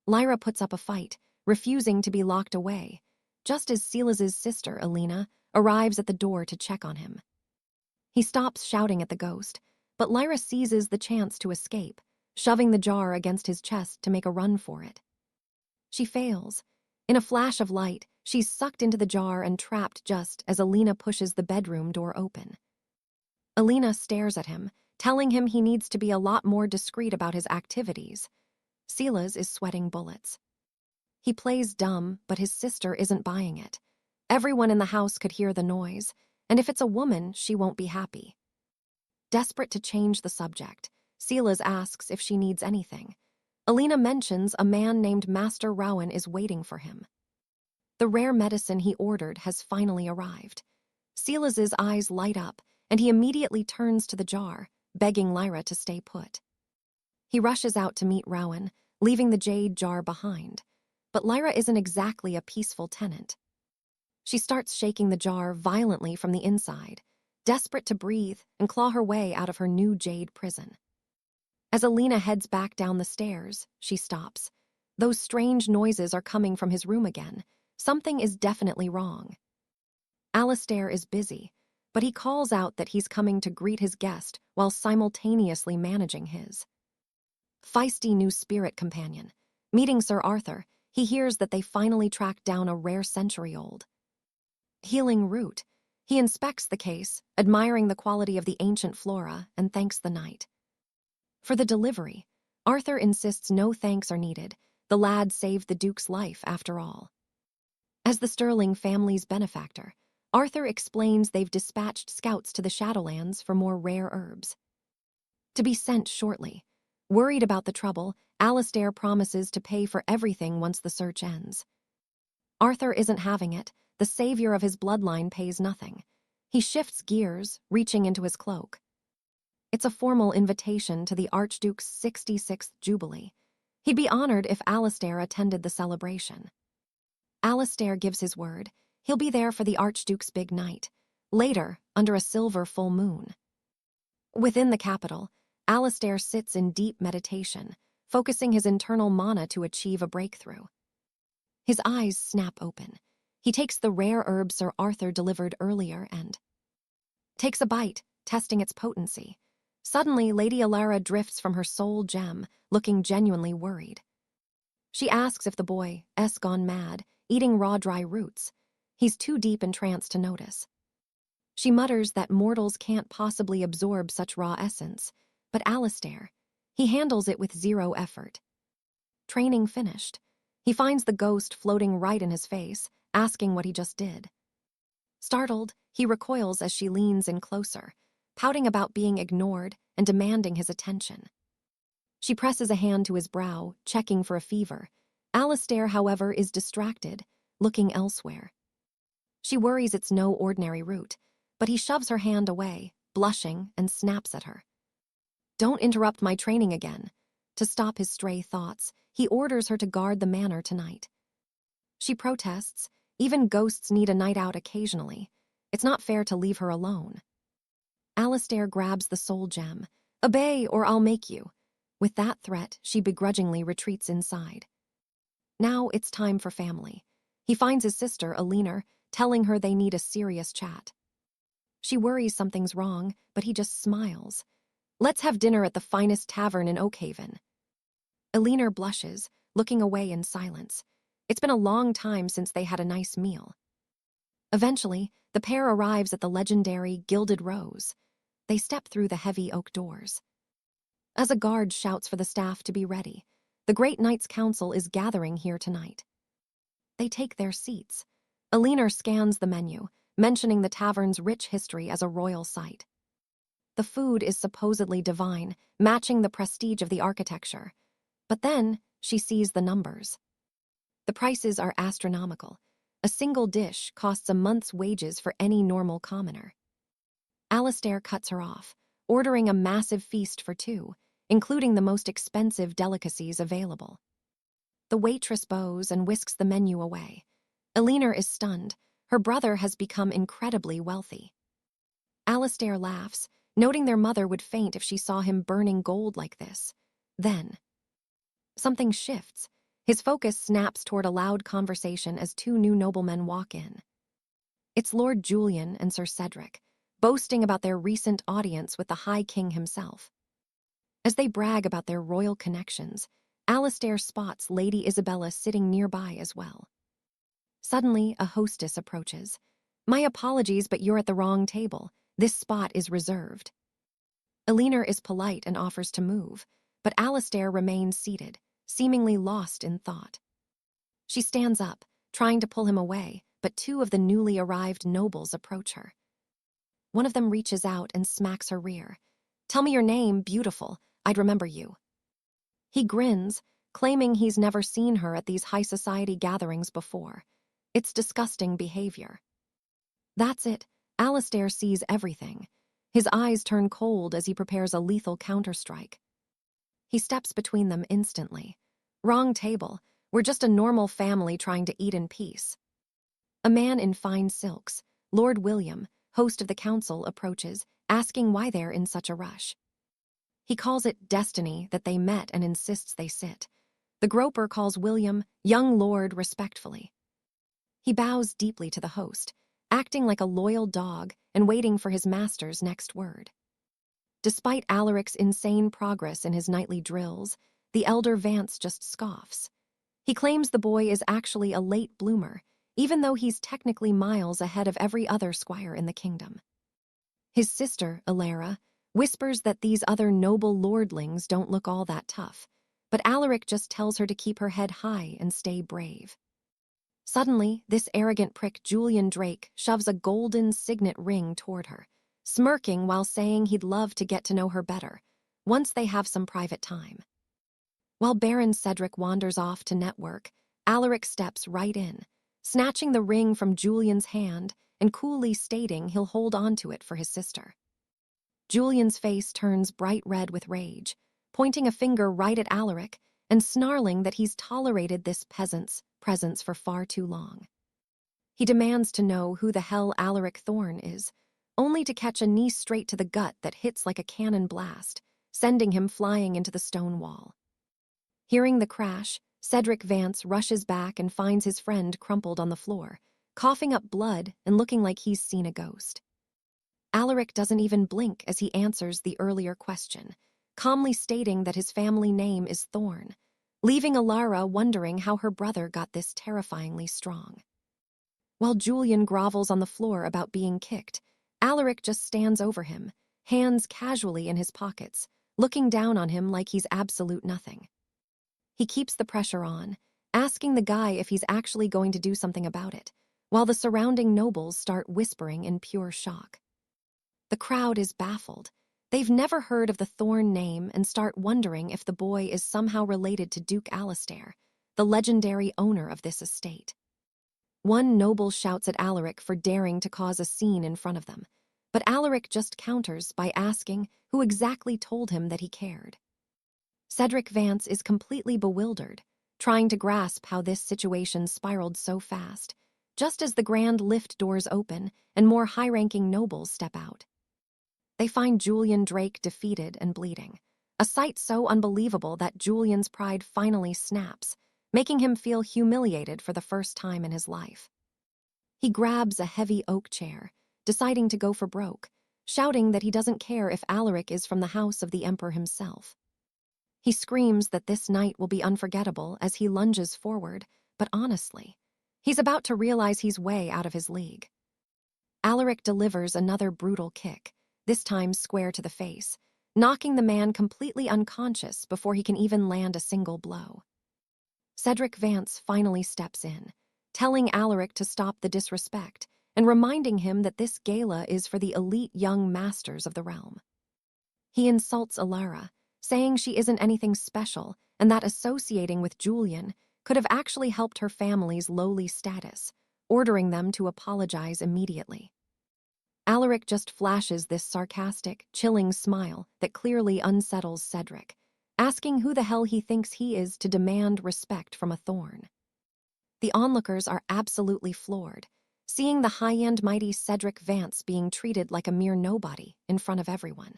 Lyra puts up a fight, refusing to be locked away, just as Sela's sister, Alina, arrives at the door to check on him. He stops shouting at the ghost, but Lyra seizes the chance to escape, shoving the jar against his chest to make a run for it. She fails. In a flash of light, she's sucked into the jar and trapped just as Alina pushes the bedroom door open. Alina stares at him, telling him he needs to be a lot more discreet about his activities. Sela's is sweating bullets. He plays dumb, but his sister isn't buying it. Everyone in the house could hear the noise, and if it's a woman, she won't be happy. Desperate to change the subject, Sela's asks if she needs anything. Alina mentions a man named Master Rowan is waiting for him. The rare medicine he ordered has finally arrived. Sela's eyes light up, and he immediately turns to the jar, begging Lyra to stay put. He rushes out to meet Rowan, leaving the jade jar behind. But Lyra isn't exactly a peaceful tenant. She starts shaking the jar violently from the inside, desperate to breathe and claw her way out of her new jade prison. As Alina heads back down the stairs, she stops. Those strange noises are coming from his room again. Something is definitely wrong. Alistair is busy, but he calls out that he's coming to greet his guest while simultaneously managing his feisty new spirit companion. Meeting Sir Arthur, he hears that they finally tracked down a rare century-old healing root. He inspects the case, admiring the quality of the ancient flora, and thanks the knight for the delivery. Arthur insists no thanks are needed. The lad saved the Duke's life, after all. As the Sterling family's benefactor, Arthur explains they've dispatched scouts to the Shadowlands for more rare herbs to be sent shortly. Worried about the trouble, Alistair promises to pay for everything once the search ends. Arthur isn't having it. The savior of his bloodline pays nothing. He shifts gears, reaching into his cloak. It's a formal invitation to the Archduke's 66th Jubilee. He'd be honored if Alistair attended the celebration. Alistair gives his word. He'll be there for the Archduke's big night, later, under a silver full moon. Within the capital, Alistair sits in deep meditation, focusing his internal mana to achieve a breakthrough. His eyes snap open. He takes the rare herb Sir Arthur delivered earlier and takes a bite, testing its potency. Suddenly, Lady Alara drifts from her soul gem, looking genuinely worried. She asks if the boy's gone mad, eating raw dry roots. He's too deep in trance to notice. She mutters that mortals can't possibly absorb such raw essence, but Alistair, he handles it with zero effort. Training finished. He finds the ghost floating right in his face, asking what he just did. Startled, he recoils as she leans in closer, pouting about being ignored and demanding his attention. She presses a hand to his brow, checking for a fever. Alistair, however, is distracted, looking elsewhere. She worries it's no ordinary root, but he shoves her hand away, blushing, and snaps at her. "Don't interrupt my training again." To stop his stray thoughts, he orders her to guard the manor tonight. She protests. Even ghosts need a night out occasionally. It's not fair to leave her alone. Alistair grabs the soul gem. "Obey or I'll make you." With that threat, she begrudgingly retreats inside. Now it's time for family. He finds his sister, Alina, telling her they need a serious chat. She worries something's wrong, but he just smiles. "Let's have dinner at the finest tavern in Oakhaven." Alina blushes, looking away in silence. It's been a long time since they had a nice meal. Eventually, the pair arrives at the legendary Gilded Rose. They step through the heavy oak doors. As a guard shouts for the staff to be ready, the Great Knights Council is gathering here tonight. They take their seats. Alina scans the menu, mentioning the tavern's rich history as a royal site. The food is supposedly divine, matching the prestige of the architecture. But then, she sees the numbers. The prices are astronomical. A single dish costs a month's wages for any normal commoner. Alistair cuts her off, ordering a massive feast for two, including the most expensive delicacies available. The waitress bows and whisks the menu away. Alina is stunned. Her brother has become incredibly wealthy. Alistair laughs, noting their mother would faint if she saw him burning gold like this. Then, something shifts. His focus snaps toward a loud conversation as two new noblemen walk in. It's Lord Julian and Sir Cedric, boasting about their recent audience with the High King himself. As they brag about their royal connections, Alistair spots Lady Isabella sitting nearby as well. Suddenly, a hostess approaches. "My apologies, but you're at the wrong table. This spot is reserved." Alina is polite and offers to move, but Alistair remains seated, seemingly lost in thought. She stands up, trying to pull him away, but two of the newly arrived nobles approach her. One of them reaches out and smacks her rear. "Tell me your name, beautiful. I'd remember you." He grins, claiming he's never seen her at these high society gatherings before. It's disgusting behavior. That's it. Alistair sees everything. His eyes turn cold as he prepares a lethal counterstrike. He steps between them instantly. Wrong table. We're just a normal family trying to eat in peace. A man in fine silks, Lord William, host of the council, approaches, asking why they're in such a rush. He calls it destiny that they met and insists they sit. The groper calls William young lord respectfully. He bows deeply to the host, acting like a loyal dog and waiting for his master's next word. Despite Alaric's insane progress in his nightly drills, the elder Vance just scoffs. He claims the boy is actually a late bloomer, even though he's technically miles ahead of every other squire in the kingdom. His sister, Alara, whispers that these other noble lordlings don't look all that tough, but Alaric just tells her to keep her head high and stay brave. Suddenly, this arrogant prick Julian Drake shoves a golden signet ring toward her, smirking while saying he'd love to get to know her better, once they have some private time. While Baron Cedric wanders off to network, Alaric steps right in, snatching the ring from Julian's hand and coolly stating he'll hold on to it for his sister. Julian's face turns bright red with rage, pointing a finger right at Alaric and snarling that he's tolerated this peasant's presence for far too long. He demands to know who the hell Alaric Thorne is, only to catch a knee straight to the gut that hits like a cannon blast, sending him flying into the stone wall. Hearing the crash, Cedric Vance rushes back and finds his friend crumpled on the floor, coughing up blood and looking like he's seen a ghost. Alaric doesn't even blink as he answers the earlier question, calmly stating that his family name is Thorne, leaving Alara wondering how her brother got this terrifyingly strong. While Julian grovels on the floor about being kicked, Alaric just stands over him, hands casually in his pockets, looking down on him like he's absolute nothing. He keeps the pressure on, asking the guy if he's actually going to do something about it, while the surrounding nobles start whispering in pure shock. The crowd is baffled. They've never heard of the Thorne name and start wondering if the boy is somehow related to Duke Alastair, the legendary owner of this estate. One noble shouts at Alaric for daring to cause a scene in front of them, but Alaric just counters by asking who exactly told him that he cared. Cedric Vance is completely bewildered, trying to grasp how this situation spiraled so fast, just as the grand lift doors open and more high-ranking nobles step out. They find Julian Drake defeated and bleeding, a sight so unbelievable that Julian's pride finally snaps, making him feel humiliated for the first time in his life. He grabs a heavy oak chair, deciding to go for broke, shouting that he doesn't care if Alaric is from the house of the Emperor himself. He screams that this night will be unforgettable as he lunges forward, but honestly, he's about to realize he's way out of his league. Alaric delivers another brutal kick, this time square to the face, knocking the man completely unconscious before he can even land a single blow. Cedric Vance finally steps in, telling Alaric to stop the disrespect and reminding him that this gala is for the elite young masters of the realm. He insults Alara, saying she isn't anything special and that associating with Julian could have actually helped her family's lowly status, ordering them to apologize immediately. Alaric just flashes this sarcastic, chilling smile that clearly unsettles Cedric, asking who the hell he thinks he is to demand respect from a Thorne. The onlookers are absolutely floored, seeing the high-end mighty Cedric Vance being treated like a mere nobody in front of everyone.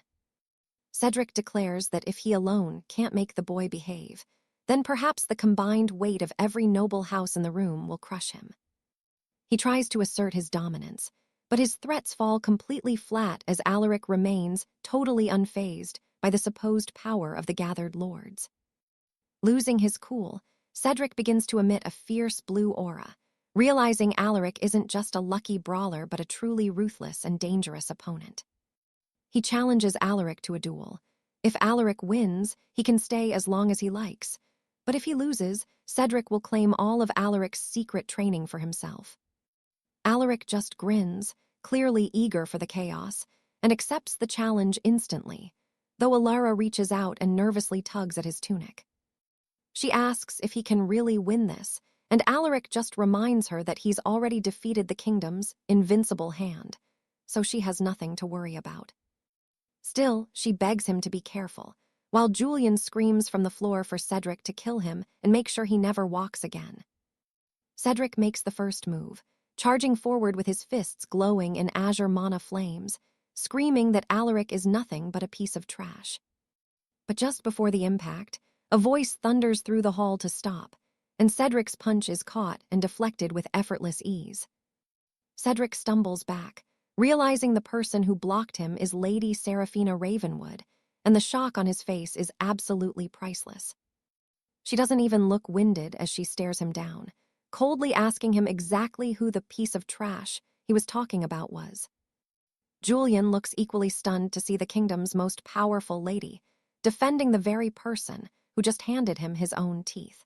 Cedric declares that if he alone can't make the boy behave, then perhaps the combined weight of every noble house in the room will crush him. He tries to assert his dominance, but his threats fall completely flat as Alaric remains totally unfazed by the supposed power of the gathered lords. Losing his cool, Cedric begins to emit a fierce blue aura, realizing Alaric isn't just a lucky brawler but a truly ruthless and dangerous opponent. He challenges Alaric to a duel. If Alaric wins, he can stay as long as he likes, but if he loses, Cedric will claim all of Alaric's secret training for himself. Alaric just grins, clearly eager for the chaos, and accepts the challenge instantly, though Alara reaches out and nervously tugs at his tunic. She asks if he can really win this, and Alaric just reminds her that he's already defeated the kingdom's invincible hand, so she has nothing to worry about. Still, she begs him to be careful, while Julian screams from the floor for Cedric to kill him and make sure he never walks again. Cedric makes the first move, charging forward with his fists glowing in azure mana flames, screaming that Alaric is nothing but a piece of trash. But just before the impact, a voice thunders through the hall to stop, and Cedric's punch is caught and deflected with effortless ease. Cedric stumbles back, realizing the person who blocked him is Lady Seraphina Ravenwood, and the shock on his face is absolutely priceless. She doesn't even look winded as she stares him down, coldly asking him exactly who the piece of trash he was talking about was. Julian looks equally stunned to see the kingdom's most powerful lady defending the very person who just handed him his own teeth.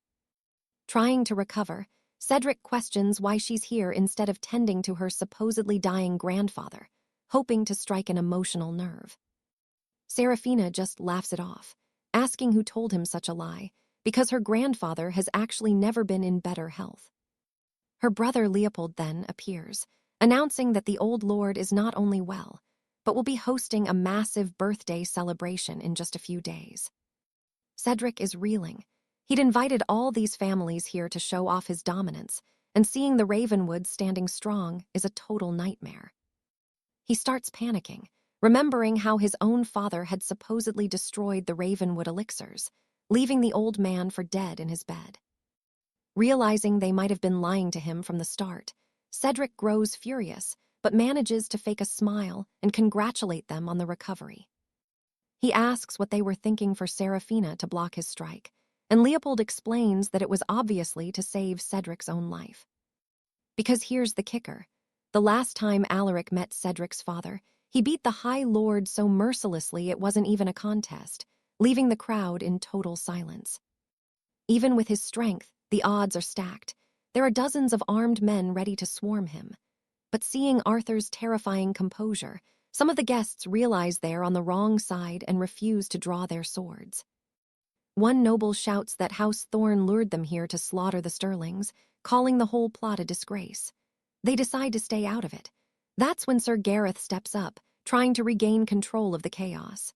Trying to recover, Cedric questions why she's here instead of tending to her supposedly dying grandfather, hoping to strike an emotional nerve. Seraphina just laughs it off, asking who told him such a lie, because her grandfather has actually never been in better health. Her brother Leopold then appears, announcing that the old lord is not only well, but will be hosting a massive birthday celebration in just a few days. Cedric is reeling. He'd invited all these families here to show off his dominance, and seeing the Ravenwoods standing strong is a total nightmare. He starts panicking, remembering how his own father had supposedly destroyed the Ravenwood elixirs, leaving the old man for dead in his bed. Realizing they might have been lying to him from the start, Cedric grows furious, but manages to fake a smile and congratulate them on the recovery. He asks what they were thinking for Seraphina to block his strike, and Leopold explains that it was obviously to save Cedric's own life. Because here's the kicker. The last time Alaric met Cedric's father, he beat the High Lord so mercilessly it wasn't even a contest, leaving the crowd in total silence. Even with his strength, the odds are stacked. There are dozens of armed men ready to swarm him. But seeing Arthur's terrifying composure, some of the guests realize they're on the wrong side and refuse to draw their swords. One noble shouts that House Thorne lured them here to slaughter the Stirlings, calling the whole plot a disgrace. They decide to stay out of it. That's when Sir Gareth steps up, trying to regain control of the chaos.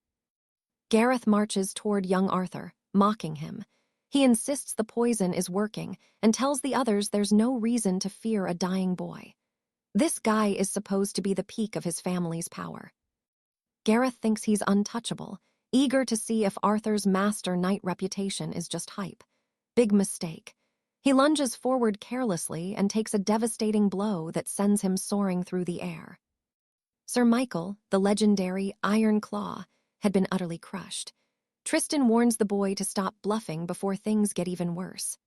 Gareth marches toward young Arthur, mocking him. He insists the poison is working and tells the others there's no reason to fear a dying boy. This guy is supposed to be the peak of his family's power. Gareth thinks he's untouchable, eager to see if Arthur's master knight reputation is just hype. Big mistake. He lunges forward carelessly and takes a devastating blow that sends him soaring through the air. Sir Michael, the legendary Iron Claw, had been utterly crushed. Tristan warns the boy to stop bluffing before things get even worse.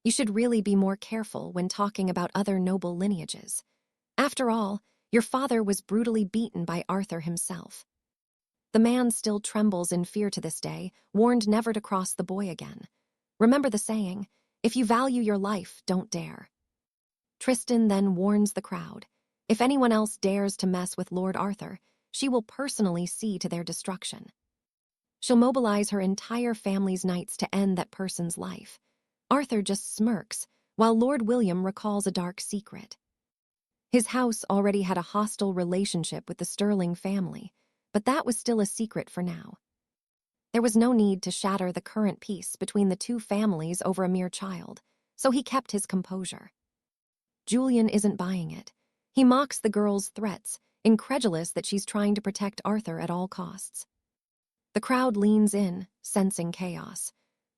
You should really be more careful when talking about other noble lineages. After all, your father was brutally beaten by Arthur himself. The man still trembles in fear to this day, warned never to cross the boy again. Remember the saying, if you value your life, don't dare. Tristan then warns the crowd. If anyone else dares to mess with Lord Arthur, she will personally see to their destruction. She'll mobilize her entire family's knights to end that person's life. Arthur just smirks, while Lord William recalls a dark secret. His house already had a hostile relationship with the Stirling family, but that was still a secret for now. There was no need to shatter the current peace between the two families over a mere child, so he kept his composure. Julian isn't buying it. He mocks the girl's threats, incredulous that she's trying to protect Arthur at all costs. The crowd leans in, sensing chaos.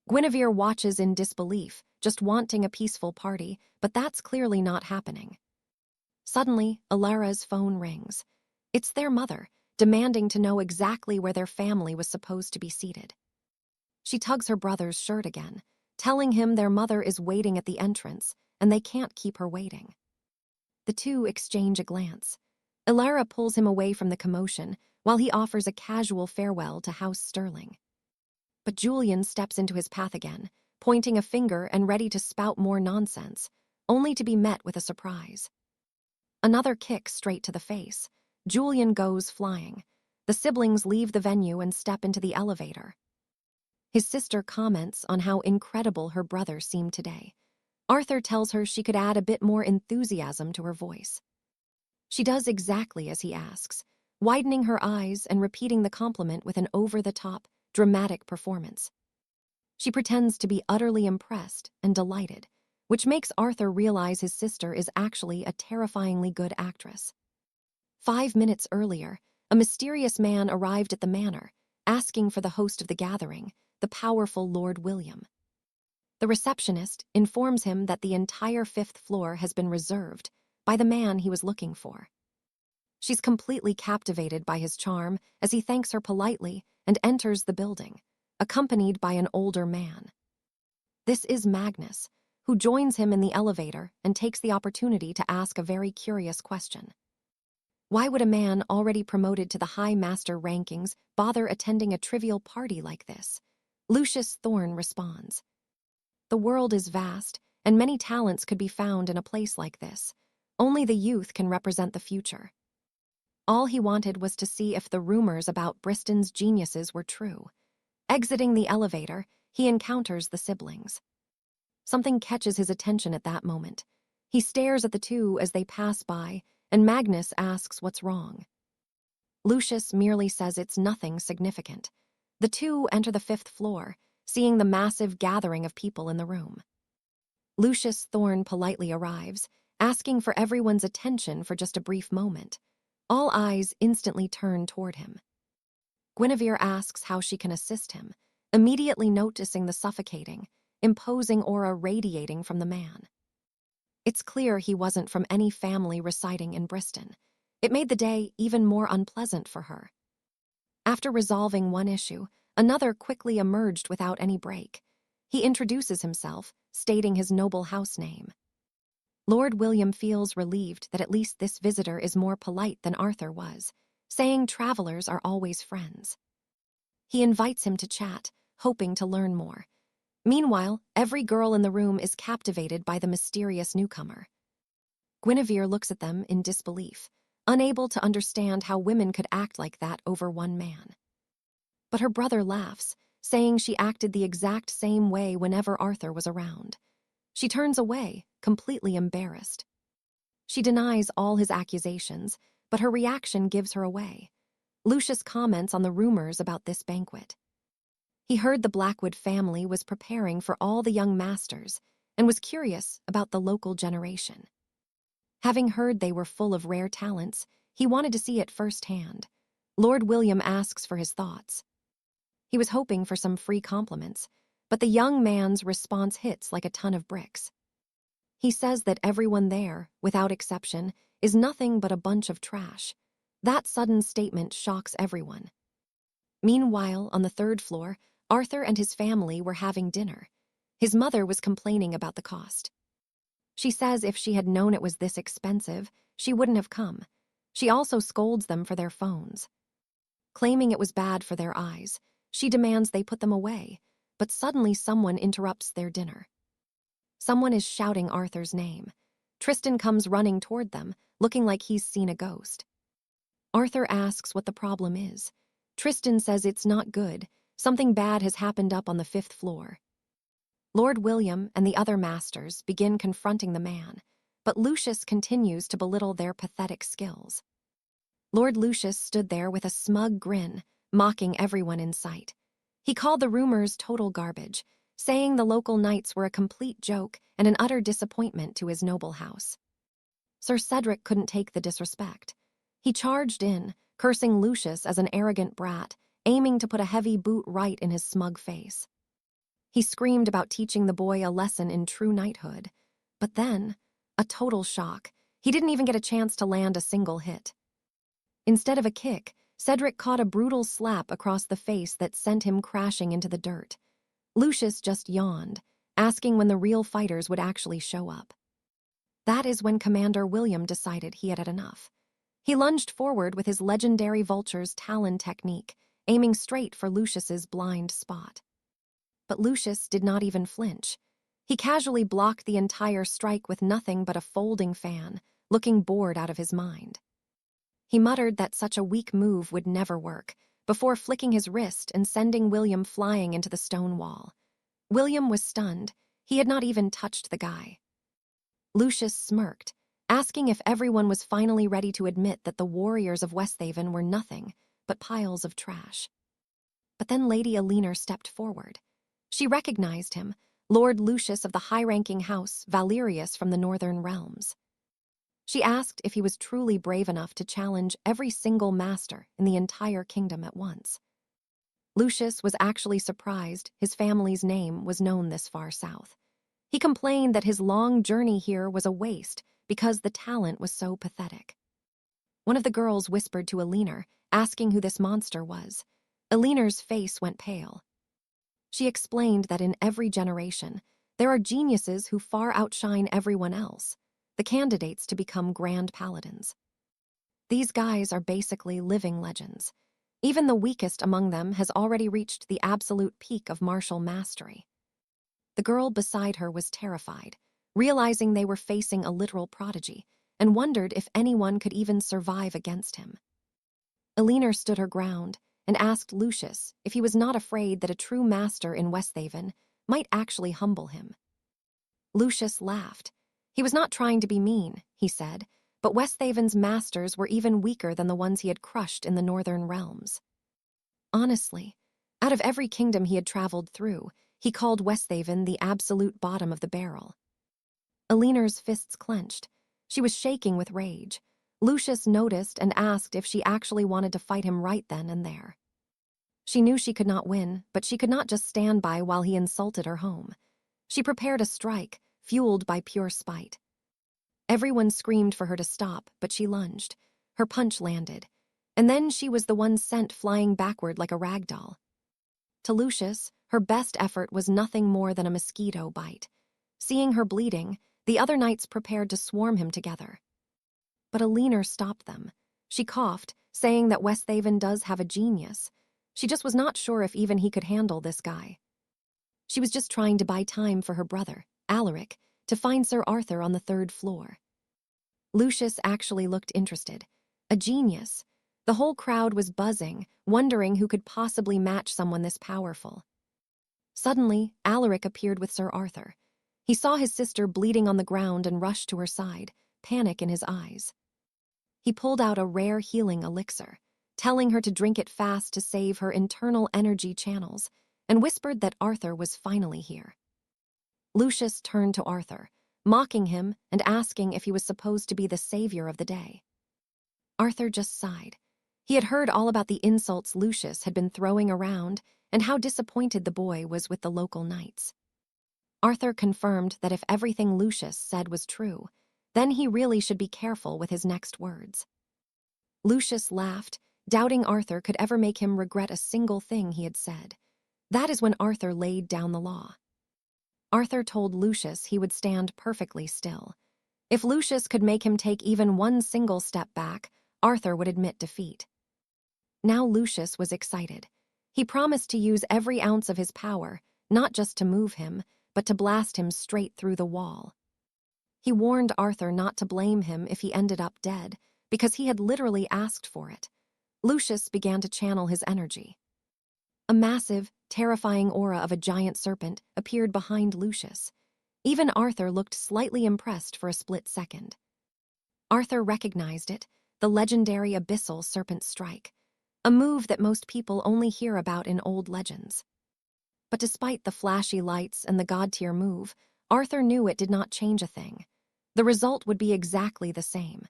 Guinevere watches in disbelief, just wanting a peaceful party, but that's clearly not happening. Suddenly, Alara's phone rings. It's their mother, demanding to know exactly where their family was supposed to be seated. She tugs her brother's shirt again, telling him their mother is waiting at the entrance, and they can't keep her waiting. The two exchange a glance. Alara pulls him away from the commotion, while he offers a casual farewell to House Stirling. But Julian steps into his path again, pointing a finger and ready to spout more nonsense, only to be met with a surprise. Another kick straight to the face. Julian goes flying. The siblings leave the venue and step into the elevator. His sister comments on how incredible her brother seemed today. Arthur tells her she could add a bit more enthusiasm to her voice. She does exactly as he asks, widening her eyes and repeating the compliment with an over-the-top, dramatic performance. She pretends to be utterly impressed and delighted, which makes Arthur realize his sister is actually a terrifyingly good actress. 5 minutes earlier, a mysterious man arrived at the manor, asking for the host of the gathering, the powerful Lord William. The receptionist informs him that the entire 5th floor has been reserved by the man he was looking for. She's completely captivated by his charm as he thanks her politely and enters the building, accompanied by an older man. This is Magnus, who joins him in the elevator and takes the opportunity to ask a very curious question. Why would a man already promoted to the high master rankings bother attending a trivial party like this? Lucius Thorne responds. The world is vast, and many talents could be found in a place like this. Only the youth can represent the future. All he wanted was to see if the rumors about Bristol's geniuses were true. Exiting the elevator, he encounters the siblings. Something catches his attention at that moment. He stares at the two as they pass by, and Magnus asks what's wrong. Lucius merely says it's nothing significant. The two enter the 5th floor, seeing the massive gathering of people in the room. Lucius Thorne politely arrives, asking for everyone's attention for just a brief moment. All eyes instantly turn toward him. Guinevere asks how she can assist him, immediately noticing the suffocating, imposing aura radiating from the man. It's clear he wasn't from any family residing in Bristol. It made the day even more unpleasant for her. After resolving one issue, another quickly emerged without any break. He introduces himself, stating his noble house name. Lord William feels relieved that at least this visitor is more polite than Arthur was, saying travelers are always friends. He invites him to chat, hoping to learn more. Meanwhile, every girl in the room is captivated by the mysterious newcomer. Guinevere looks at them in disbelief, unable to understand how women could act like that over one man. But her brother laughs, saying she acted the exact same way whenever Arthur was around. She turns away, completely embarrassed. She denies all his accusations, but her reaction gives her away. Lucius comments on the rumors about this banquet. He heard the Blackwood family was preparing for all the young masters and was curious about the local generation. Having heard they were full of rare talents, he wanted to see it firsthand. Lord William asks for his thoughts. He was hoping for some free compliments, but the young man's response hits like a ton of bricks. He says that everyone there, without exception, is nothing but a bunch of trash. That sudden statement shocks everyone. Meanwhile, on the 3rd floor, Arthur and his family were having dinner. His mother was complaining about the cost. She says if she had known it was this expensive, she wouldn't have come. She also scolds them for their phones. Claiming it was bad for their eyes, she demands they put them away, but suddenly someone interrupts their dinner. Someone is shouting Arthur's name. Tristan comes running toward them, looking like he's seen a ghost. Arthur asks what the problem is. Tristan says it's not good. Something bad has happened up on the 5th floor. Lord William and the other masters begin confronting the man, but Lucius continues to belittle their pathetic skills. Lord Lucius stood there with a smug grin, mocking everyone in sight. He called the rumors total garbage, saying the local knights were a complete joke and an utter disappointment to his noble house. Sir Cedric couldn't take the disrespect. He charged in, cursing Lucius as an arrogant brat, aiming to put a heavy boot right in his smug face. He screamed about teaching the boy a lesson in true knighthood. But then, a total shock, he didn't even get a chance to land a single hit. Instead of a kick, Cedric caught a brutal slap across the face that sent him crashing into the dirt. Lucius just yawned, asking when the real fighters would actually show up. That is when Commander William decided he had enough. He lunged forward with his legendary vulture's talon technique, aiming straight for Lucius's blind spot. But Lucius did not even flinch. He casually blocked the entire strike with nothing but a folding fan, looking bored out of his mind. He muttered that such a weak move would never work, before flicking his wrist and sending William flying into the stone wall. William was stunned. He had not even touched the guy. Lucius smirked, asking if everyone was finally ready to admit that the warriors of Westhaven were nothing but piles of trash. But then Lady Alener stepped forward. She recognized him, Lord Lucius of the high-ranking house, Valerius from the Northern Realms. She asked if he was truly brave enough to challenge every single master in the entire kingdom at once. Lucius was actually surprised his family's name was known this far south. He complained that his long journey here was a waste because the talent was so pathetic. One of the girls whispered to Alener, asking who this monster was. Alener's face went pale. She explained that in every generation, there are geniuses who far outshine everyone else, the candidates to become grand paladins. These guys are basically living legends. Even the weakest among them has already reached the absolute peak of martial mastery. The girl beside her was terrified, realizing they were facing a literal prodigy, and wondered if anyone could even survive against him. Alener stood her ground and asked Lucius if he was not afraid that a true master in Westhaven might actually humble him. Lucius laughed. He was not trying to be mean, he said, but Westhaven's masters were even weaker than the ones he had crushed in the Northern Realms. Honestly, out of every kingdom he had traveled through, he called Westhaven the absolute bottom of the barrel. Alener's fists clenched. She was shaking with rage. Lucius noticed and asked if she actually wanted to fight him right then and there. She knew she could not win, but she could not just stand by while he insulted her home. She prepared a strike, fueled by pure spite. Everyone screamed for her to stop, but she lunged. Her punch landed, and then she was the one sent flying backward like a rag doll. To Lucius, her best effort was nothing more than a mosquito bite. Seeing her bleeding, the other knights prepared to swarm him together. But Alener stopped them. She coughed, saying that Westhaven does have a genius. She just was not sure if even he could handle this guy. She was just trying to buy time for her brother, Alaric, to find Sir Arthur on the 3rd floor. Lucius actually looked interested. A genius. The whole crowd was buzzing, wondering who could possibly match someone this powerful. Suddenly, Alaric appeared with Sir Arthur. He saw his sister bleeding on the ground and rushed to her side, panic in his eyes. He pulled out a rare healing elixir, telling her to drink it fast to save her internal energy channels, and whispered that Arthur was finally here. Lucius turned to Arthur, mocking him and asking if he was supposed to be the savior of the day. Arthur just sighed. He had heard all about the insults Lucius had been throwing around and how disappointed the boy was with the local knights. Arthur confirmed that if everything Lucius said was true, then he really should be careful with his next words. Lucius laughed, doubting Arthur could ever make him regret a single thing he had said. That is when Arthur laid down the law. Arthur told Lucius he would stand perfectly still. If Lucius could make him take even one single step back, Arthur would admit defeat. Now Lucius was excited. He promised to use every ounce of his power, not just to move him, but to blast him straight through the wall. He warned Arthur not to blame him if he ended up dead, because he had literally asked for it. Lucius began to channel his energy. A massive, terrifying aura of a giant serpent appeared behind Lucius. Even Arthur looked slightly impressed for a split second. Arthur recognized it, the legendary abyssal serpent strike, a move that most people only hear about in old legends. But despite the flashy lights and the god-tier move, Arthur knew it did not change a thing. The result would be exactly the same.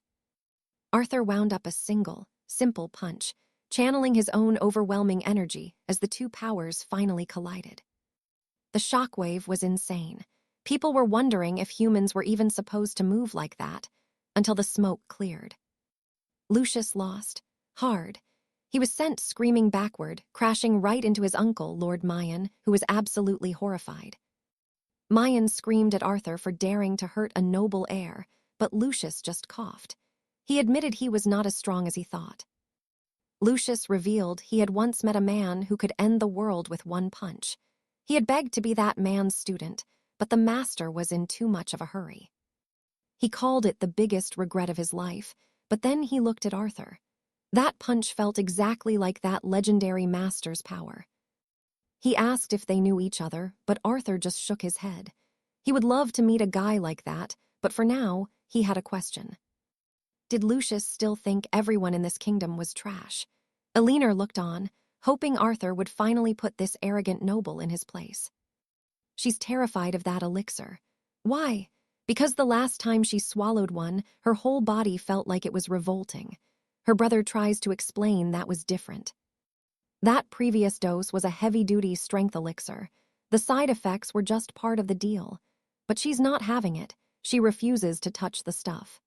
Arthur wound up a single, simple punch, channeling his own overwhelming energy as the two powers finally collided. The shockwave was insane. People were wondering if humans were even supposed to move like that, until the smoke cleared. Lucius lost, hard. He was sent screaming backward, crashing right into his uncle, Lord Mayan, who was absolutely horrified. Mayan screamed at Arthur for daring to hurt a noble heir, but Lucius just coughed. He admitted he was not as strong as he thought. Lucius revealed he had once met a man who could end the world with one punch. He had begged to be that man's student, but the master was in too much of a hurry. He called it the biggest regret of his life, but then he looked at Arthur. That punch felt exactly like that legendary master's power. He asked if they knew each other, but Arthur just shook his head. He would love to meet a guy like that, but for now, he had a question. Did Lucius still think everyone in this kingdom was trash? Alener looked on, hoping Arthur would finally put this arrogant noble in his place. She's terrified of that elixir. Why? Because the last time she swallowed one, her whole body felt like it was revolting. Her brother tries to explain that was different. That previous dose was a heavy-duty strength elixir. The side effects were just part of the deal. But she's not having it. She refuses to touch the stuff.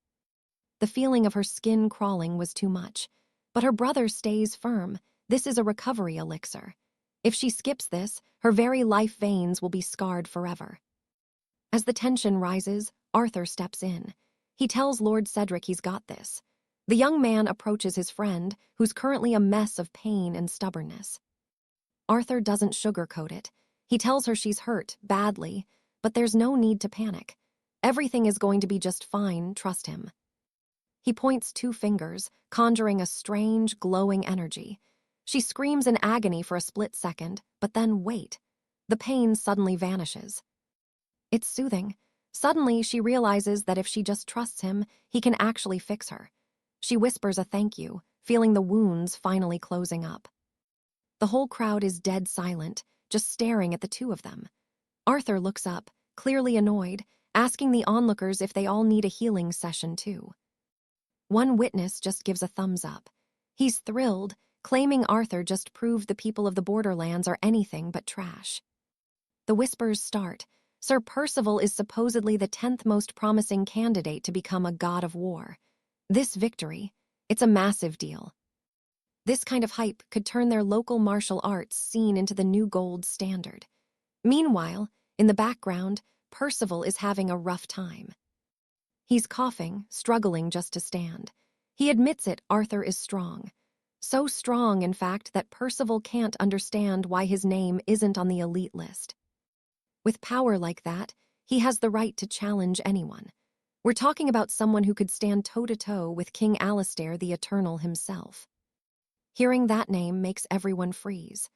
The feeling of her skin crawling was too much. But her brother stays firm. This is a recovery elixir. If she skips this, her very life veins will be scarred forever. As the tension rises, Arthur steps in. He tells Lord Cedric he's got this. The young man approaches his friend, who's currently a mess of pain and stubbornness. Arthur doesn't sugarcoat it. He tells her she's hurt, badly, but there's no need to panic. Everything is going to be just fine, trust him. He points 2 fingers, conjuring a strange, glowing energy. She screams in agony for a split second, but then wait. The pain suddenly vanishes. It's soothing. Suddenly, she realizes that if she just trusts him, he can actually fix her. She whispers a thank you, feeling the wounds finally closing up. The whole crowd is dead silent, just staring at the two of them. Arthur looks up, clearly annoyed, asking the onlookers if they all need a healing session too. One witness just gives a thumbs up. He's thrilled, claiming Arthur just proved the people of the borderlands are anything but trash. The whispers start. Sir Percival is supposedly the 10th most promising candidate to become a god of war. This victory, it's a massive deal. This kind of hype could turn their local martial arts scene into the new gold standard. Meanwhile, in the background, Percival is having a rough time. He's coughing, struggling just to stand. He admits it, Arthur is strong. So strong, in fact, that Percival can't understand why his name isn't on the elite list. With power like that, he has the right to challenge anyone. We're talking about someone who could stand toe-to-toe with King Alistair the Eternal himself. Hearing that name makes everyone freeze.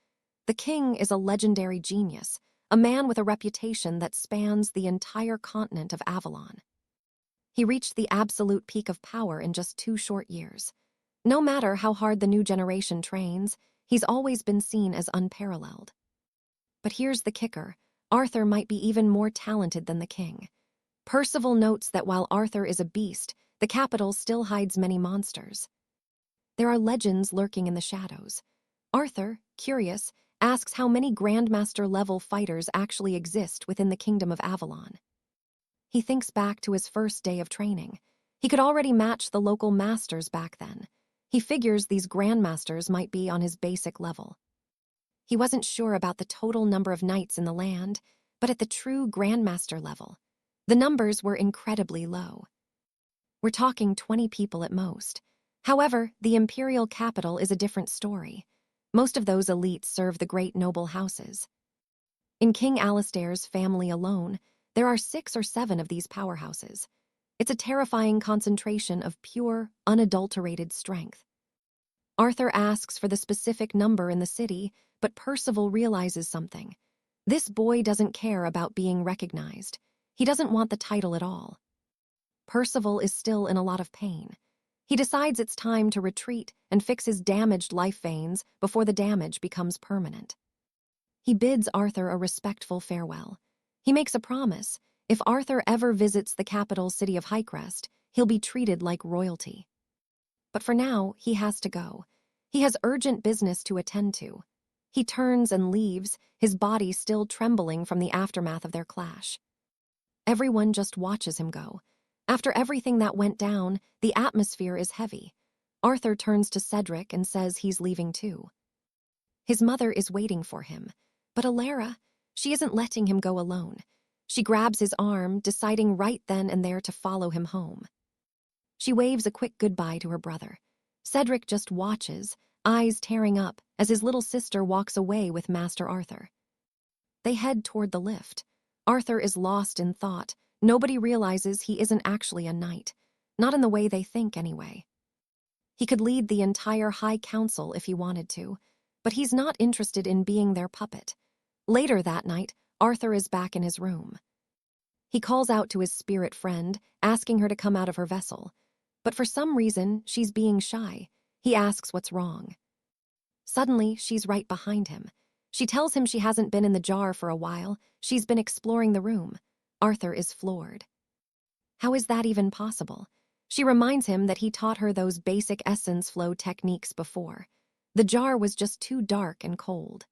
The king is a legendary genius, a man with a reputation that spans the entire continent of Avalon. He reached the absolute peak of power in just 2 short years. No matter how hard the new generation trains, he's always been seen as unparalleled. But here's the kicker. Arthur might be even more talented than the king. Percival notes that while Arthur is a beast, the capital still hides many monsters. There are legends lurking in the shadows. Arthur, curious, asks how many Grandmaster-level fighters actually exist within the Kingdom of Avalon. He thinks back to his first day of training. He could already match the local masters back then. He figures these Grandmasters might be on his basic level. He wasn't sure about the total number of knights in the land, but at the true Grandmaster level, the numbers were incredibly low. We're talking 20 people at most. However, the imperial capital is a different story. Most of those elites serve the great noble houses. In King Alistair's family alone, there are 6 or 7 of these powerhouses. It's a terrifying concentration of pure, unadulterated strength. Arthur asks for the specific number in the city, but Percival realizes something. This boy doesn't care about being recognized. He doesn't want the title at all. Percival is still in a lot of pain. He decides it's time to retreat and fix his damaged life veins before the damage becomes permanent. He bids Arthur a respectful farewell. He makes a promise. If Arthur ever visits the capital city of Highcrest, he'll be treated like royalty. But for now, he has to go. He has urgent business to attend to. He turns and leaves, his body still trembling from the aftermath of their clash. Everyone just watches him go. After everything that went down, the atmosphere is heavy. Arthur turns to Cedric and says he's leaving too. His mother is waiting for him, but Alara, she isn't letting him go alone. She grabs his arm, deciding right then and there to follow him home. She waves a quick goodbye to her brother. Cedric just watches, eyes tearing up, as his little sister walks away with Master Arthur. They head toward the lift. Arthur is lost in thought. Nobody realizes he isn't actually a knight. Not in the way they think, anyway. He could lead the entire High Council if he wanted to, but he's not interested in being their puppet. Later that night, Arthur is back in his room. He calls out to his spirit friend, asking her to come out of her vessel. But for some reason, she's being shy. He asks what's wrong. Suddenly, she's right behind him. She tells him she hasn't been in the jar for a while. She's been exploring the room. Arthur is floored. How is that even possible? She reminds him that he taught her those basic essence flow techniques before. The jar was just too dark and cold.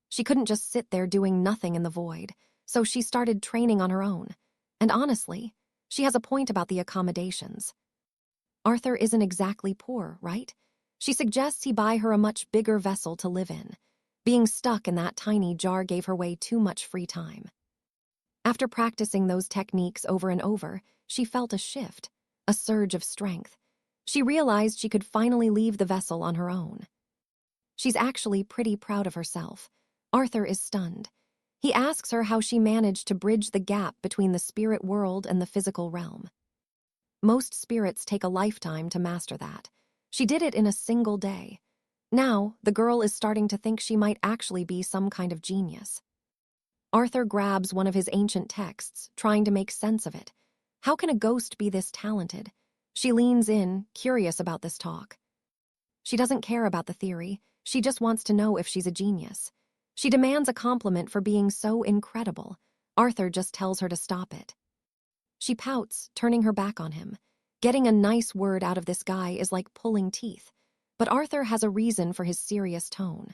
She couldn't just sit there doing nothing in the void, so she started training on her own. And honestly, she has a point about the accommodations. Arthur isn't exactly poor, right? She suggests he buy her a much bigger vessel to live in. Being stuck in that tiny jar gave her way too much free time. After practicing those techniques over and over, she felt a shift, a surge of strength. She realized she could finally leave the vessel on her own. She's actually pretty proud of herself. Arthur is stunned. He asks her how she managed to bridge the gap between the spirit world and the physical realm. Most spirits take a lifetime to master that. She did it in a single day. Now, the girl is starting to think she might actually be some kind of genius. Arthur grabs one of his ancient texts, trying to make sense of it. How can a ghost be this talented? She leans in, curious about this talk. She doesn't care about the theory. She just wants to know if she's a genius. She demands a compliment for being so incredible. Arthur just tells her to stop it. She pouts, turning her back on him. Getting a nice word out of this guy is like pulling teeth. But Arthur has a reason for his serious tone.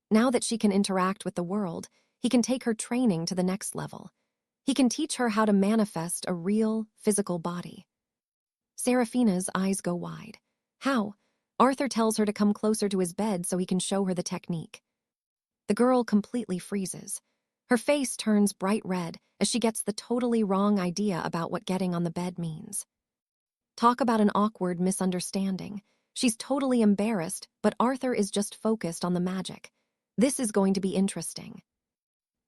Now that she can interact with the world, he can take her training to the next level. He can teach her how to manifest a real, physical body. Seraphina's eyes go wide. How? Arthur tells her to come closer to his bed so he can show her the technique. The girl completely freezes. Her face turns bright red as she gets the totally wrong idea about what getting on the bed means. Talk about an awkward misunderstanding. She's totally embarrassed, but Arthur is just focused on the magic. This is going to be interesting.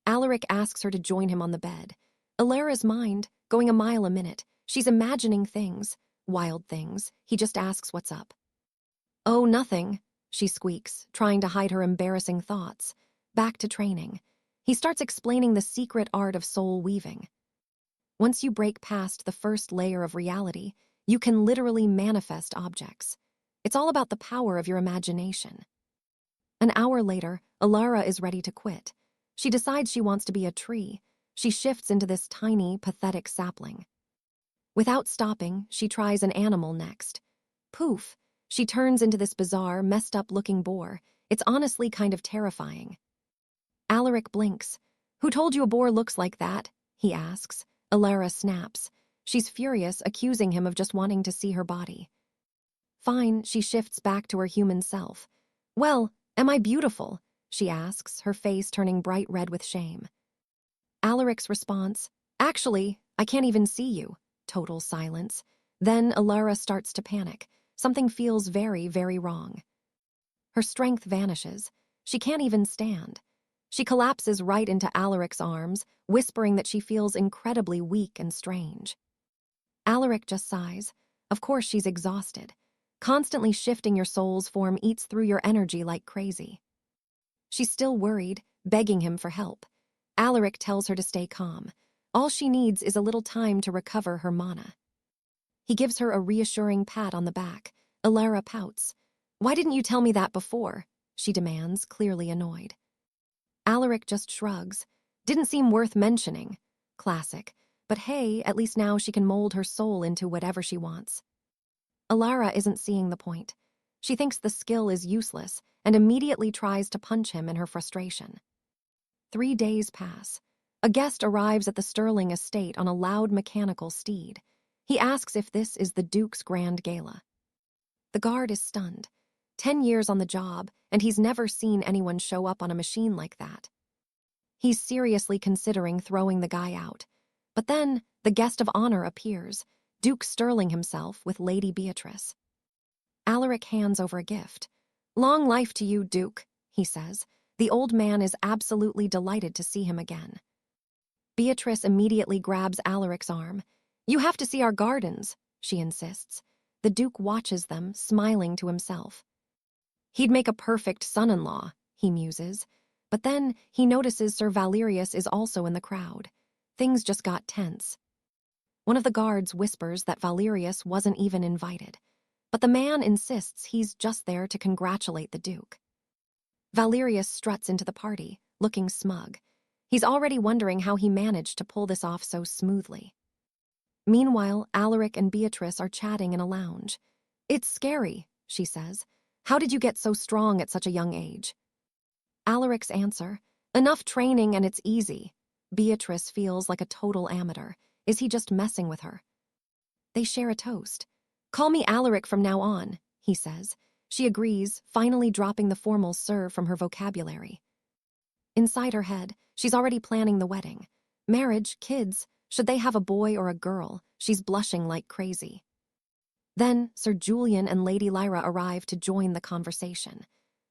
Alaric asks her to join him on the bed. Alara's mind, going a mile a minute. She's imagining things, wild things. He just asks what's up. Oh, nothing, she squeaks, trying to hide her embarrassing thoughts. Back to training. He starts explaining the secret art of soul weaving. Once you break past the first layer of reality, you can literally manifest objects. It's all about the power of your imagination. An hour later, Alara is ready to quit. She decides she wants to be a tree. She shifts into this tiny, pathetic sapling. Without stopping, she tries an animal next. Poof! She turns into this bizarre, messed-up-looking boar. It's honestly kind of terrifying. Alaric blinks. Who told you a boar looks like that? He asks. Alara snaps. She's furious, accusing him of just wanting to see her body. Fine, she shifts back to her human self. Well, am I beautiful? She asks, her face turning bright red with shame. Alaric's response, actually, I can't even see you. Total silence. Then Alara starts to panic. Something feels very, very wrong. Her strength vanishes. She can't even stand. She collapses right into Alaric's arms, whispering that she feels incredibly weak and strange. Alaric just sighs. Of course she's exhausted. Constantly shifting your soul's form eats through your energy like crazy. She's still worried, begging him for help. Alaric tells her to stay calm. All she needs is a little time to recover her mana. He gives her a reassuring pat on the back. Alara pouts. Why didn't you tell me that before? She demands, clearly annoyed. Alaric just shrugs. Didn't seem worth mentioning. Classic. But hey, at least now she can mold her soul into whatever she wants. Alara isn't seeing the point. She thinks the skill is useless and immediately tries to punch him in her frustration. 3 days pass. A guest arrives at the Sterling estate on a loud mechanical steed. He asks if this is the Duke's grand gala. The guard is stunned. 10 years on the job, and he's never seen anyone show up on a machine like that. He's seriously considering throwing the guy out. But then, the guest of honor appears, Duke Sterling himself with Lady Beatrice. Alaric hands over a gift. Long life to you, Duke, he says. The old man is absolutely delighted to see him again. Beatrice immediately grabs Alaric's arm. You have to see our gardens, she insists. The Duke watches them, smiling to himself. He'd make a perfect son-in-law, he muses. But then he notices Sir Valerius is also in the crowd. Things just got tense. One of the guards whispers that Valerius wasn't even invited. But the man insists he's just there to congratulate the Duke. Valerius struts into the party, looking smug. He's already wondering how he managed to pull this off so smoothly. Meanwhile, Alaric and Beatrice are chatting in a lounge. "It's scary," she says. "How did you get so strong at such a young age?" Alaric's answer, "Enough training and it's easy." Beatrice feels like a total amateur. Is he just messing with her? They share a toast. "Call me Alaric from now on," he says. She agrees, finally dropping the formal sir from her vocabulary. Inside her head, she's already planning the wedding. Marriage, kids, should they have a boy or a girl? She's blushing like crazy. Then, Sir Julian and Lady Lyra arrive to join the conversation.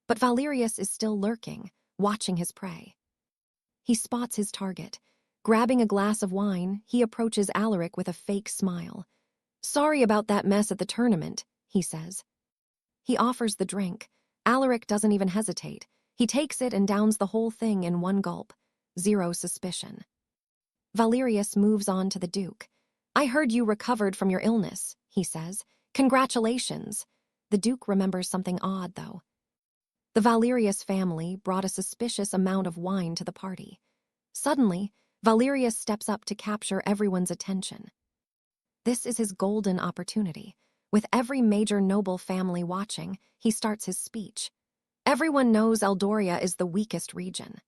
But Valerius is still lurking, watching his prey. He spots his target. Grabbing a glass of wine, he approaches Alaric with a fake smile. "Sorry about that mess at the tournament," he says. He offers the drink. Alaric doesn't even hesitate. He takes it and downs the whole thing in one gulp. Zero suspicion. Valerius moves on to the Duke. "I heard you recovered from your illness," he says. "Congratulations." The Duke remembers something odd, though. The Valerius family brought a suspicious amount of wine to the party. Suddenly, Valerius steps up to capture everyone's attention. This is his golden opportunity. With every major noble family watching, he starts his speech. Everyone knows Eldoria is the weakest region.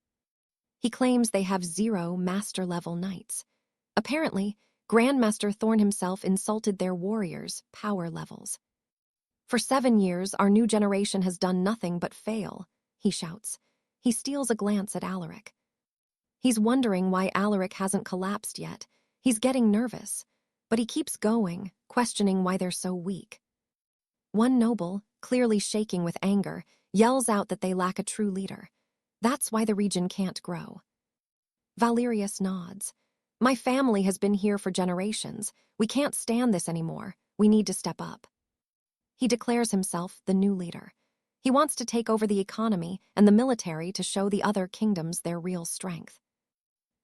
He claims they have 0 master-level knights. Apparently, Grandmaster Thorn himself insulted their warriors' power levels. "For 7 years, our new generation has done nothing but fail," he shouts. He steals a glance at Alaric. He's wondering why Alaric hasn't collapsed yet. He's getting nervous. But he keeps going, questioning why they're so weak. One noble, clearly shaking with anger, yells out that they lack a true leader. That's why the region can't grow. Valerius nods. "My family has been here for generations. We can't stand this anymore. We need to step up." He declares himself the new leader. He wants to take over the economy and the military to show the other kingdoms their real strength.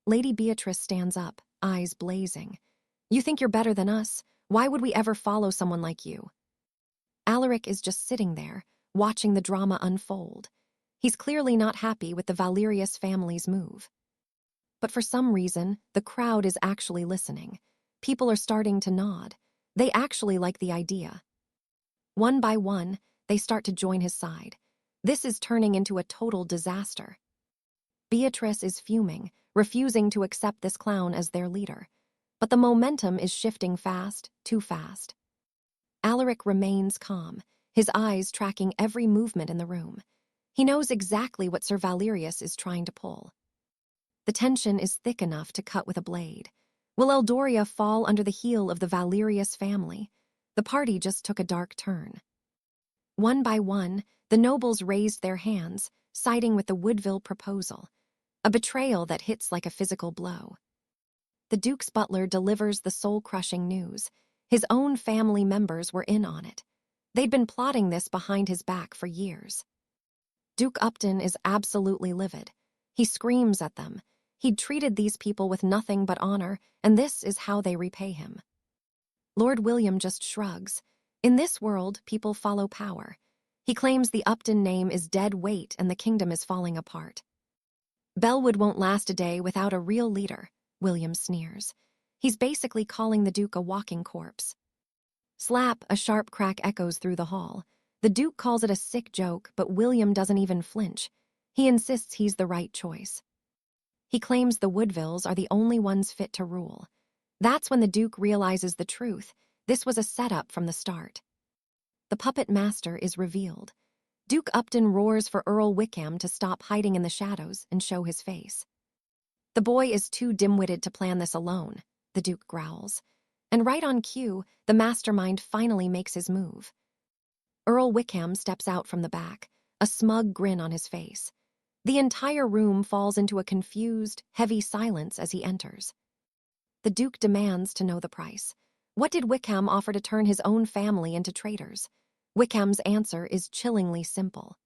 Lady Beatrice stands up, eyes blazing. "You think you're better than us? Why would we ever follow someone like you?" Alaric is just sitting there, watching the drama unfold. He's clearly not happy with the Valerius family's move. But for some reason, the crowd is actually listening. People are starting to nod. They actually like the idea. One by one, they start to join his side. This is turning into a total disaster. Beatrice is fuming, refusing to accept this clown as their leader. But the momentum is shifting fast, too fast. Alaric remains calm, his eyes tracking every movement in the room. He knows exactly what Sir Valerius is trying to pull. The tension is thick enough to cut with a blade. Will Eldoria fall under the heel of the Valerius family? The party just took a dark turn. One by one, the nobles raised their hands, siding with the Woodville proposal, a betrayal that hits like a physical blow. The Duke's butler delivers the soul-crushing news. His own family members were in on it. They'd been plotting this behind his back for years. Duke Upton is absolutely livid. He screams at them. He'd treated these people with nothing but honor, and this is how they repay him. Lord William just shrugs. In this world, people follow power. He claims the Upton name is dead weight and the kingdom is falling apart. "Bellwood won't last a day without a real leader," William sneers. He's basically calling the Duke a walking corpse. Slap, a sharp crack echoes through the hall. The Duke calls it a sick joke, but William doesn't even flinch. He insists he's the right choice. He claims the Woodvilles are the only ones fit to rule. That's when the Duke realizes the truth. This was a setup from the start. The puppet master is revealed. Duke Upton roars for Earl Wickham to stop hiding in the shadows and show his face. "The boy is too dim-witted to plan this alone," the Duke growls. And right on cue, the mastermind finally makes his move. Earl Wickham steps out from the back, a smug grin on his face. The entire room falls into a confused, heavy silence as he enters. The Duke demands to know the price. What did Wickham offer to turn his own family into traitors? Wickham's answer is chillingly simple.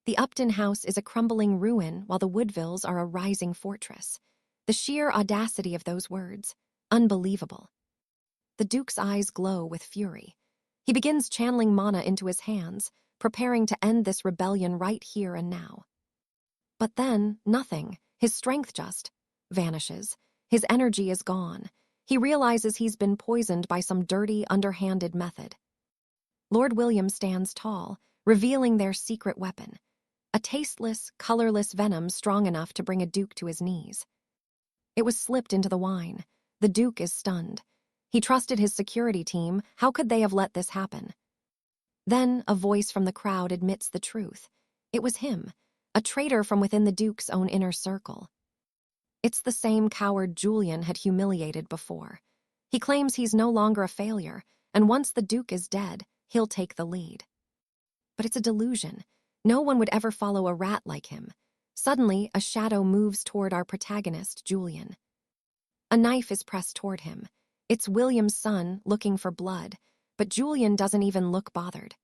The Upton house is a crumbling ruin while the Woodvilles are a rising fortress. The sheer audacity of those words. Unbelievable. The Duke's eyes glow with fury. He begins channeling mana into his hands, preparing to end this rebellion right here and now. But then, nothing. His strength just vanishes. His energy is gone. He realizes he's been poisoned by some dirty, underhanded method. Lord William stands tall, revealing their secret weapon. A tasteless, colorless venom strong enough to bring a duke to his knees. It was slipped into the wine. The duke is stunned. He trusted his security team. How could they have let this happen? Then a voice from the crowd admits the truth. It was him, a traitor from within the duke's own inner circle. It's the same coward Julian had humiliated before. He claims he's no longer a failure, and once the duke is dead, he'll take the lead. But it's a delusion. No one would ever follow a rat like him. Suddenly, a shadow moves toward our protagonist, Julian. A knife is pressed toward him. It's William's son looking for blood, but Julian doesn't even look bothered.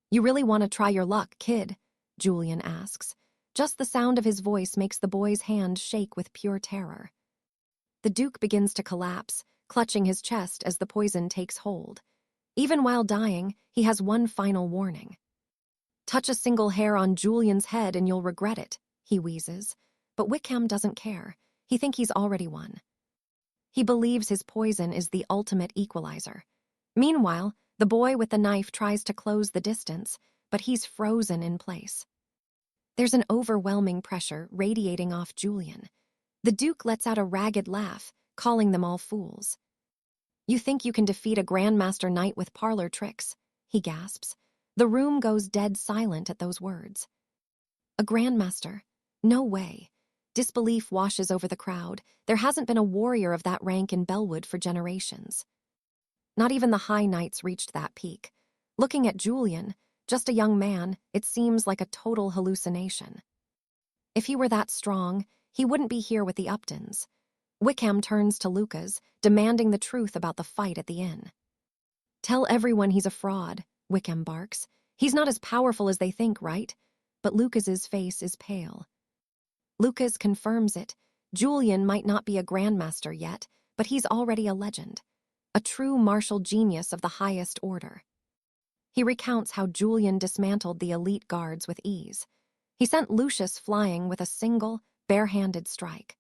"You really want to try your luck, kid?" Julian asks. Just the sound of his voice makes the boy's hand shake with pure terror. The duke begins to collapse, clutching his chest as the poison takes hold. Even while dying, he has one final warning. "Touch a single hair on Julian's head and you'll regret it," he wheezes. But Wickham doesn't care. He thinks he's already won. He believes his poison is the ultimate equalizer. Meanwhile, the boy with the knife tries to close the distance, but he's frozen in place. There's an overwhelming pressure radiating off Julian. The duke lets out a ragged laugh, calling them all fools. "You think you can defeat a Grandmaster Knight with parlor tricks?" he gasps. The room goes dead silent at those words. A Grandmaster? No way. Disbelief washes over the crowd. There hasn't been a warrior of that rank in Bellwood for generations. Not even the High Knights reached that peak. Looking at Julian, just a young man, it seems like a total hallucination. If he were that strong, he wouldn't be here with the Uptons. Wickham turns to Lucas, demanding the truth about the fight at the inn. "Tell everyone he's a fraud," Wickham barks. "He's not as powerful as they think, right?" But Lucas's face is pale. Lucas confirms it. Julian might not be a grandmaster yet, but he's already a legend. A true martial genius of the highest order. He recounts how Julian dismantled the elite guards with ease. He sent Lucius flying with a single, bare-handed strike.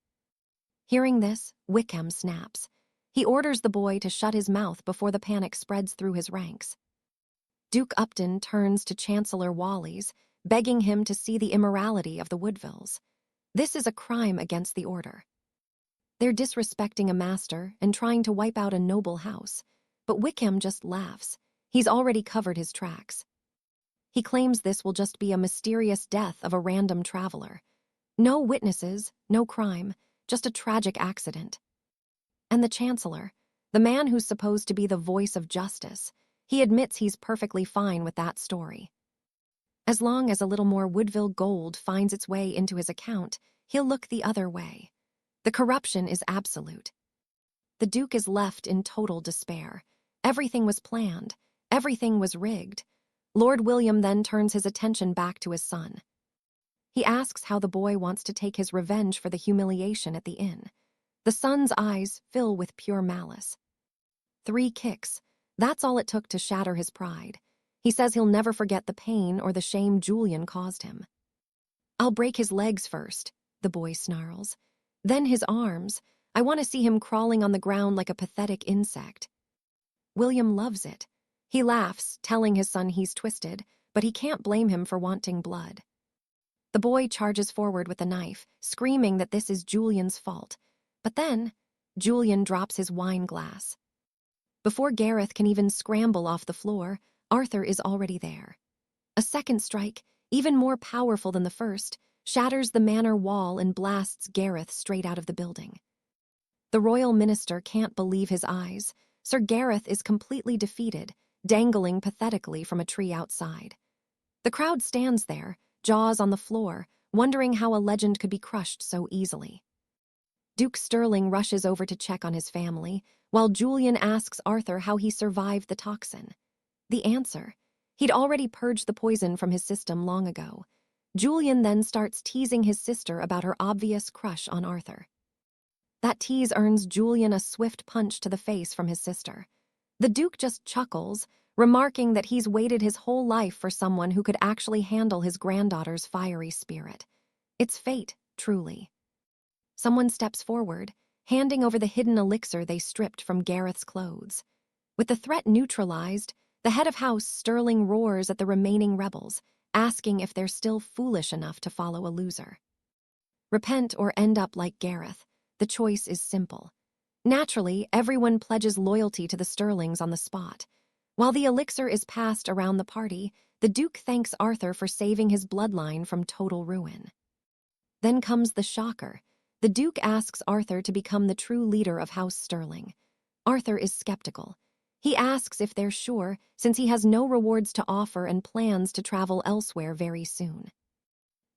Hearing this, Wickham snaps. He orders the boy to shut his mouth before the panic spreads through his ranks. Duke Upton turns to Chancellor Wallis, begging him to see the immorality of the Woodvilles. This is a crime against the order. They're disrespecting a master and trying to wipe out a noble house, but Wickham just laughs. He's already covered his tracks. He claims this will just be a mysterious death of a random traveler. No witnesses, no crime, just a tragic accident. And the Chancellor, the man who's supposed to be the voice of justice, he admits he's perfectly fine with that story. As long as a little more Woodville gold finds its way into his account, he'll look the other way. The corruption is absolute. The Duke is left in total despair. Everything was planned. Everything was rigged. Lord William then turns his attention back to his son. He asks how the boy wants to take his revenge for the humiliation at the inn. The son's eyes fill with pure malice. 3 kicks. That's all it took to shatter his pride. He says he'll never forget the pain or the shame Julian caused him. "I'll break his legs first," the boy snarls. "Then his arms. I want to see him crawling on the ground like a pathetic insect." William loves it. He laughs, telling his son he's twisted, but he can't blame him for wanting blood. The boy charges forward with the knife, screaming that this is Julian's fault. But then, Julian drops his wine glass. Before Gareth can even scramble off the floor, Arthur is already there. A second strike, even more powerful than the first, shatters the manor wall and blasts Gareth straight out of the building. The royal minister can't believe his eyes. Sir Gareth is completely defeated, dangling pathetically from a tree outside. The crowd stands there, jaws on the floor, wondering how a legend could be crushed so easily. Duke Sterling rushes over to check on his family, while Julian asks Arthur how he survived the toxin. The answer: he'd already purged the poison from his system long ago. Julian then starts teasing his sister about her obvious crush on Arthur. That tease earns Julian a swift punch to the face from his sister. The Duke just chuckles, remarking that he's waited his whole life for someone who could actually handle his granddaughter's fiery spirit. It's fate, truly. Someone steps forward, handing over the hidden elixir they stripped from Gareth's clothes. With the threat neutralized, the head of House Sterling roars at the remaining rebels, asking if they're still foolish enough to follow a loser. Repent or end up like Gareth. The choice is simple. Naturally, everyone pledges loyalty to the Sterlings on the spot. While the elixir is passed around the party, the Duke thanks Arthur for saving his bloodline from total ruin. Then comes the shocker. The Duke asks Arthur to become the true leader of House Sterling. Arthur is skeptical. He asks if they're sure, since he has no rewards to offer and plans to travel elsewhere very soon.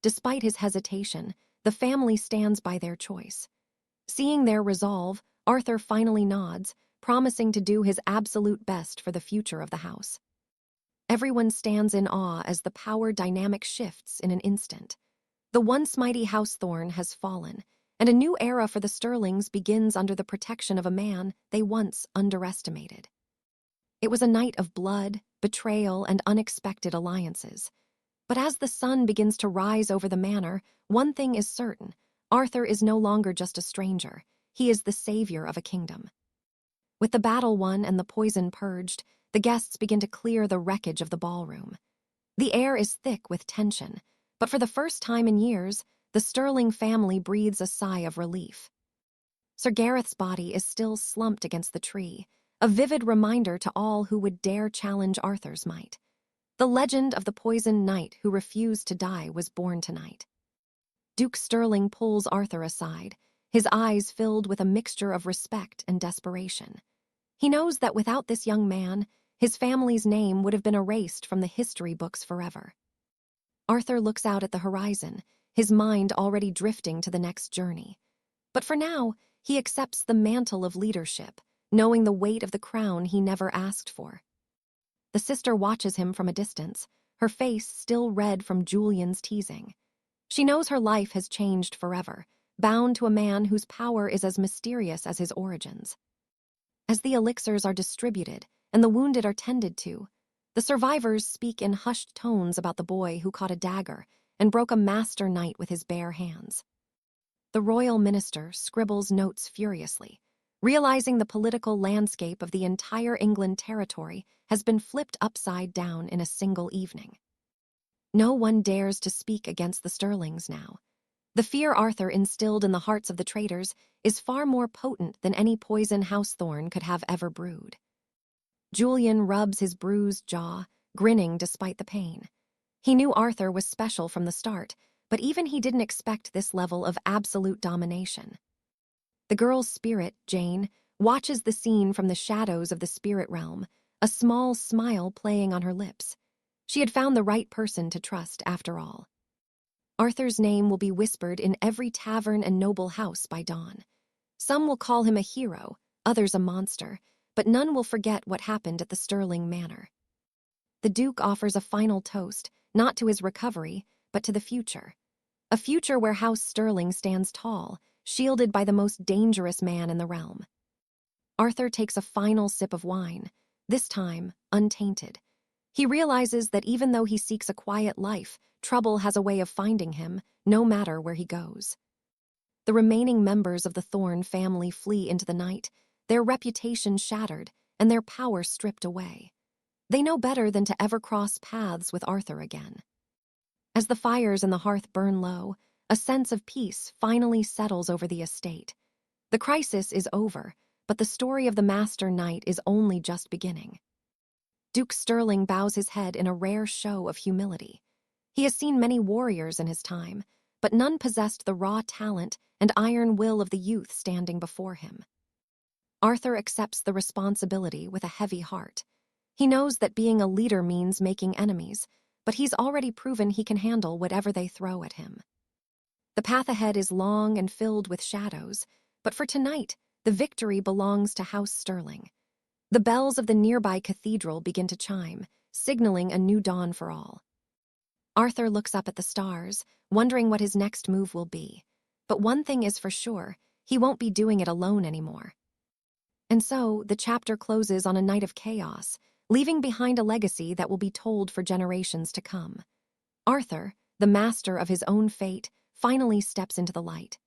Despite his hesitation, the family stands by their choice. Seeing their resolve, Arthur finally nods, promising to do his absolute best for the future of the house. Everyone stands in awe as the power dynamic shifts in an instant. The once mighty House Thorne has fallen, and a new era for the Sterlings begins under the protection of a man they once underestimated. It was a night of blood, betrayal, and unexpected alliances. But as the sun begins to rise over the manor, one thing is certain: Arthur is no longer just a stranger. He is the savior of a kingdom. With the battle won and the poison purged, the guests begin to clear the wreckage of the ballroom. The air is thick with tension, but for the first time in years, the Sterling family breathes a sigh of relief. Sir Gareth's body is still slumped against the tree, a vivid reminder to all who would dare challenge Arthur's might. The legend of the poisoned knight who refused to die was born tonight. Duke Sterling pulls Arthur aside, his eyes filled with a mixture of respect and desperation. He knows that without this young man, his family's name would have been erased from the history books forever. Arthur looks out at the horizon, his mind already drifting to the next journey. But for now, he accepts the mantle of leadership, knowing the weight of the crown he never asked for. The sister watches him from a distance, her face still red from Julian's teasing. She knows her life has changed forever, bound to a man whose power is as mysterious as his origins. As the elixirs are distributed and the wounded are tended to, the survivors speak in hushed tones about the boy who caught a dagger and broke a master knight with his bare hands. The royal minister scribbles notes furiously, realizing the political landscape of the entire England territory has been flipped upside down in a single evening. No one dares to speak against the Sterlings now. The fear Arthur instilled in the hearts of the traitors is far more potent than any poison House Thorne could have ever brewed. Julian rubs his bruised jaw, grinning despite the pain. He knew Arthur was special from the start, but even he didn't expect this level of absolute domination. The girl's spirit, Jane, watches the scene from the shadows of the spirit realm, a small smile playing on her lips. She had found the right person to trust after all. Arthur's name will be whispered in every tavern and noble house by dawn. Some will call him a hero, others a monster, but none will forget what happened at the Sterling Manor. The Duke offers a final toast, not to his recovery, but to the future. A future where House Sterling stands tall, shielded by the most dangerous man in the realm. Arthur takes a final sip of wine, this time untainted. He realizes that even though he seeks a quiet life, trouble has a way of finding him, no matter where he goes. The remaining members of the Thorne family flee into the night, their reputation shattered and their power stripped away. They know better than to ever cross paths with Arthur again. As the fires in the hearth burn low, a sense of peace finally settles over the estate. The crisis is over, but the story of the Master Knight is only just beginning. Duke Sterling bows his head in a rare show of humility. He has seen many warriors in his time, but none possessed the raw talent and iron will of the youth standing before him. Arthur accepts the responsibility with a heavy heart. He knows that being a leader means making enemies, but he's already proven he can handle whatever they throw at him. The path ahead is long and filled with shadows, but for tonight, the victory belongs to House Sterling. The bells of the nearby cathedral begin to chime, signaling a new dawn for all. Arthur looks up at the stars, wondering what his next move will be. But one thing is for sure, he won't be doing it alone anymore. And so, the chapter closes on a night of chaos, leaving behind a legacy that will be told for generations to come. Arthur, the master of his own fate, finally steps into the light.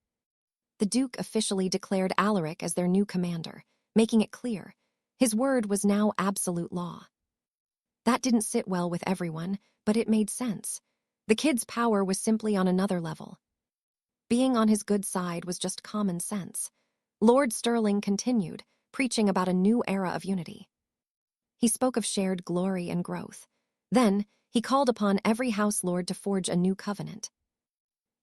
The Duke officially declared Alaric as their new commander, making it clear his word was now absolute law. That didn't sit well with everyone, but it made sense. The kid's power was simply on another level. Being on his good side was just common sense. Lord Stirling continued, preaching about a new era of unity. He spoke of shared glory and growth. Then, he called upon every house lord to forge a new covenant.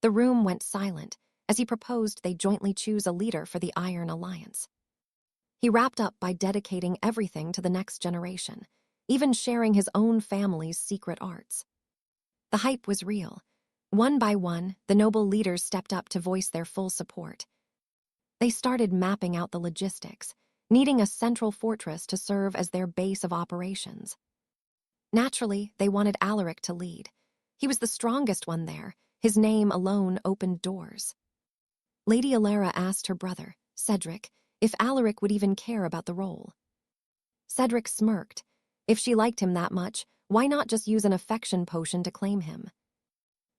The room went silent as he proposed they jointly choose a leader for the Iron Alliance. He wrapped up by dedicating everything to the next generation, even sharing his own family's secret arts. The hype was real. One by one, the noble leaders stepped up to voice their full support. They started mapping out the logistics, needing a central fortress to serve as their base of operations. Naturally, they wanted Alaric to lead. He was the strongest one there. His name alone opened doors. Lady Alara asked her brother, Cedric, if Alaric would even care about the role. Cedric smirked. If she liked him that much, why not just use an affection potion to claim him?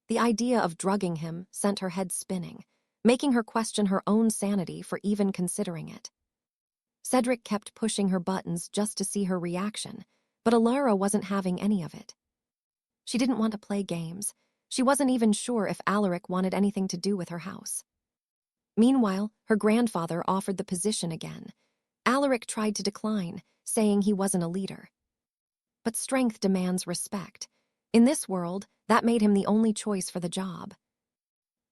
The idea of drugging him sent her head spinning, making her question her own sanity for even considering it. Cedric kept pushing her buttons just to see her reaction, but Alara wasn't having any of it. She didn't want to play games. She wasn't even sure if Alaric wanted anything to do with her house. Meanwhile, her grandfather offered the position again. Alaric tried to decline, saying he wasn't a leader. But strength demands respect. In this world, that made him the only choice for the job.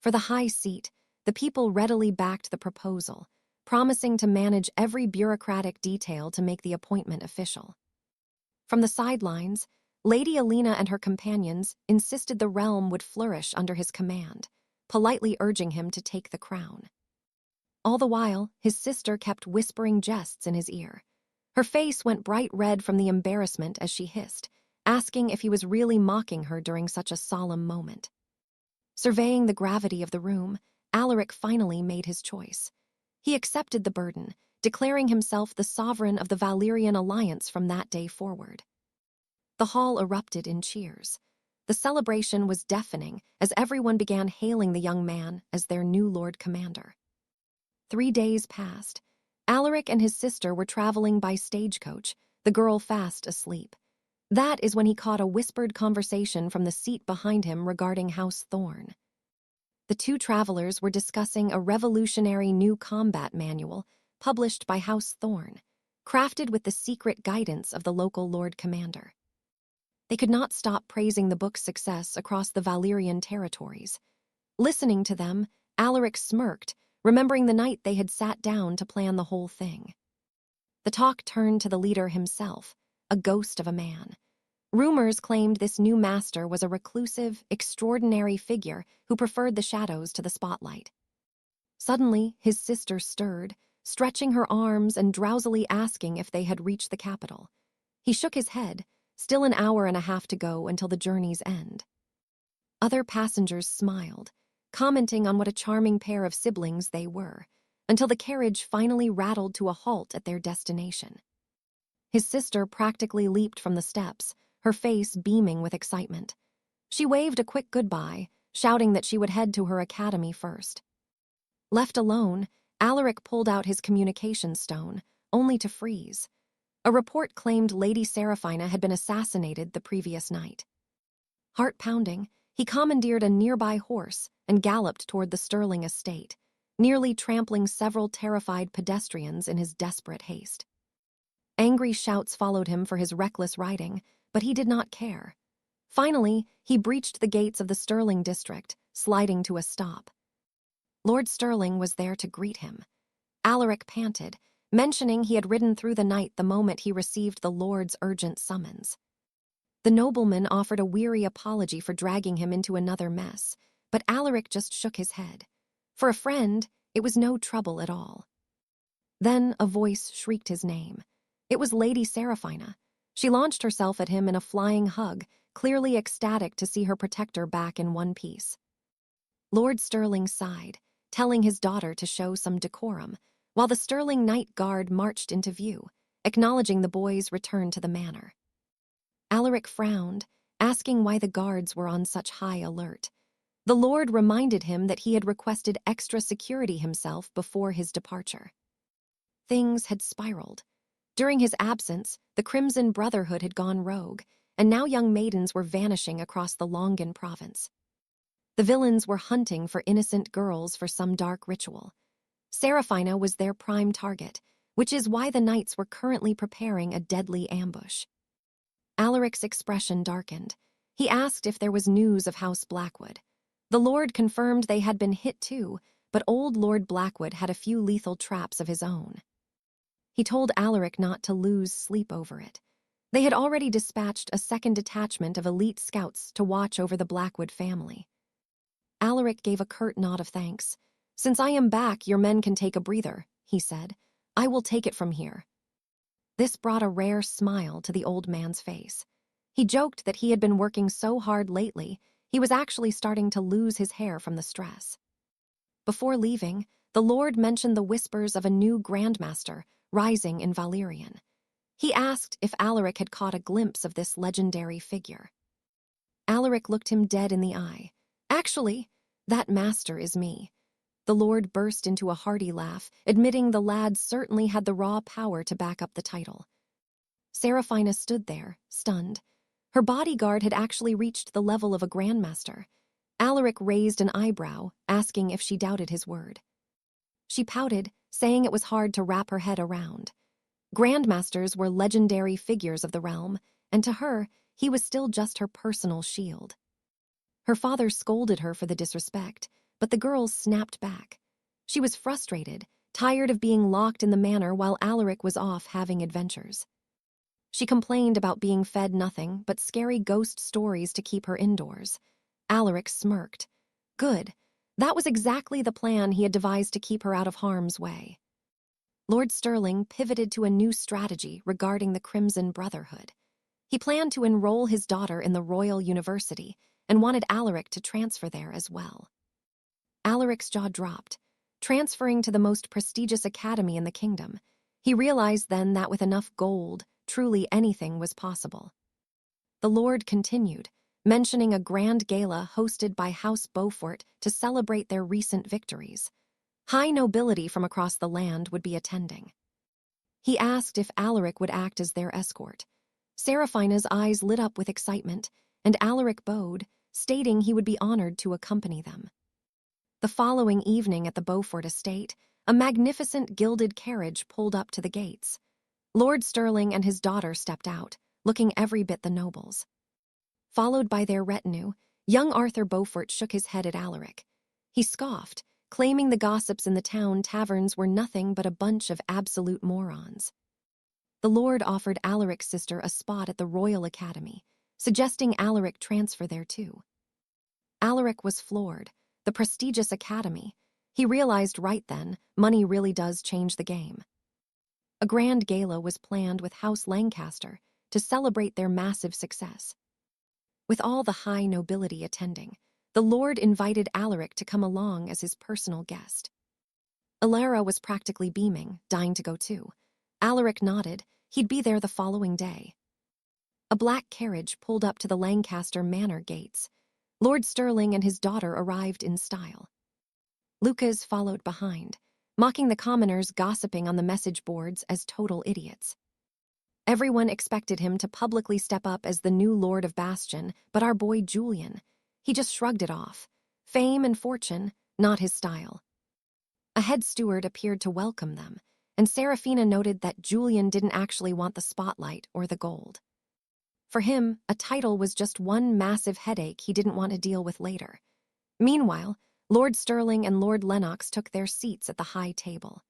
For the high seat, the people readily backed the proposal, promising to manage every bureaucratic detail to make the appointment official. From the sidelines, Lady Alina and her companions insisted the realm would flourish under his command, politely urging him to take the crown. All the while, his sister kept whispering jests in his ear. Her face went bright red from the embarrassment as she hissed, asking if he was really mocking her during such a solemn moment. Surveying the gravity of the room, Alaric finally made his choice. He accepted the burden, declaring himself the sovereign of the Valyrian alliance from that day forward. The hall erupted in cheers. The celebration was deafening as everyone began hailing the young man as their new Lord Commander. 3 days passed. Alaric and his sister were traveling by stagecoach, the girl fast asleep. That is when he caught a whispered conversation from the seat behind him regarding House Thorn. The two travelers were discussing a revolutionary new combat manual published by House Thorn, crafted with the secret guidance of the local Lord Commander. They could not stop praising the book's success across the Valyrian territories. Listening to them, Alaric smirked, remembering the night they had sat down to plan the whole thing. The talk turned to the leader himself, a ghost of a man. Rumors claimed this new master was a reclusive, extraordinary figure who preferred the shadows to the spotlight. Suddenly, his sister stirred, stretching her arms and drowsily asking if they had reached the capital. He shook his head, still an hour and a half to go until the journey's end. Other passengers smiled, commenting on what a charming pair of siblings they were, until the carriage finally rattled to a halt at their destination. His sister practically leaped from the steps, her face beaming with excitement. She waved a quick goodbye, shouting that she would head to her academy first. Left alone, Alaric pulled out his communication stone, only to freeze. A report claimed Lady Seraphina had been assassinated the previous night. Heart-pounding, he commandeered a nearby horse and galloped toward the Stirling estate, nearly trampling several terrified pedestrians in his desperate haste. Angry shouts followed him for his reckless riding, but he did not care. Finally, he breached the gates of the Stirling district, sliding to a stop. Lord Stirling was there to greet him. Alaric panted, mentioning he had ridden through the night the moment he received the Lord's urgent summons. The nobleman offered a weary apology for dragging him into another mess, but Alaric just shook his head. For a friend, it was no trouble at all. Then a voice shrieked his name. It was Lady Seraphina. She launched herself at him in a flying hug, clearly ecstatic to see her protector back in one piece. Lord Stirling sighed, telling his daughter to show some decorum, while the Stirling Night Guard marched into view, acknowledging the boy's return to the manor. Alaric frowned, asking why the guards were on such high alert. The Lord reminded him that he had requested extra security himself before his departure. Things had spiraled. During his absence, the Crimson Brotherhood had gone rogue, and now young maidens were vanishing across the Longan province. The villains were hunting for innocent girls for some dark ritual. Seraphina was their prime target, which is why the knights were currently preparing a deadly ambush. Alaric's expression darkened. He asked if there was news of House Blackwood. The Lord confirmed they had been hit too, but old Lord Blackwood had a few lethal traps of his own. He told Alaric not to lose sleep over it. They had already dispatched a second detachment of elite scouts to watch over the Blackwood family. Alaric gave a curt nod of thanks. "Since I am back, your men can take a breather," he said. "I will take it from here." This brought a rare smile to the old man's face. He joked that he had been working so hard lately, he was actually starting to lose his hair from the stress. Before leaving, the Lord mentioned the whispers of a new Grandmaster rising in Valyrian. He asked if Alaric had caught a glimpse of this legendary figure. Alaric looked him dead in the eye. "Actually, that master is me." The Lord burst into a hearty laugh, admitting the lad certainly had the raw power to back up the title. Seraphina stood there, stunned. Her bodyguard had actually reached the level of a grandmaster. Alaric raised an eyebrow, asking if she doubted his word. She pouted, saying it was hard to wrap her head around. Grandmasters were legendary figures of the realm, and to her, he was still just her personal shield. Her father scolded her for the disrespect, but the girl snapped back. She was frustrated, tired of being locked in the manor while Alaric was off having adventures. She complained about being fed nothing but scary ghost stories to keep her indoors. Alaric smirked. Good. That was exactly the plan he had devised to keep her out of harm's way. Lord Sterling pivoted to a new strategy regarding the Crimson Brotherhood. He planned to enroll his daughter in the Royal University and wanted Alaric to transfer there as well. Alaric's jaw dropped. Transferring to the most prestigious academy in the kingdom, he realized then that with enough gold, truly anything was possible. The Lord continued, mentioning a grand gala hosted by House Beaufort to celebrate their recent victories. High nobility from across the land would be attending. He asked if Alaric would act as their escort. Seraphina's eyes lit up with excitement, and Alaric bowed, stating he would be honored to accompany them. The following evening at the Beaufort estate, a magnificent gilded carriage pulled up to the gates. Lord Sterling and his daughter stepped out, looking every bit the nobles. Followed by their retinue, young Arthur Beaufort shook his head at Alaric. He scoffed, claiming the gossips in the town taverns were nothing but a bunch of absolute morons. The Lord offered Alaric's sister a spot at the Royal Academy, suggesting Alaric transfer there too. Alaric was floored. The prestigious academy. He realized right then, money really does change the game. A grand gala was planned with House Lancaster to celebrate their massive success. With all the high nobility attending, the Lord invited Alaric to come along as his personal guest. Alara was practically beaming, dying to go too. Alaric nodded. He'd be there the following day. A black carriage pulled up to the Lancaster Manor gates. Lord Sterling and his daughter arrived in style. Lucas followed behind, mocking the commoners gossiping on the message boards as total idiots. Everyone expected him to publicly step up as the new Lord of Bastion, but our boy Julian, he just shrugged it off. Fame and fortune, not his style. A head steward appeared to welcome them, and Seraphina noted that Julian didn't actually want the spotlight or the gold. For him, a title was just one massive headache he didn't want to deal with later. Meanwhile, Lord Sterling and Lord Lennox took their seats at the high table.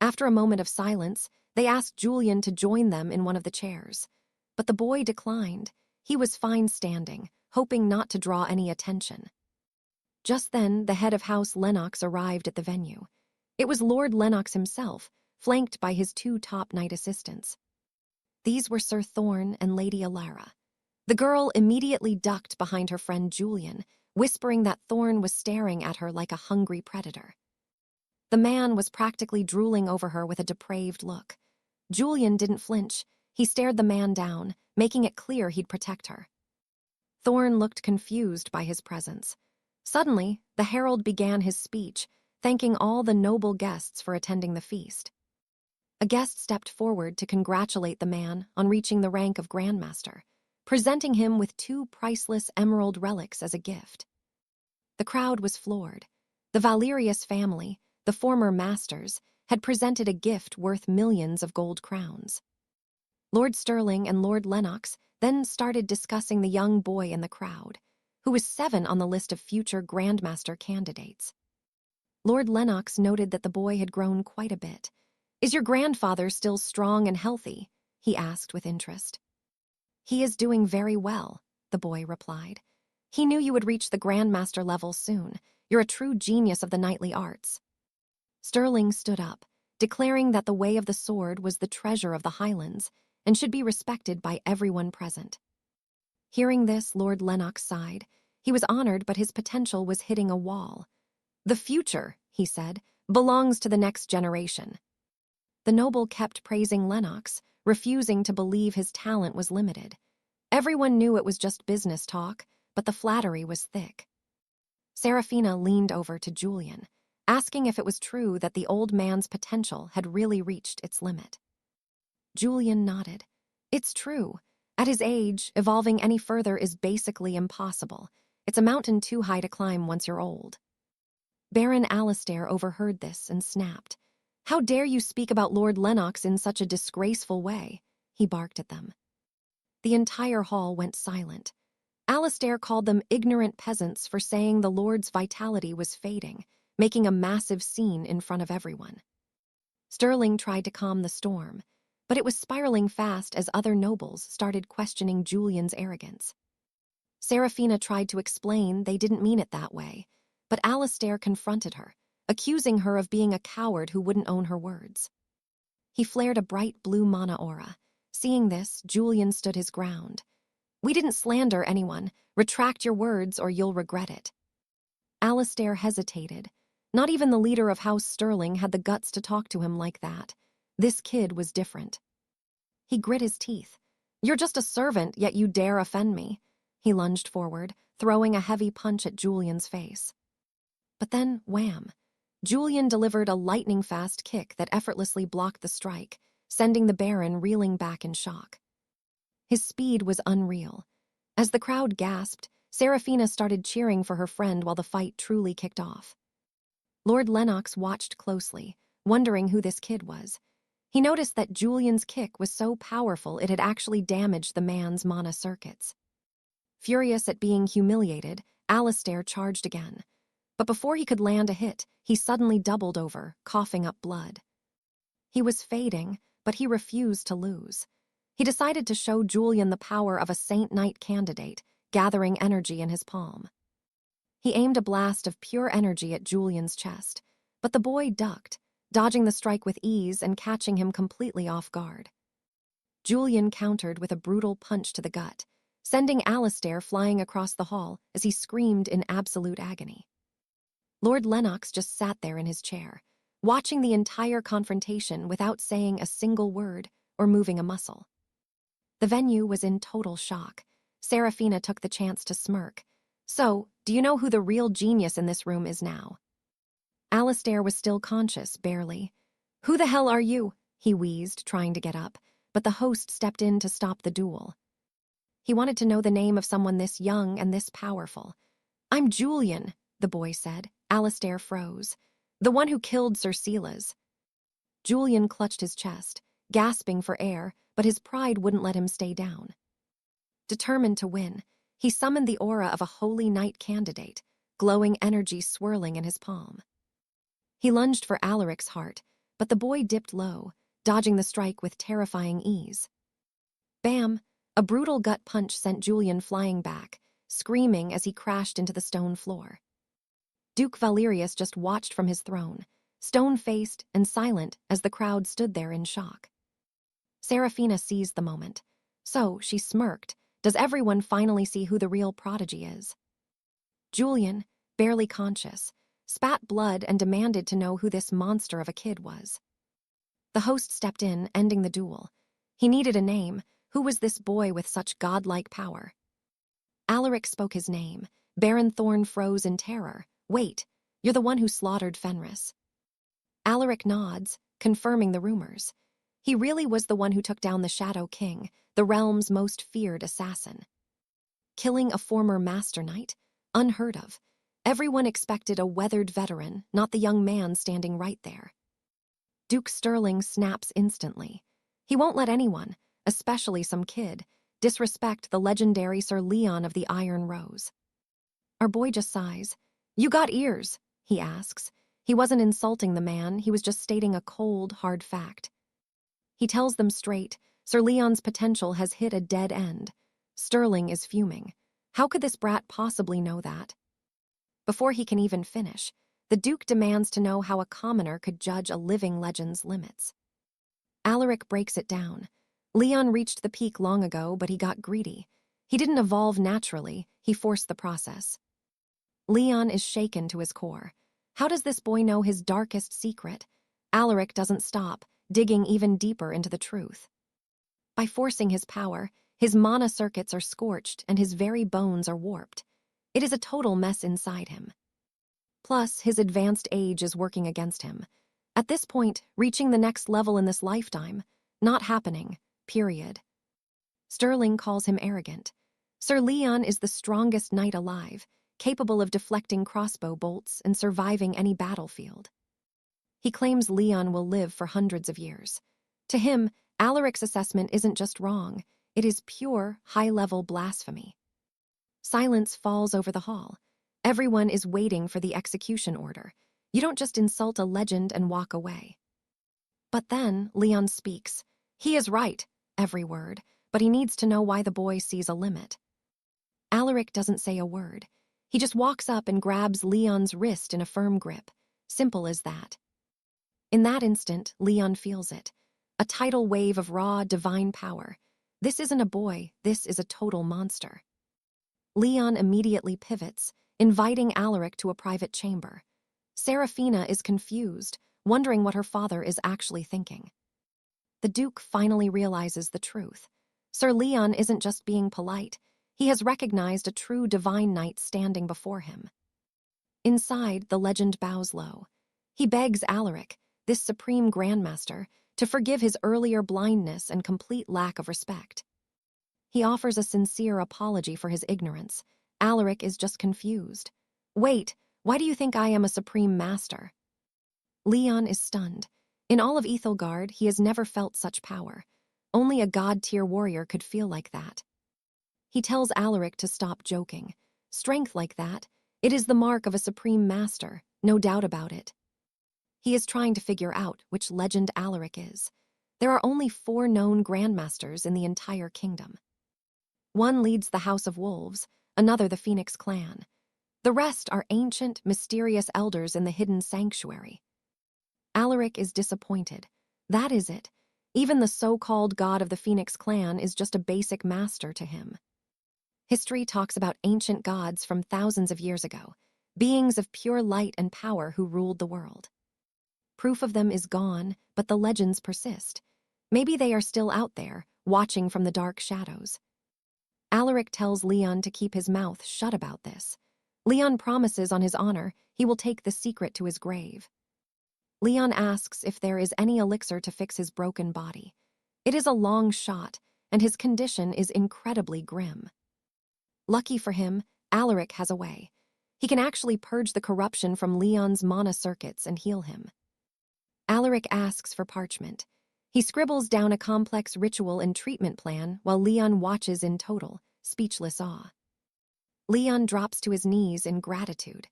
After a moment of silence, they asked Julian to join them in one of the chairs. But the boy declined. He was fine standing, hoping not to draw any attention. Just then, the head of House Lennox arrived at the venue. It was Lord Lennox himself, flanked by his two top knight assistants. These were Sir Thorne and Lady Alara. The girl immediately ducked behind her friend Julian, whispering that Thorne was staring at her like a hungry predator. The man was practically drooling over her with a depraved look. Julian didn't flinch. He stared the man down, making it clear he'd protect her. Thorn looked confused by his presence. Suddenly, the herald began his speech, thanking all the noble guests for attending the feast. A guest stepped forward to congratulate the man on reaching the rank of Grandmaster, presenting him with 2 priceless emerald relics as a gift. The crowd was floored. The 𝒊𝒈𝒻 family, the former masters, had presented a gift worth millions of gold crowns. Lord Stirling and Lord Lennox then started discussing the young boy in the crowd, who was 7 on the list of future Grandmaster candidates. Lord Lennox noted that the boy had grown quite a bit. "Is your grandfather still strong and healthy?" he asked with interest. "He is doing very well," the boy replied. "He knew you would reach the Grandmaster level soon. You're a true genius of the knightly arts." Stirling stood up, declaring that the way of the sword was the treasure of the Highlands and should be respected by everyone present. Hearing this, Lord Lennox sighed. He was honored, but his potential was hitting a wall. "The future," he said, "belongs to the next generation." The noble kept praising Lennox, refusing to believe his talent was limited. Everyone knew it was just business talk, but the flattery was thick. Seraphina leaned over to Julian, asking if it was true that the old man's potential had really reached its limit. Julian nodded. "It's true. At his age, evolving any further is basically impossible. It's a mountain too high to climb once you're old." Baron Alistair overheard this and snapped. "How dare you speak about Lord Lennox in such a disgraceful way?" he barked at them. The entire hall went silent. Alistair called them ignorant peasants for saying the Lord's vitality was fading, making a massive scene in front of everyone. Stirling tried to calm the storm, but it was spiraling fast as other nobles started questioning Julian's arrogance. Seraphina tried to explain they didn't mean it that way, but Alistair confronted her, accusing her of being a coward who wouldn't own her words. He flared a bright blue mana aura. Seeing this, Julian stood his ground. "We didn't slander anyone. Retract your words or you'll regret it." Alistair hesitated. Not even the leader of House Stirling had the guts to talk to him like that. This kid was different. He grit his teeth. "You're just a servant, yet you dare offend me." He lunged forward, throwing a heavy punch at Julian's face. But then, wham! Julian delivered a lightning-fast kick that effortlessly blocked the strike, sending the Baron reeling back in shock. His speed was unreal. As the crowd gasped, Seraphina started cheering for her friend while the fight truly kicked off. Lord Lennox watched closely, wondering who this kid was. He noticed that Julian's kick was so powerful it had actually damaged the man's mana circuits. Furious at being humiliated, Alistair charged again. But before he could land a hit, he suddenly doubled over, coughing up blood. He was fading, but he refused to lose. He decided to show Julian the power of a Saint Knight candidate, gathering energy in his palm. He aimed a blast of pure energy at Julian's chest, but the boy ducked, dodging the strike with ease and catching him completely off guard. Julian countered with a brutal punch to the gut, sending Alistair flying across the hall as he screamed in absolute agony. Lord Lennox just sat there in his chair, watching the entire confrontation without saying a single word or moving a muscle. The venue was in total shock. Seraphina took the chance to smirk. "So, do you know who the real genius in this room is now?" Alistair was still conscious, barely. "Who the hell are you?" he wheezed, trying to get up, but the host stepped in to stop the duel. He wanted to know the name of someone this young and this powerful. "I'm Julian," the boy said. Alistair froze. "The one who killed Sir Silas." Julian clutched his chest, gasping for air, but his pride wouldn't let him stay down. Determined to win, he summoned the aura of a holy knight candidate, glowing energy swirling in his palm. He lunged for Alaric's heart, but the boy dipped low, dodging the strike with terrifying ease. Bam! A brutal gut punch sent Julian flying back, screaming as he crashed into the stone floor. Duke Valerius just watched from his throne, stone-faced and silent as the crowd stood there in shock. Seraphina seized the moment. So, she smirked. Does everyone finally see who the real prodigy is? Julian, barely conscious, spat blood and demanded to know who this monster of a kid was. The host stepped in, ending the duel. He needed a name. Who was this boy with such godlike power? Alaric spoke his name. Baron Thorn froze in terror. Wait, you're the one who slaughtered Fenris. Alaric nods, confirming the rumors. He really was the one who took down the Shadow King, the realm's most feared assassin. Killing a former Master Knight? Unheard of. Everyone expected a weathered veteran, not the young man standing right there. Duke Sterling snaps instantly. He won't let anyone, especially some kid, disrespect the legendary Sir Leon of the Iron Rose. Our boy just sighs. You got ears, he asks. He wasn't insulting the man, he was just stating a cold, hard fact. He tells them straight, Sir Leon's potential has hit a dead end. Sterling is fuming. How could this brat possibly know that? Before he can even finish, the Duke demands to know how a commoner could judge a living legend's limits. Alaric breaks it down. Leon reached the peak long ago, but he got greedy. He didn't evolve naturally, he forced the process. Leon is shaken to his core. How does this boy know his darkest secret? Alaric doesn't stop, digging even deeper into the truth. By forcing his power, his mana circuits are scorched and his very bones are warped. It is a total mess inside him. Plus, his advanced age is working against him. At this point, reaching the next level in this lifetime, not happening, period. Sterling calls him arrogant. Sir Leon is the strongest knight alive, capable of deflecting crossbow bolts and surviving any battlefield. He claims Leon will live for hundreds of years. To him, Alaric's assessment isn't just wrong, it is pure, high-level blasphemy. Silence falls over the hall. Everyone is waiting for the execution order. You don't just insult a legend and walk away. But then, Leon speaks. He is right, every word, but he needs to know why the boy sees a limit. Alaric doesn't say a word. He just walks up and grabs Leon's wrist in a firm grip. Simple as that. In that instant, Leon feels it. A tidal wave of raw, divine power. This isn't a boy, this is a total monster. Leon immediately pivots, inviting Alaric to a private chamber. Serafina is confused, wondering what her father is actually thinking. The Duke finally realizes the truth. Sir Leon isn't just being polite, he has recognized a true divine knight standing before him. Inside, the legend bows low. He begs Alaric, this supreme grandmaster, to forgive his earlier blindness and complete lack of respect. He offers a sincere apology for his ignorance. Alaric is just confused. Wait, why do you think I am a supreme master? Leon is stunned. In all of Ethelgard, he has never felt such power. Only a god-tier warrior could feel like that. He tells Alaric to stop joking. Strength like that, it is the mark of a supreme master, no doubt about it. He is trying to figure out which legend Alaric is. There are only 4 known grandmasters in the entire kingdom. One leads the House of Wolves, another the Phoenix clan. The rest are ancient, mysterious elders in the hidden sanctuary. Alaric is disappointed. That is it. Even the so-called god of the Phoenix clan is just a basic master to him. History talks about ancient gods from thousands of years ago, beings of pure light and power who ruled the world. Proof of them is gone, but the legends persist. Maybe they are still out there, watching from the dark shadows. Alaric tells Leon to keep his mouth shut about this. Leon promises on his honor he will take the secret to his grave. Leon asks if there is any elixir to fix his broken body. It is a long shot, and his condition is incredibly grim. Lucky for him, Alaric has a way. He can actually purge the corruption from Leon's mana circuits and heal him. Alaric asks for parchment. He scribbles down a complex ritual and treatment plan while Leon watches in total, speechless awe. Leon drops to his knees in gratitude.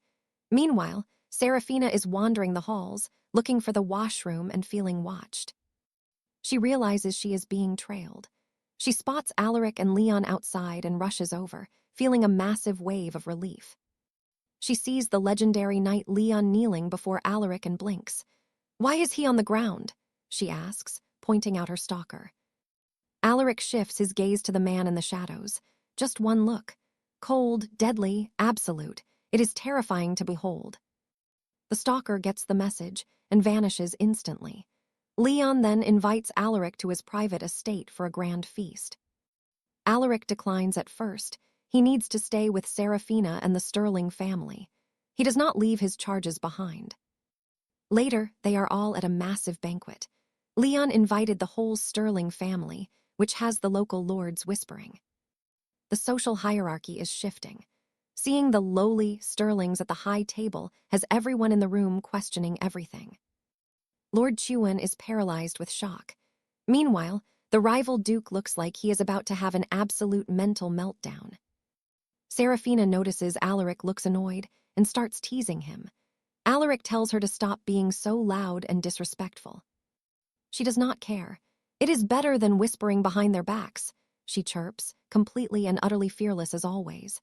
Meanwhile, Serafina is wandering the halls, looking for the washroom and feeling watched. She realizes she is being trailed. She spots Alaric and Leon outside and rushes over, feeling a massive wave of relief. She sees the legendary knight Leon kneeling before Alaric and blinks. Why is he on the ground? She asks, pointing out her stalker. Alaric shifts his gaze to the man in the shadows. Just one look. Cold, deadly, absolute. It is terrifying to behold. The stalker gets the message and vanishes instantly. Leon then invites Alaric to his private estate for a grand feast. Alaric declines at first. He needs to stay with Seraphina and the Sterling family. He does not leave his charges behind. Later, they are all at a massive banquet. Leon invited the whole Sterling family, which has the local lords whispering. The social hierarchy is shifting. Seeing the lowly Sterlings at the high table has everyone in the room questioning everything. Lord Chuan is paralyzed with shock. Meanwhile, the rival duke looks like he is about to have an absolute mental meltdown. Seraphina notices Alaric looks annoyed and starts teasing him. Alaric tells her to stop being so loud and disrespectful. She does not care. It is better than whispering behind their backs, she chirps, completely and utterly fearless as always.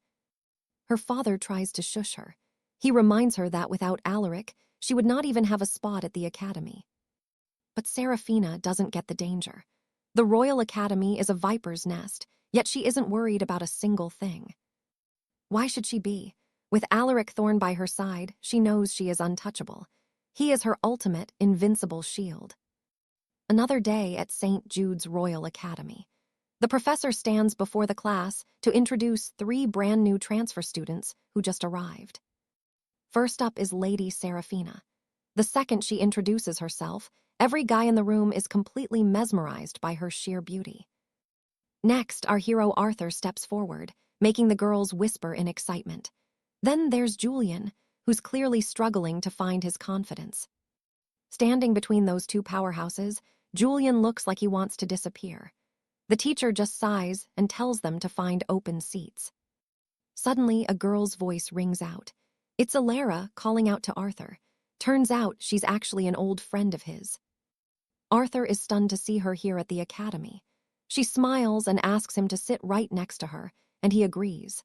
Her father tries to shush her. He reminds her that without Alaric, she would not even have a spot at the academy. But Seraphina doesn't get the danger. The Royal Academy is a viper's nest, yet she isn't worried about a single thing. Why should she be? With Alaric Thorne by her side, she knows she is untouchable. He is her ultimate, invincible shield. Another day at St. Jude's Royal Academy. The professor stands before the class to introduce 3 brand new transfer students who just arrived. First up is Lady Seraphina. The second she introduces herself, every guy in the room is completely mesmerized by her sheer beauty. Next, our hero Arthur steps forward, making the girls whisper in excitement. Then there's Julian, who's clearly struggling to find his confidence. Standing between those two powerhouses, Julian looks like he wants to disappear. The teacher just sighs and tells them to find open seats. Suddenly, a girl's voice rings out. It's Alara calling out to Arthur. Turns out she's actually an old friend of his. Arthur is stunned to see her here at the academy. She smiles and asks him to sit right next to her, and he agrees.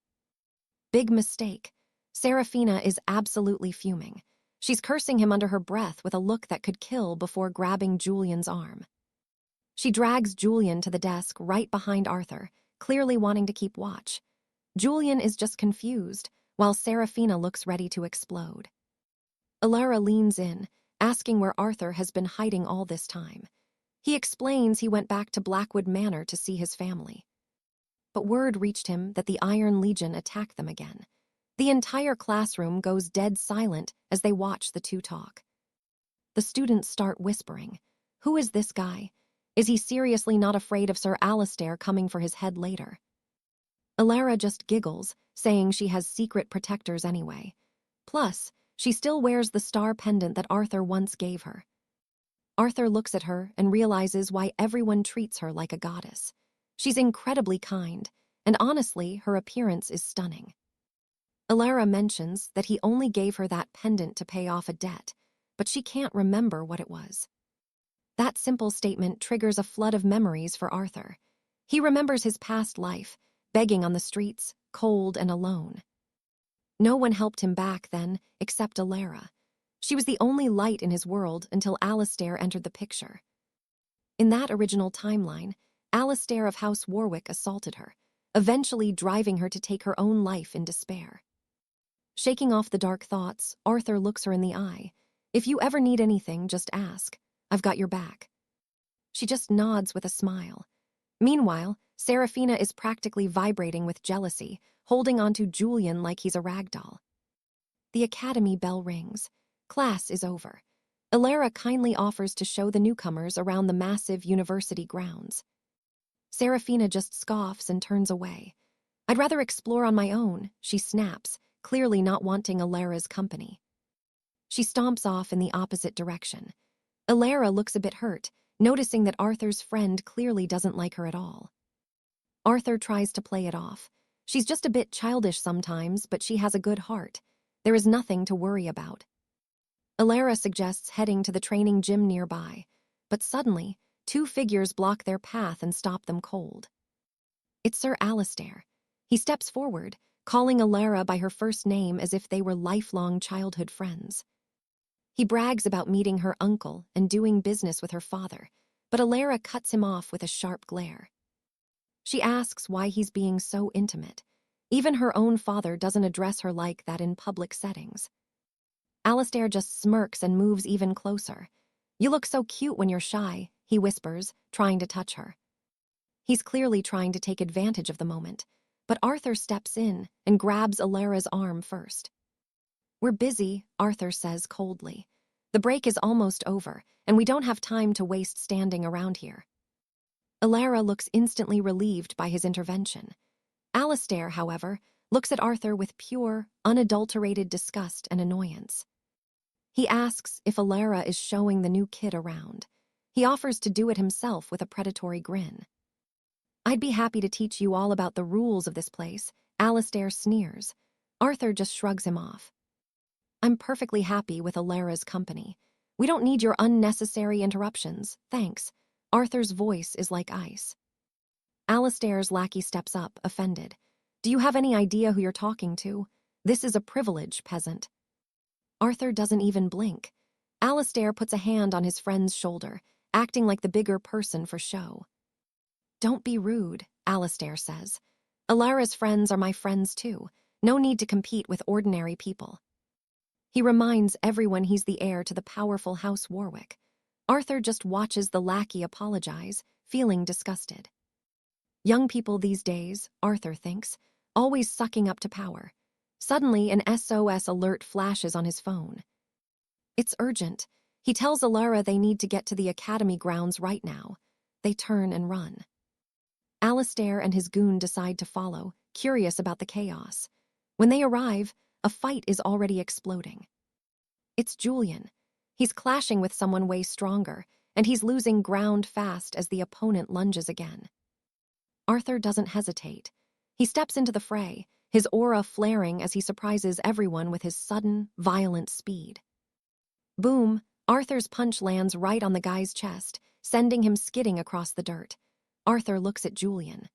Big mistake. Seraphina is absolutely fuming. She's cursing him under her breath with a look that could kill before grabbing Julian's arm. She drags Julian to the desk right behind Arthur, clearly wanting to keep watch. Julian is just confused, while Seraphina looks ready to explode. Alara leans in, asking where Arthur has been hiding all this time. He explains he went back to Blackwood Manor to see his family. But word reached him that the Iron Legion attacked them again. The entire classroom goes dead silent as they watch the two talk. The students start whispering. Who is this guy? Is he seriously not afraid of Sir Alistair coming for his head later? Alara just giggles, saying she has secret protectors anyway. Plus, she still wears the star pendant that Arthur once gave her. Arthur looks at her and realizes why everyone treats her like a goddess. She's incredibly kind, and honestly, her appearance is stunning. Alara mentions that he only gave her that pendant to pay off a debt, but she can't remember what it was. That simple statement triggers a flood of memories for Arthur. He remembers his past life, begging on the streets, cold and alone. No one helped him back then, except Alara. She was the only light in his world until Alistair entered the picture. In that original timeline, Alistair of House Warwick assaulted her, eventually driving her to take her own life in despair. Shaking off the dark thoughts, Arthur looks her in the eye. If you ever need anything, just ask. I've got your back. She just nods with a smile. Meanwhile, Seraphina is practically vibrating with jealousy, holding onto Julian like he's a ragdoll. The academy bell rings. Class is over. Alara kindly offers to show the newcomers around the massive university grounds. Seraphina just scoffs and turns away. I'd rather explore on my own, she snaps, clearly not wanting Alara's company. She stomps off in the opposite direction. Alara looks a bit hurt, noticing that Arthur's friend clearly doesn't like her at all. Arthur tries to play it off. She's just a bit childish sometimes, but she has a good heart. There is nothing to worry about. Alara suggests heading to the training gym nearby, but suddenly, 2 figures block their path and stop them cold. It's Sir Alistair. He steps forward, calling Alara by her first name as if they were lifelong childhood friends. He brags about meeting her uncle and doing business with her father, but Alara cuts him off with a sharp glare. She asks why he's being so intimate. Even her own father doesn't address her like that in public settings. Alistair just smirks and moves even closer. You look so cute when you're shy, he whispers, trying to touch her. He's clearly trying to take advantage of the moment, but Arthur steps in and grabs Alara's arm first. We're busy, Arthur says coldly. The break is almost over, and we don't have time to waste standing around here. Alara looks instantly relieved by his intervention. Alistair, however, looks at Arthur with pure, unadulterated disgust and annoyance. He asks if Alara is showing the new kid around. He offers to do it himself with a predatory grin. I'd be happy to teach you all about the rules of this place, Alistair sneers. Arthur just shrugs him off. I'm perfectly happy with Alara's company. We don't need your unnecessary interruptions, thanks. Arthur's voice is like ice. Alistair's lackey steps up, offended. Do you have any idea who you're talking to? This is a privilege, peasant. Arthur doesn't even blink. Alistair puts a hand on his friend's shoulder, acting like the bigger person for show. Don't be rude, Alistair says. Alara's friends are my friends too. No need to compete with ordinary people. He reminds everyone he's the heir to the powerful House Warwick. Arthur just watches the lackey apologize, feeling disgusted. Young people these days, Arthur thinks, always sucking up to power. Suddenly, an SOS alert flashes on his phone. It's urgent. He tells Alara they need to get to the academy grounds right now. They turn and run. Alistair and his goon decide to follow, curious about the chaos. When they arrive, a fight is already exploding. It's Julian. He's clashing with someone way stronger, and he's losing ground fast as the opponent lunges again. Arthur doesn't hesitate. He steps into the fray, his aura flaring as he surprises everyone with his sudden, violent speed. Boom! Arthur's punch lands right on the guy's chest, sending him skidding across the dirt. Arthur looks at Julian.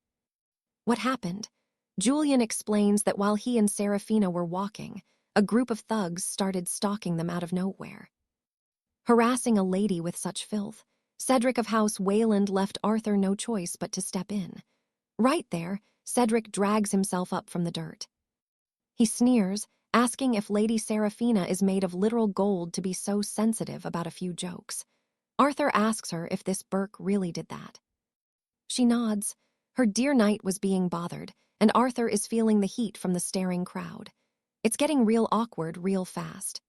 What happened? Julian explains that while he and Seraphina were walking, a group of thugs started stalking them out of nowhere. Harassing a lady with such filth, Cedric of House Wayland left Arthur no choice but to step in. Right there, Cedric drags himself up from the dirt. He sneers, asking if Lady Seraphina is made of literal gold to be so sensitive about a few jokes. Arthur asks her if this Burke really did that. She nods. Her dear knight was being bothered, and Arthur is feeling the heat from the staring crowd. It's getting real awkward real fast.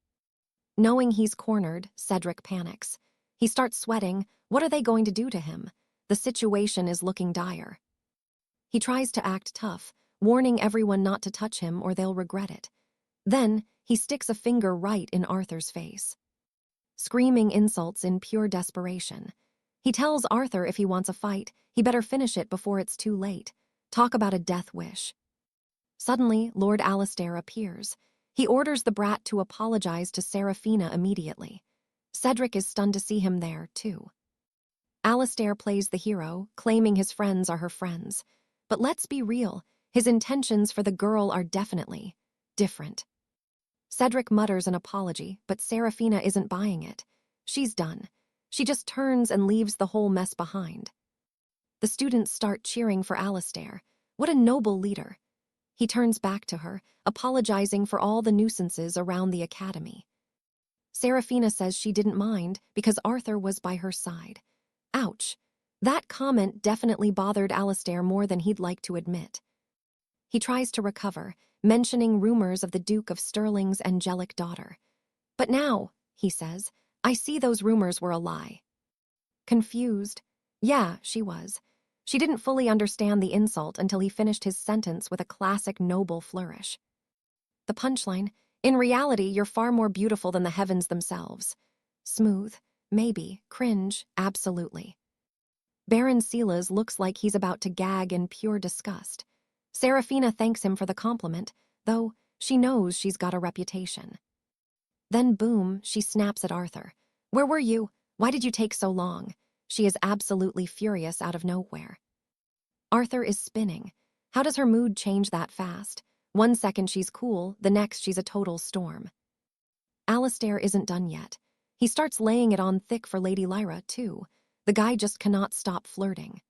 Knowing he's cornered, Cedric panics. He starts sweating. What are they going to do to him? The situation is looking dire. He tries to act tough, warning everyone not to touch him or they'll regret it. Then, he sticks a finger right in Arthur's face. Screaming insults in pure desperation. He tells Arthur if he wants a fight, he better finish it before it's too late. Talk about a death wish. Suddenly, Lord Alistair appears. He orders the brat to apologize to Seraphina immediately. Cedric is stunned to see him there, too. Alistair plays the hero, claiming his friends are her friends. But let's be real, his intentions for the girl are definitely different. Cedric mutters an apology, but Seraphina isn't buying it. She's done. She just turns and leaves the whole mess behind. The students start cheering for Alistair. What a noble leader. He turns back to her, apologizing for all the nuisances around the academy. Seraphina says she didn't mind because Arthur was by her side. Ouch. That comment definitely bothered Alistair more than he'd like to admit. He tries to recover, mentioning rumors of the Duke of Stirling's angelic daughter. But now, he says, I see those rumors were a lie. Confused. Yeah, she was. She didn't fully understand the insult until he finished his sentence with a classic noble flourish. The punchline, in reality, you're far more beautiful than the heavens themselves. Smooth, maybe, cringe, absolutely. Baron Silas looks like he's about to gag in pure disgust. Seraphina thanks him for the compliment, though she knows she's got a reputation. Then boom, she snaps at Arthur. Where were you? Why did you take so long? She is absolutely furious out of nowhere. Arthur is spinning. How does her mood change that fast? One second she's cool, the next she's a total storm. Alistair isn't done yet. He starts laying it on thick for Lady Lyra, too. The guy just cannot stop flirting.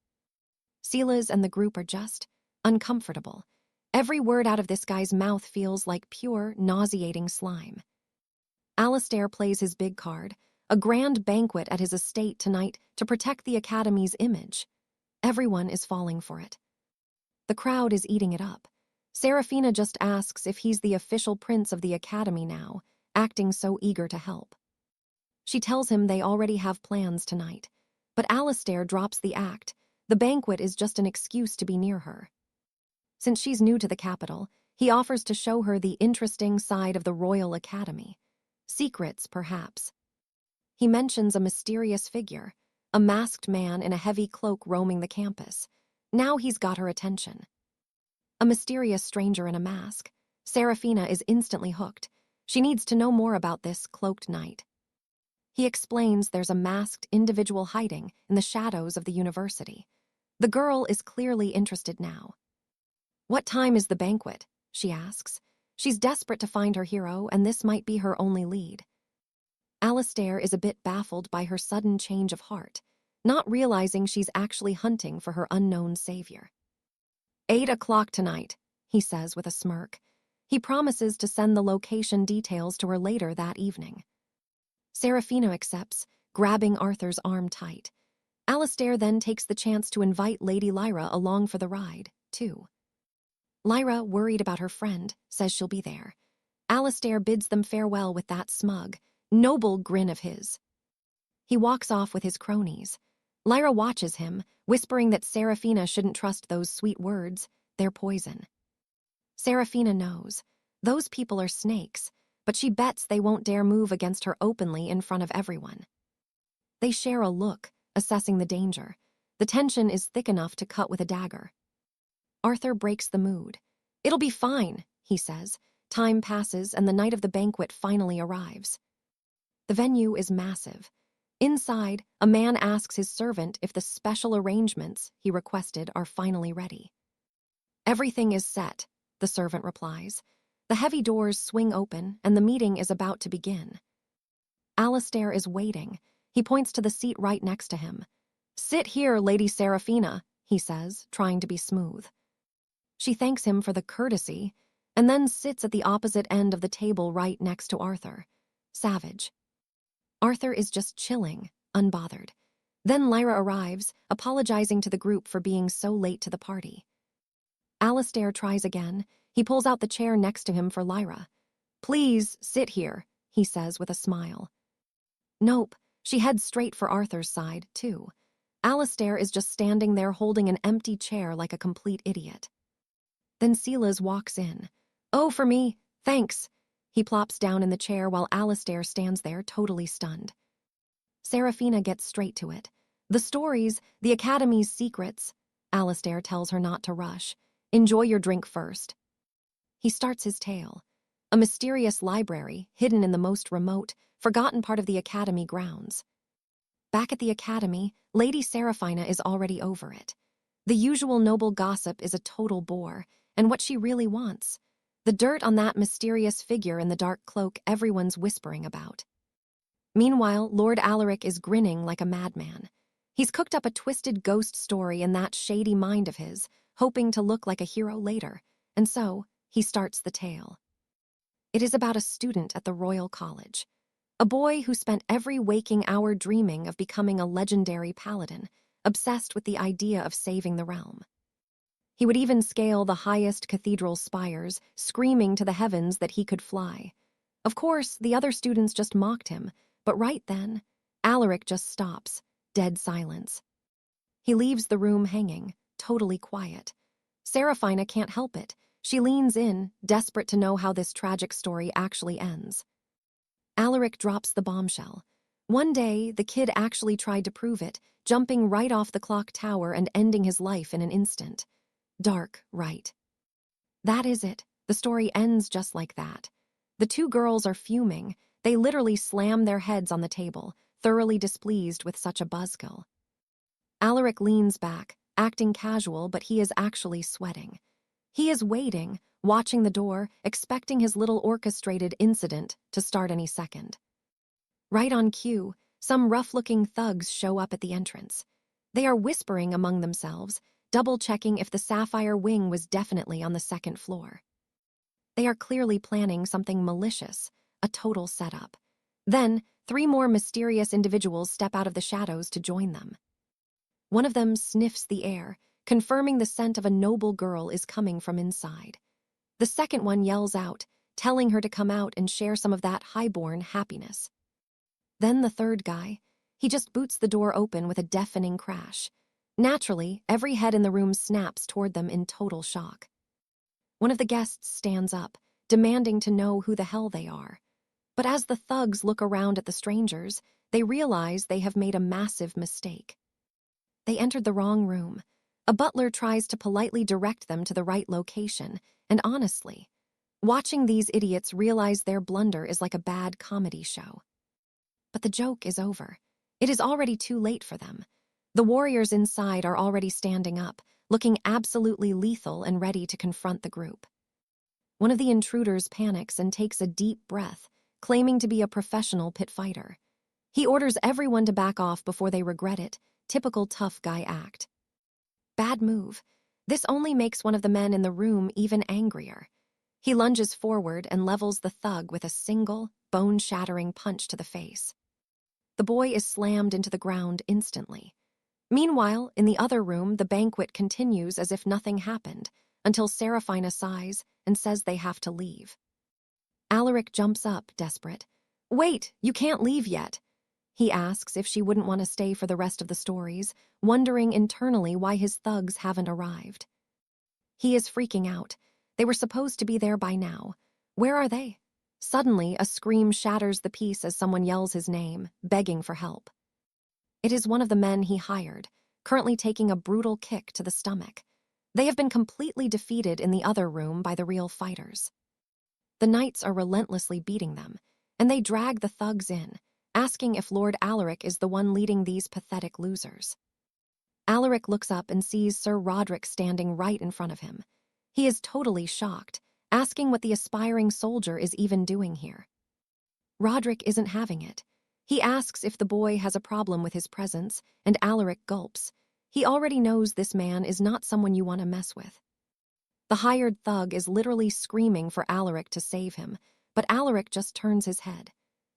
Silas and the group are just uncomfortable. Every word out of this guy's mouth feels like pure, nauseating slime. Alistair plays his big card, a grand banquet at his estate tonight to protect the Academy's image. Everyone is falling for it. The crowd is eating it up. Seraphina just asks if he's the official prince of the Academy now, acting so eager to help. She tells him they already have plans tonight. But Alistair drops the act. The banquet is just an excuse to be near her. Since she's new to the capital, he offers to show her the interesting side of the Royal Academy. Secrets, perhaps. He mentions a mysterious figure, a masked man in a heavy cloak roaming the campus. Now he's got her attention. A mysterious stranger in a mask. Seraphina is instantly hooked. She needs to know more about this cloaked knight. He explains there's a masked individual hiding in the shadows of the university. The girl is clearly interested now. "What time is the banquet?" she asks. She's desperate to find her hero, and this might be her only lead. Alistair is a bit baffled by her sudden change of heart, not realizing she's actually hunting for her unknown savior. 8 o'clock tonight, he says with a smirk. He promises to send the location details to her later that evening. Seraphina accepts, grabbing Arthur's arm tight. Alistair then takes the chance to invite Lady Lyra along for the ride, too. Lyra, worried about her friend, says she'll be there. Alistair bids them farewell with that smug, noble grin of his. He walks off with his cronies. Lyra watches him, whispering that Seraphina shouldn't trust those sweet words. They're poison. Seraphina knows. Those people are snakes, but she bets they won't dare move against her openly in front of everyone. They share a look, assessing the danger. The tension is thick enough to cut with a dagger. Arthur breaks the mood. "It'll be fine," he says. Time passes and the night of the banquet finally arrives. The venue is massive. Inside, a man asks his servant if the special arrangements he requested are finally ready. "Everything is set," the servant replies. The heavy doors swing open and the meeting is about to begin. Alistair is waiting. He points to the seat right next to him. "Sit here, Lady Seraphina," he says, trying to be smooth. She thanks him for the courtesy and then sits at the opposite end of the table right next to Arthur. Savage. Arthur is just chilling, unbothered. Then Lyra arrives, apologizing to the group for being so late to the party. Alistair tries again. He pulls out the chair next to him for Lyra. "Please, sit here," he says with a smile. Nope, she heads straight for Arthur's side, too. Alistair is just standing there holding an empty chair like a complete idiot. Then Silas walks in. "Oh, for me, thanks." He plops down in the chair while Alistair stands there totally stunned. Seraphina gets straight to it. "The stories, the Academy's secrets." Alistair tells her not to rush. "Enjoy your drink first." He starts his tale. A mysterious library, hidden in the most remote, forgotten part of the Academy grounds. Back at the Academy, Lady Seraphina is already over it. The usual noble gossip is a total bore, and what she really wants. The dirt on that mysterious figure in the dark cloak everyone's whispering about. Meanwhile, Lord Alaric is grinning like a madman. He's cooked up a twisted ghost story in that shady mind of his, hoping to look like a hero later, and so he starts the tale. It is about a student at the Royal College. A boy who spent every waking hour dreaming of becoming a legendary paladin, obsessed with the idea of saving the realm. He would even scale the highest cathedral spires, screaming to the heavens that he could fly. Of course, the other students just mocked him, but right then, Alaric just stops, dead silence. He leaves the room hanging, totally quiet. Seraphina can't help it. She leans in, desperate to know how this tragic story actually ends. Alaric drops the bombshell. One day, the kid actually tried to prove it, jumping right off the clock tower and ending his life in an instant. Dark, right? That is it. The story ends just like that. The two girls are fuming. They literally slam their heads on the table, thoroughly displeased with such a buzzkill. Alaric leans back, acting casual, but he is actually sweating. He is waiting, watching the door, expecting his little orchestrated incident to start any second. Right on cue, some rough-looking thugs show up at the entrance. They are whispering among themselves, double-checking if the Sapphire Wing was definitely on the second floor. They are clearly planning something malicious, a total setup. Then, 3 more mysterious individuals step out of the shadows to join them. One of them sniffs the air, confirming the scent of a noble girl is coming from inside. The second one yells out, telling her to come out and share some of that highborn happiness. Then the third guy, he just boots the door open with a deafening crash. Naturally, every head in the room snaps toward them in total shock. One of the guests stands up, demanding to know who the hell they are. But as the thugs look around at the strangers, they realize they have made a massive mistake. They entered the wrong room. A butler tries to politely direct them to the right location, and honestly, watching these idiots realize their blunder is like a bad comedy show. But the joke is over. It is already too late for them. The warriors inside are already standing up, looking absolutely lethal and ready to confront the group. One of the intruders panics and takes a deep breath, claiming to be a professional pit fighter. He orders everyone to back off before they regret it, typical tough guy act. Bad move. This only makes one of the men in the room even angrier. He lunges forward and levels the thug with a single, bone-shattering punch to the face. The boy is slammed into the ground instantly. Meanwhile, in the other room, the banquet continues as if nothing happened, until Seraphina sighs and says they have to leave. Alaric jumps up, desperate. "Wait, you can't leave yet." He asks if she wouldn't want to stay for the rest of the stories, wondering internally why his thugs haven't arrived. He is freaking out. They were supposed to be there by now. Where are they? Suddenly, a scream shatters the peace as someone yells his name, begging for help. It is one of the men he hired, currently taking a brutal kick to the stomach. They have been completely defeated in the other room by the real fighters. The knights are relentlessly beating them, and they drag the thugs in, asking if Lord Alaric is the one leading these pathetic losers. Alaric looks up and sees Sir Roderick standing right in front of him. He is totally shocked, asking what the aspiring soldier is even doing here. Roderick isn't having it. He asks if the boy has a problem with his presence, and Alaric gulps. He already knows this man is not someone you want to mess with. The hired thug is literally screaming for Alaric to save him, but Alaric just turns his head.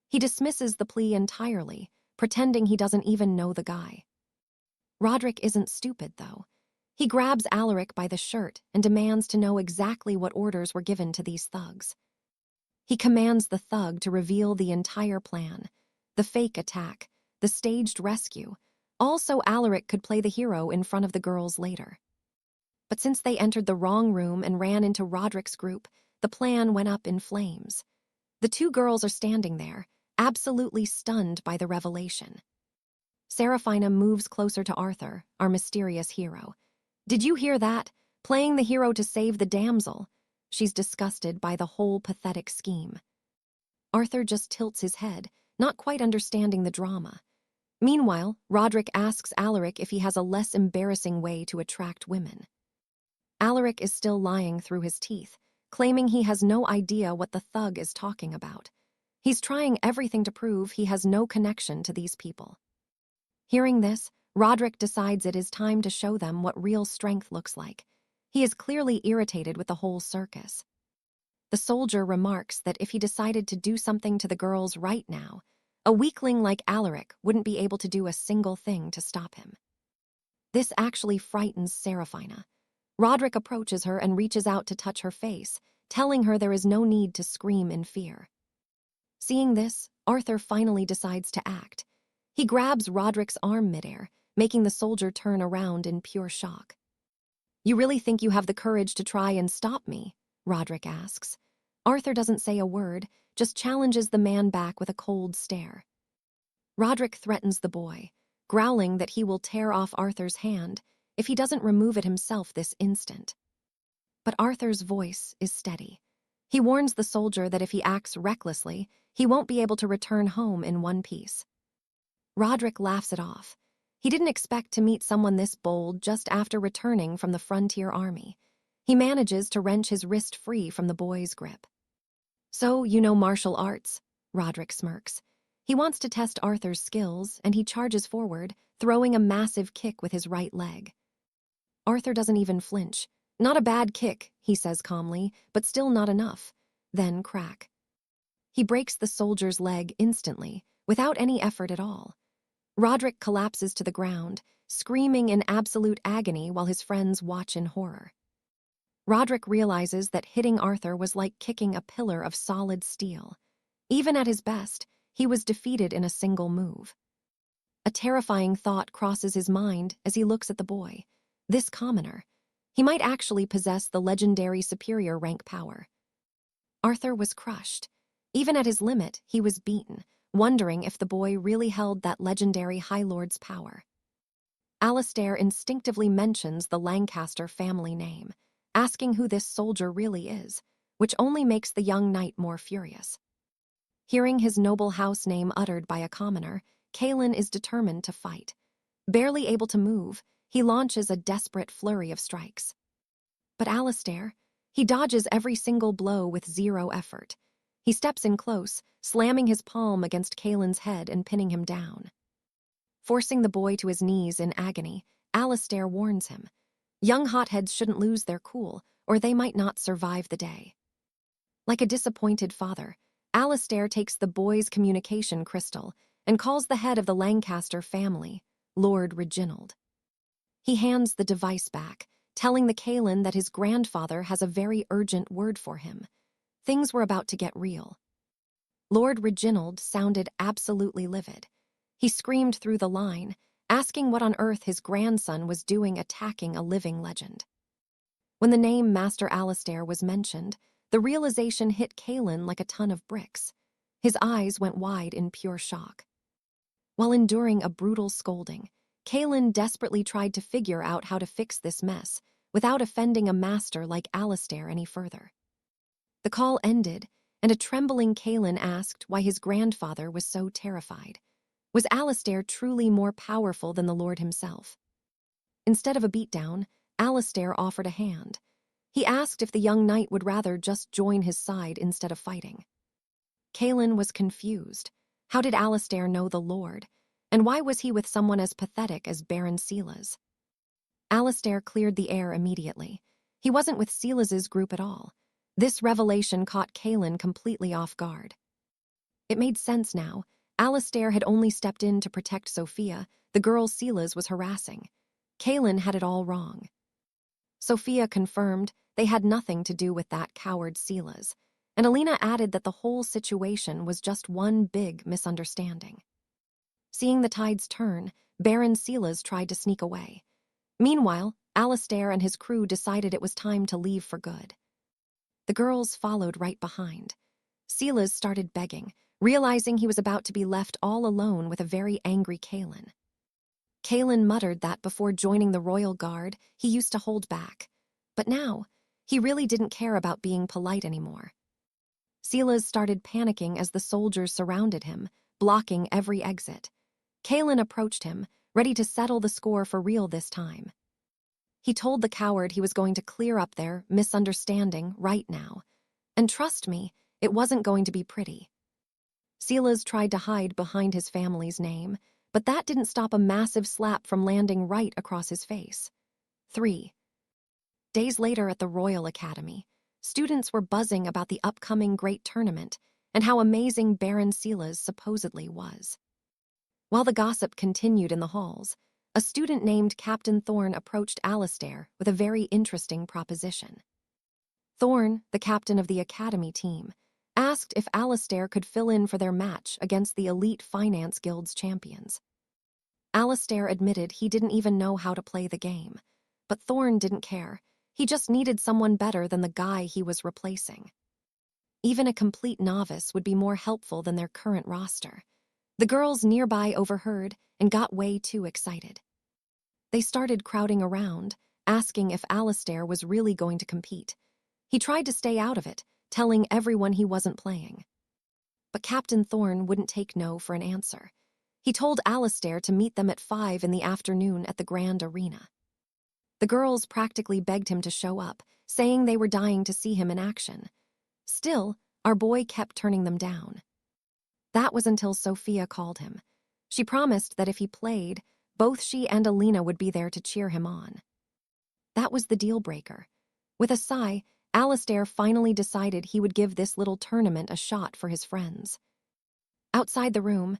He dismisses the plea entirely, pretending he doesn't even know the guy. Roderick isn't stupid, though. He grabs Alaric by the shirt and demands to know exactly what orders were given to these thugs. He commands the thug to reveal the entire plan, the fake attack, the staged rescue, all so Alaric could play the hero in front of the girls later. But since they entered the wrong room and ran into Roderick's group, the plan went up in flames. The two girls are standing there, absolutely stunned by the revelation. Seraphina moves closer to Arthur, our mysterious hero. "Did you hear that? Playing the hero to save the damsel." She's disgusted by the whole pathetic scheme. Arthur just tilts his head, not quite understanding the drama. Meanwhile, Roderick asks Alaric if he has a less embarrassing way to attract women. Alaric is still lying through his teeth, claiming he has no idea what the thug is talking about. He's trying everything to prove he has no connection to these people. Hearing this, Roderick decides it is time to show them what real strength looks like. He is clearly irritated with the whole circus. The soldier remarks that if he decided to do something to the girls right now, a weakling like Alaric wouldn't be able to do a single thing to stop him. This actually frightens Seraphina. Roderick approaches her and reaches out to touch her face, telling her there is no need to scream in fear. Seeing this, Arthur finally decides to act. He grabs Roderick's arm midair, making the soldier turn around in pure shock. "You really think you have the courage to try and stop me?" Roderick asks. Arthur doesn't say a word, just challenges the man back with a cold stare. Roderick threatens the boy, growling that he will tear off Arthur's hand if he doesn't remove it himself this instant. But Arthur's voice is steady. He warns the soldier that if he acts recklessly, he won't be able to return home in one piece. Roderick laughs it off. He didn't expect to meet someone this bold just after returning from the frontier army. He manages to wrench his wrist free from the boy's grip. "So, you know martial arts?" Roderick smirks. He wants to test Arthur's skills, and he charges forward, throwing a massive kick with his right leg. Arthur doesn't even flinch. "Not a bad kick," he says calmly, "but still not enough." Then crack. He breaks the soldier's leg instantly, without any effort at all. Roderick collapses to the ground, screaming in absolute agony while his friends watch in horror. Roderick realizes that hitting Arthur was like kicking a pillar of solid steel. Even at his best, he was defeated in a single move. A terrifying thought crosses his mind as he looks at the boy. This commoner. He might actually possess the legendary superior rank power. Arthur was crushed. Even at his limit, he was beaten, wondering if the boy really held that legendary High Lord's power. Alistair instinctively mentions the Lancaster family name, asking who this soldier really is, which only makes the young knight more furious. Hearing his noble house name uttered by a commoner, Kaelin is determined to fight. Barely able to move, he launches a desperate flurry of strikes. But Alistair, he dodges every single blow with zero effort. He steps in close, slamming his palm against Kaelin's head and pinning him down. Forcing the boy to his knees in agony, Alistair warns him. Young hotheads shouldn't lose their cool, or they might not survive the day. Like a disappointed father, Alistair takes the boy's communication crystal and calls the head of the Lancaster family, Lord Reginald. He hands the device back, telling the Kaelin that his grandfather has a very urgent word for him. Things were about to get real. Lord Reginald sounded absolutely livid. He screamed through the line, asking what on earth his grandson was doing attacking a living legend. When the name Master Alistair was mentioned, the realization hit Kaelin like a ton of bricks. His eyes went wide in pure shock. While enduring a brutal scolding, Kaelin desperately tried to figure out how to fix this mess without offending a master like Alistair any further. The call ended, and a trembling Kaelin asked why his grandfather was so terrified. Was Alistair truly more powerful than the Lord himself? Instead of a beatdown, Alistair offered a hand. He asked if the young knight would rather just join his side instead of fighting. Kaelin was confused. How did Alistair know the Lord? And why was he with someone as pathetic as Baron Silas? Alistair cleared the air immediately. He wasn't with Silas's group at all. This revelation caught Kaelin completely off guard. It made sense now. Alistair had only stepped in to protect Sophia, the girl Silas was harassing. Kaelin had it all wrong. Sophia confirmed they had nothing to do with that coward Silas, and Alina added that the whole situation was just one big misunderstanding. Seeing the tides turn, Baron Silas tried to sneak away. Meanwhile, Alistair and his crew decided it was time to leave for good. The girls followed right behind. Silas started begging, realizing he was about to be left all alone with a very angry Kaelin. Kaelin muttered that before joining the royal guard, he used to hold back. But now, he really didn't care about being polite anymore. Silas started panicking as the soldiers surrounded him, blocking every exit. Kaelin approached him, ready to settle the score for real this time. He told the coward he was going to clear up their misunderstanding right now. And trust me, it wasn't going to be pretty. Silas tried to hide behind his family's name, but that didn't stop a massive slap from landing right across his face. 3 days later at the Royal Academy, students were buzzing about the upcoming great tournament and how amazing Baron Silas supposedly was. While the gossip continued in the halls, a student named Captain Thorn approached Alistair with a very interesting proposition. Thorn, the captain of the Academy team, asked if Alistair could fill in for their match against the elite Finance Guild's champions. Alistair admitted he didn't even know how to play the game, but Thorn didn't care. He just needed someone better than the guy he was replacing. Even a complete novice would be more helpful than their current roster. The girls nearby overheard and got way too excited. They started crowding around, asking if Alistair was really going to compete. He tried to stay out of it, telling everyone he wasn't playing. But Captain Thorn wouldn't take no for an answer. He told Alistair to meet them at 5 in the afternoon at the Grand Arena. The girls practically begged him to show up, saying they were dying to see him in action. Still, our boy kept turning them down. That was until Sophia called him. She promised that if he played, both she and Alina would be there to cheer him on. That was the deal breaker. With a sigh, Alistair finally decided he would give this little tournament a shot for his friends. Outside the room,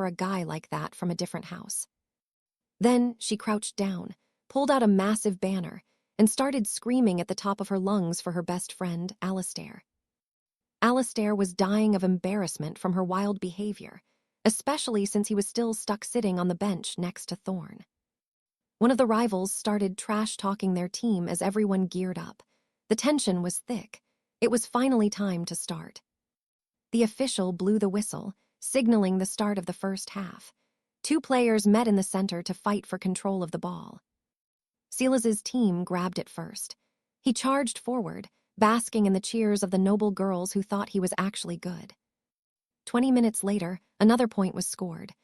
for a guy like that from a different house. Then she crouched down, pulled out a massive banner, and started screaming at the top of her lungs for her best friend, Alistair. Alistair was dying of embarrassment from her wild behavior, especially since he was still stuck sitting on the bench next to Thorn. One of the rivals started trash-talking their team as everyone geared up. The tension was thick. It was finally time to start. The official blew the whistle, signaling the start of the first half. Two players met in the center to fight for control of the ball. Silas's team grabbed it first. He charged forward, basking in the cheers of the noble girls who thought he was actually good. 20 minutes later, another point was scored.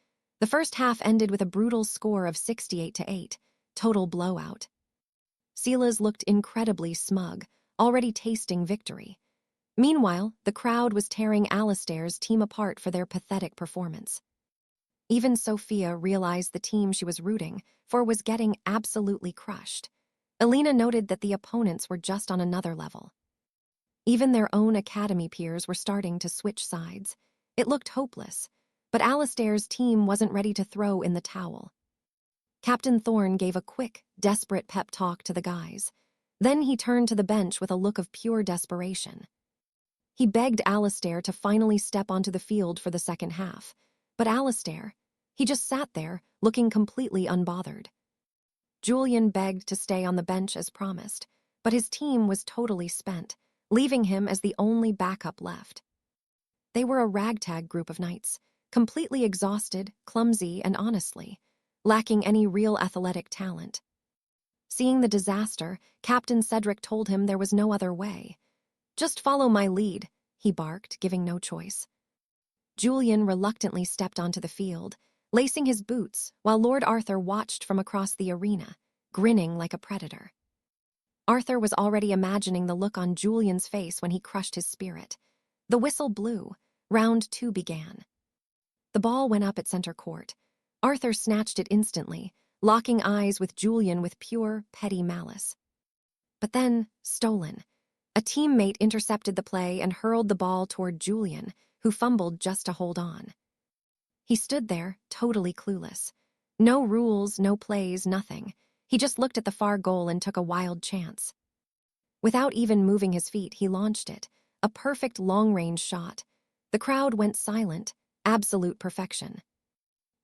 The first half ended with a brutal score of 68-8, total blowout. Silas looked incredibly smug, already tasting victory. Meanwhile, the crowd was tearing Alistair's team apart for their pathetic performance. Even Sophia realized the team she was rooting for was getting absolutely crushed. Alina noted that the opponents were just on another level. Even their own academy peers were starting to switch sides. It looked hopeless, but Alistair's team wasn't ready to throw in the towel. Captain Thorn gave a quick, desperate pep talk to the guys. Then he turned to the bench with a look of pure desperation. He begged Alistair to finally step onto the field for the second half. But Alistair, he just sat there, looking completely unbothered. Julian begged to stay on the bench as promised, but his team was totally spent, leaving him as the only backup left. They were a ragtag group of knights, completely exhausted, clumsy, and honestly, lacking any real athletic talent. Seeing the disaster, Captain Cedric told him there was no other way. "Just follow my lead," he barked, giving no choice. Julian reluctantly stepped onto the field, lacing his boots, while Lord Arthur watched from across the arena, grinning like a predator. Arthur was already imagining the look on Julian's face when he crushed his spirit. The whistle blew. Round 2 began. The ball went up at center court. Arthur snatched it instantly, locking eyes with Julian with pure, petty malice. But then, stolen. A teammate intercepted the play and hurled the ball toward Julian, who fumbled just to hold on. He stood there, totally clueless. No rules, no plays, nothing. He just looked at the far goal and took a wild chance. Without even moving his feet, he launched it, a perfect long-range shot. The crowd went silent, absolute perfection.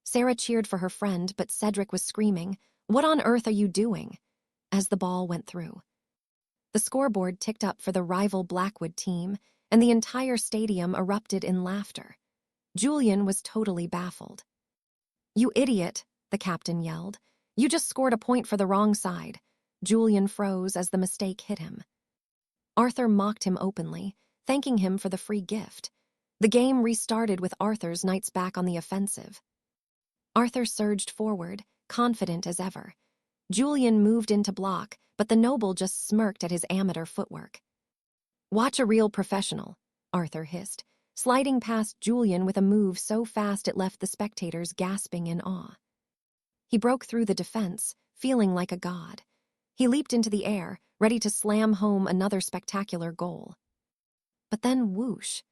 Sarah cheered for her friend, but Cedric was screaming, "What on earth are you doing?" as the ball went through. The scoreboard ticked up for the rival Blackwood team, and the entire stadium erupted in laughter. Julian was totally baffled. "You idiot," the captain yelled. "You just scored a point for the wrong side." Julian froze as the mistake hit him. Arthur mocked him openly, thanking him for the free gift. The game restarted with Arthur's knights back on the offensive. Arthur surged forward, confident as ever. Julian moved in to block, but the noble just smirked at his amateur footwork. "Watch a real professional," Arthur hissed, sliding past Julian with a move so fast it left the spectators gasping in awe. He broke through the defense, feeling like a god. He leaped into the air, ready to slam home another spectacular goal. But then whoosh!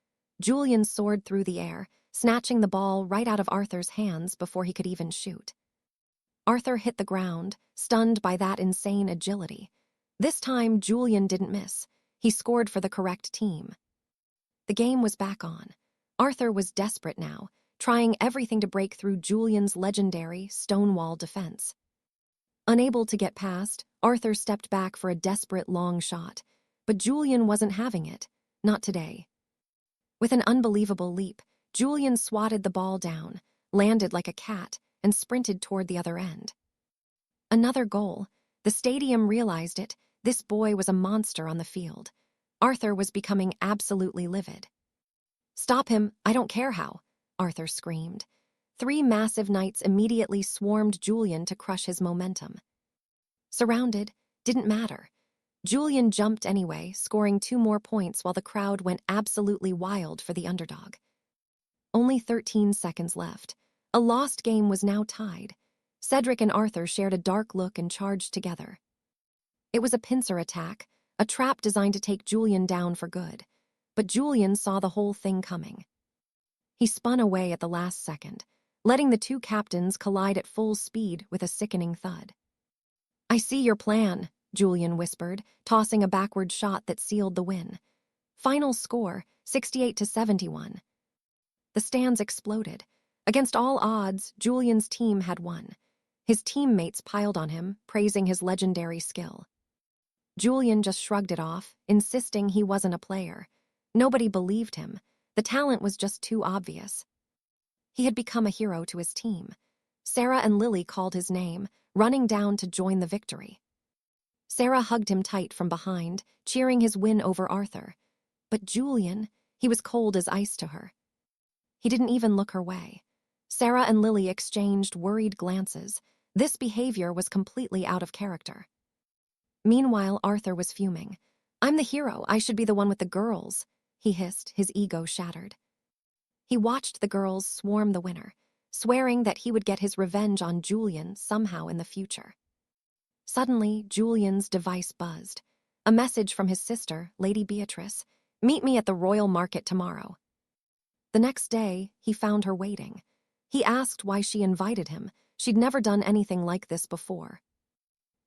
Julian soared through the air, snatching the ball right out of Arthur's hands before he could even shoot. Arthur hit the ground, stunned by that insane agility. This time, Julian didn't miss. He scored for the correct team. The game was back on. Arthur was desperate now, trying everything to break through Julian's legendary stonewall defense. Unable to get past, Arthur stepped back for a desperate long shot, but Julian wasn't having it, not today. With an unbelievable leap, Julian swatted the ball down, landed like a cat, and sprinted toward the other end. Another goal. The stadium realized it. This boy was a monster on the field. Arthur was becoming absolutely livid. "Stop him, I don't care how," Arthur screamed. 3 massive knights immediately swarmed Julian to crush his momentum. Surrounded, didn't matter. Julian jumped anyway, scoring 2 more points while the crowd went absolutely wild for the underdog. Only 13 seconds left. A lost game was now tied. Cedric and Arthur shared a dark look and charged together. It was a pincer attack, a trap designed to take Julian down for good. But Julian saw the whole thing coming. He spun away at the last second, letting the two captains collide at full speed with a sickening thud. "I see your plan," Julian whispered, tossing a backward shot that sealed the win. Final score, 68-71. The stands exploded. Against all odds, Julian's team had won. His teammates piled on him, praising his legendary skill. Julian just shrugged it off, insisting he wasn't a player. Nobody believed him. The talent was just too obvious. He had become a hero to his team. Sarah and Lily called his name, running down to join the victory. Sarah hugged him tight from behind, cheering his win over Arthur. But Julian, he was cold as ice to her. He didn't even look her way. Sarah and Lily exchanged worried glances. This behavior was completely out of character. Meanwhile, Arthur was fuming. "I'm the hero, I should be the one with the girls," he hissed, his ego shattered. He watched the girls swarm the winner, swearing that he would get his revenge on Julian somehow in the future. Suddenly, Julian's device buzzed. A message from his sister, Lady Beatrice. "Meet me at the Royal Market tomorrow." The next day, he found her waiting. He asked why she invited him. She'd never done anything like this before.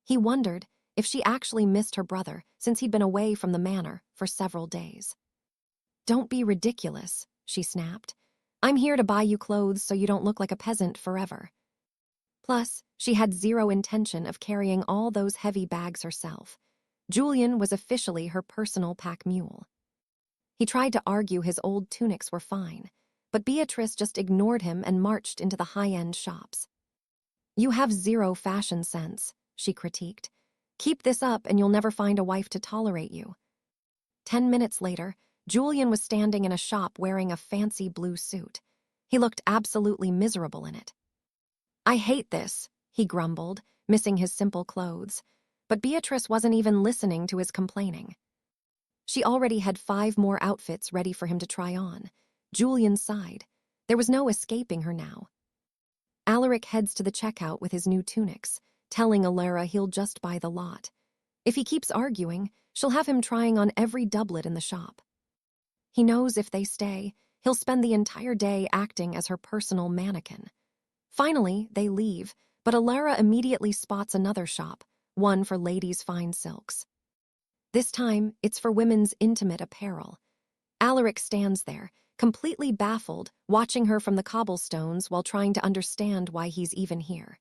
He wondered if she actually missed her brother since he'd been away from the manor for several days. "Don't be ridiculous," she snapped. "I'm here to buy you clothes so you don't look like a peasant forever." Plus, she had zero intention of carrying all those heavy bags herself. Julian was officially her personal pack mule. He tried to argue his old tunics were fine, but Beatrice just ignored him and marched into the high-end shops. "You have zero fashion sense," she critiqued. "Keep this up and you'll never find a wife to tolerate you." 10 minutes later, Julian was standing in a shop wearing a fancy blue suit. He looked absolutely miserable in it. "I hate this," he grumbled, missing his simple clothes. But Beatrice wasn't even listening to his complaining. She already had 5 more outfits ready for him to try on. Julian sighed. There was no escaping her now. Alaric heads to the checkout with his new tunics, telling Alara he'll just buy the lot. If he keeps arguing, she'll have him trying on every doublet in the shop. He knows if they stay, he'll spend the entire day acting as her personal mannequin. Finally, they leave, but Alara immediately spots another shop, one for ladies' fine silks. This time, it's for women's intimate apparel. Alaric stands there, completely baffled, watching her from the cobblestones while trying to understand why he's even here.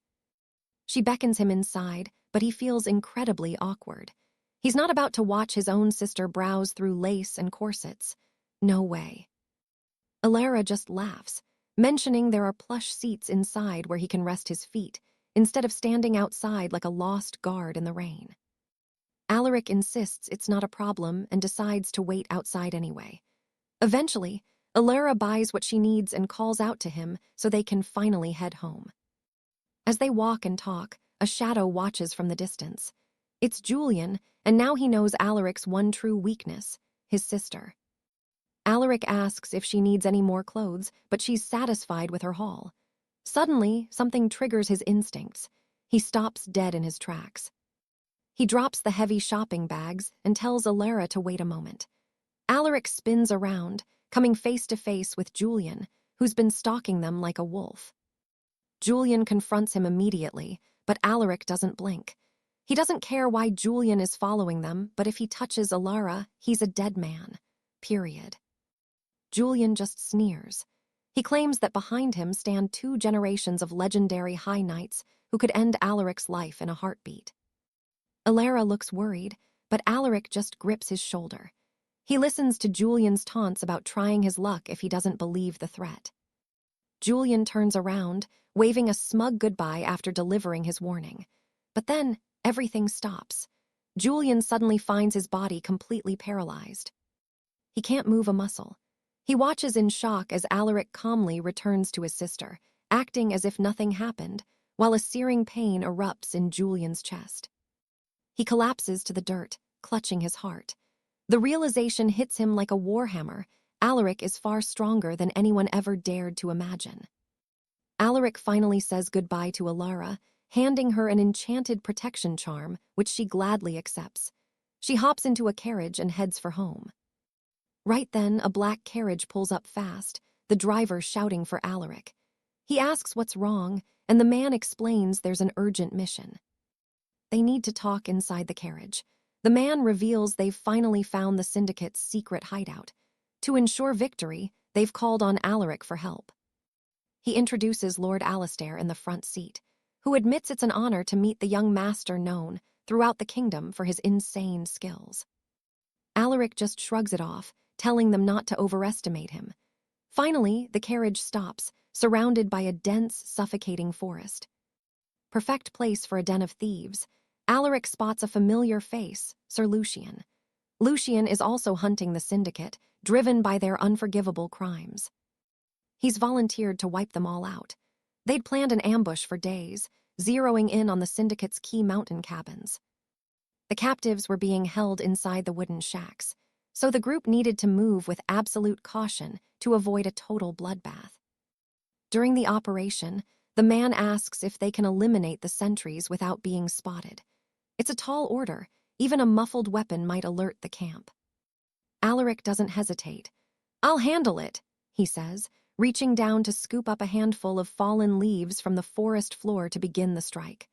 She beckons him inside, but he feels incredibly awkward. He's not about to watch his own sister browse through lace and corsets. No way. Alara just laughs, mentioning there are plush seats inside where he can rest his feet, instead of standing outside like a lost guard in the rain. Alaric insists it's not a problem and decides to wait outside anyway. Eventually, Alara buys what she needs and calls out to him so they can finally head home. As they walk and talk, a shadow watches from the distance. It's Julian, and now he knows Alaric's one true weakness, his sister. Alaric asks if she needs any more clothes, but she's satisfied with her haul. Suddenly, something triggers his instincts. He stops dead in his tracks. He drops the heavy shopping bags and tells Alara to wait a moment. Alaric spins around, coming face to face with Julian, who's been stalking them like a wolf. Julian confronts him immediately, but Alaric doesn't blink. He doesn't care why Julian is following them, but if he touches Alara, he's a dead man. Period. Julian just sneers. He claims that behind him stand 2 generations of legendary high knights who could end Alaric's life in a heartbeat. Alara looks worried, but Alaric just grips his shoulder. He listens to Julian's taunts about trying his luck if he doesn't believe the threat. Julian turns around, waving a smug goodbye after delivering his warning. But then, everything stops. Julian suddenly finds his body completely paralyzed. He can't move a muscle. He watches in shock as Alaric calmly returns to his sister, acting as if nothing happened, while a searing pain erupts in Julian's chest. He collapses to the dirt, clutching his heart. The realization hits him like a warhammer. Alaric is far stronger than anyone ever dared to imagine. Alaric finally says goodbye to Alara, handing her an enchanted protection charm, which she gladly accepts. She hops into a carriage and heads for home. Right then, a black carriage pulls up fast, the driver shouting for Alaric. He asks what's wrong, and the man explains there's an urgent mission. They need to talk inside the carriage. The man reveals they've finally found the syndicate's secret hideout. To ensure victory, they've called on Alaric for help. He introduces Lord Alistair in the front seat, who admits it's an honor to meet the young master known throughout the kingdom for his insane skills. Alaric just shrugs it off, telling them not to overestimate him. Finally, the carriage stops, surrounded by a dense, suffocating forest. Perfect place for a den of thieves. Alaric spots a familiar face, Sir Lucian. Lucian is also hunting the syndicate, driven by their unforgivable crimes. He's volunteered to wipe them all out. They'd planned an ambush for days, zeroing in on the syndicate's key mountain cabins. The captives were being held inside the wooden shacks, so the group needed to move with absolute caution to avoid a total bloodbath. During the operation, the man asks if they can eliminate the sentries without being spotted. It's a tall order. Even a muffled weapon might alert the camp. Alaric doesn't hesitate. "I'll handle it," he says, reaching down to scoop up a handful of fallen leaves from the forest floor to begin the strike.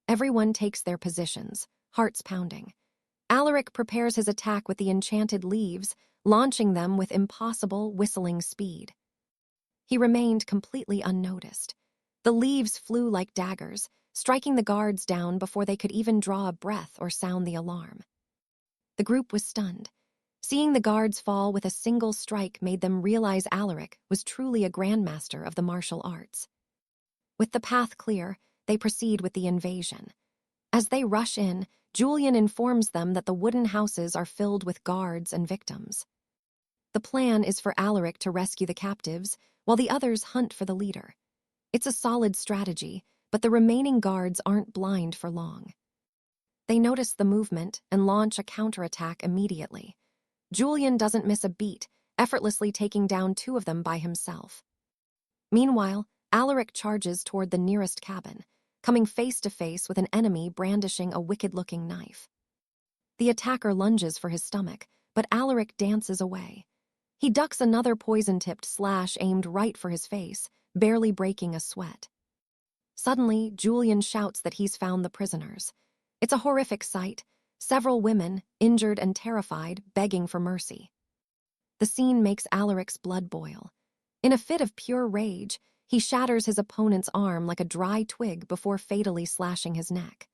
Everyone takes their positions, hearts pounding. Alaric prepares his attack with the enchanted leaves, launching them with impossible whistling speed. He remained completely unnoticed. The leaves flew like daggers, striking the guards down before they could even draw a breath or sound the alarm. The group was stunned. Seeing the guards fall with a single strike made them realize Alaric was truly a grandmaster of the martial arts. With the path clear, they proceed with the invasion. As they rush in, Julian informs them that the wooden houses are filled with guards and victims. The plan is for Alaric to rescue the captives, while the others hunt for the leader. It's a solid strategy, but the remaining guards aren't blind for long. They notice the movement and launch a counterattack immediately. Julian doesn't miss a beat, effortlessly taking down 2 of them by himself. Meanwhile, Alaric charges toward the nearest cabin, coming face to face with an enemy brandishing a wicked-looking knife. The attacker lunges for his stomach, but Alaric dances away. He ducks another poison-tipped slash aimed right for his face, barely breaking a sweat. Suddenly, Julian shouts that he's found the prisoners. It's a horrific sight, several women, injured and terrified, begging for mercy. The scene makes Alaric's blood boil. In a fit of pure rage, he shatters his opponent's arm like a dry twig before fatally slashing his neck.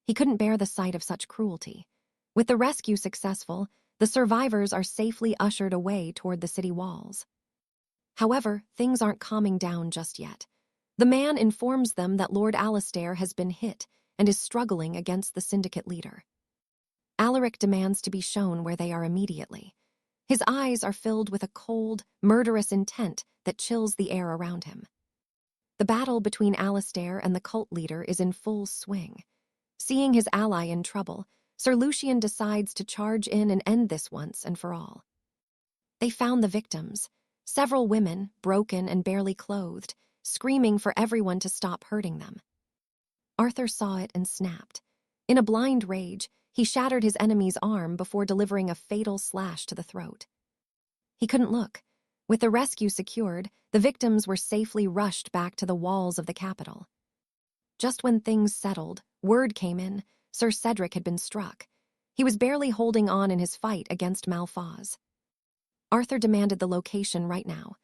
He couldn't bear the sight of such cruelty. With the rescue successful, the survivors are safely ushered away toward the city walls. However, things aren't calming down just yet. The man informs them that Lord Alistair has been hit and is struggling against the syndicate leader. Alaric demands to be shown where they are immediately. His eyes are filled with a cold, murderous intent that chills the air around him. The battle between Alistair and the cult leader is in full swing. Seeing his ally in trouble, Sir Lucian decides to charge in and end this once and for all. They found the victims, several women, broken and barely clothed, screaming for everyone to stop hurting them. Arthur saw it and snapped. In a blind rage, he shattered his enemy's arm before delivering a fatal slash to the throat. He couldn't look. With the rescue secured, the victims were safely rushed back to the walls of the capital. Just when things settled, word came in, Sir Cedric had been struck. He was barely holding on in his fight against Malphaz. Arthur demanded the location right now.